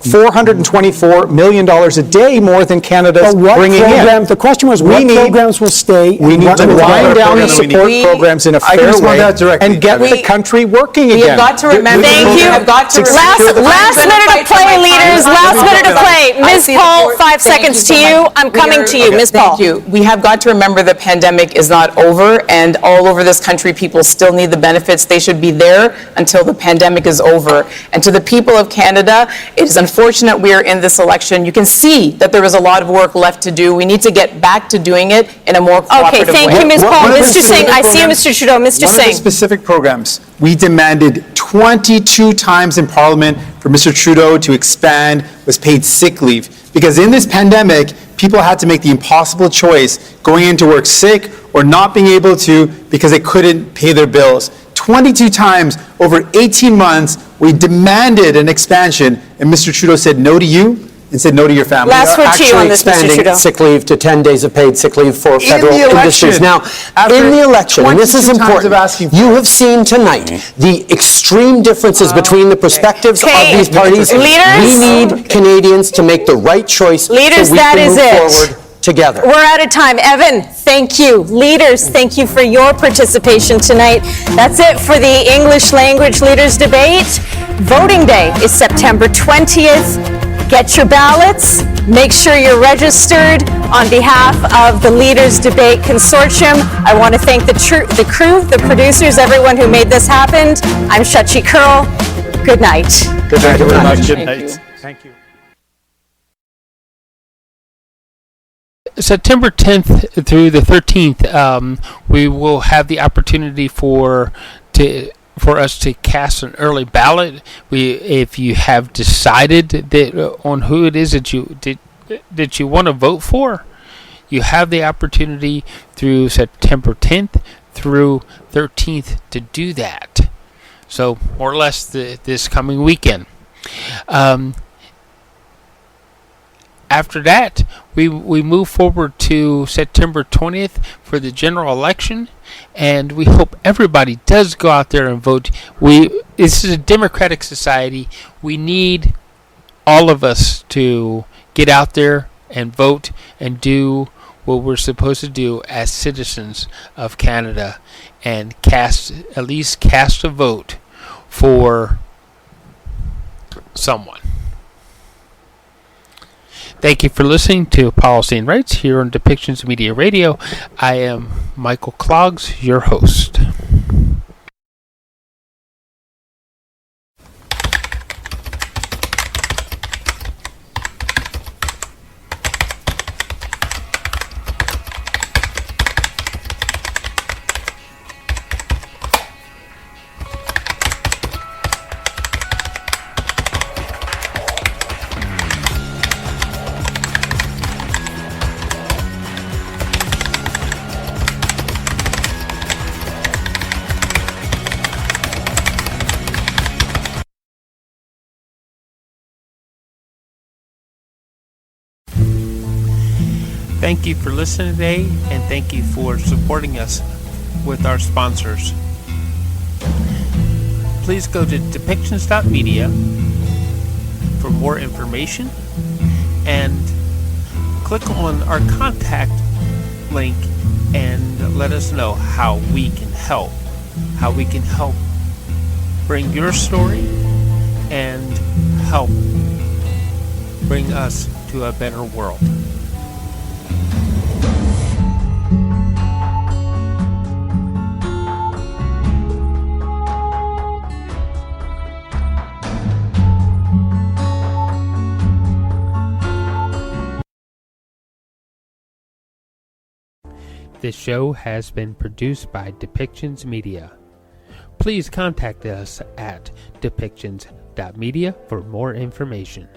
$424 million a day more than Canada's
But what
bringing
programs,
in.
the question was,
We
what
need-
programs will stay?
We
and
need
what
to
will go?
wind down the
program we need.
support
We-
programs in a
I can
fair
respond
way
to that directly.
and get
We-
the country working
We
again.
have got to remember.
Thank you.
We have got to
Last
remember.
minute of play, leaders. Last minute of play. Ms. Paul, 5 seconds to you. I'm coming to you, Ms. Paul.
Thank you. We have got to remember the pandemic is not over, and all over this country, people still need the benefits. They should be there until the pandemic is over. And to the people of Canada, it is unfortunate we are in this election. You can see that there is a lot of work left to do. We need to get back to doing it in a more cooperative
Okay,
way.
thank you, Ms. Paul.
One of the
Mr. Singh, I see you,
programs-
Mr. Trudeau. Mr.
One of the
Singh.
specific programs, we demanded 22 times in Parliament for Mr. Trudeau to expand was paid sick leave. Because in this pandemic, people had to make the impossible choice going into work sick or not being able to because they couldn't pay their bills. 22 times over 18 months, we demanded an expansion, and Mr. Trudeau said no to you and said no to your family.
Last word to you on
Actually
this, Mr. Trudeau.
expanding sick leave to 10 days of paid sick leave for federal
the
industries.
election,
Now,
after
in the election, and this is
22 times
important,
of asking for
you have seen tonight the extreme differences between the perspectives
Okay,
of these parties.
leaders?
We need Canadians to make the right choice
Leaders,
so we
that
can
is
move
it.
forward together.
We're out of time. Evan, thank you. Leaders, thank you for your participation tonight. That's it for the English Language Leaders Debate. Voting Day is September 20th. Get your ballots. Make sure you're registered. On behalf of the Leaders Debate Consortium, I want to thank the crew, the producers, everyone who made this happen. I'm Shachi Curl. Good night.
Thank you very much. Good night.
Thank you.
September 10th through the 13th, we will have the opportunity for us to cast an early ballot. If you have decided that on who it is that you want to vote for, you have the opportunity through September 10th through 13th to do that. So more or less this coming weekend. After that, we move forward to September 20th for the general election, and we hope everybody does go out there and vote. This is a democratic society. We need all of us to get out there and vote and do what we're supposed to do as citizens of Canada, and at least cast a vote for someone. Thank you for listening to Policy and Rights here on Depictions Media Radio. I am Michael Clogs, your host. Thank you for listening today, and thank you for supporting us with our sponsors. Please go to depictions.media for more information, and click on our contact link and let us know how we can help bring your story and help bring us to a better world. This show has been produced by Depictions Media. Please contact us at depictions.media for more information.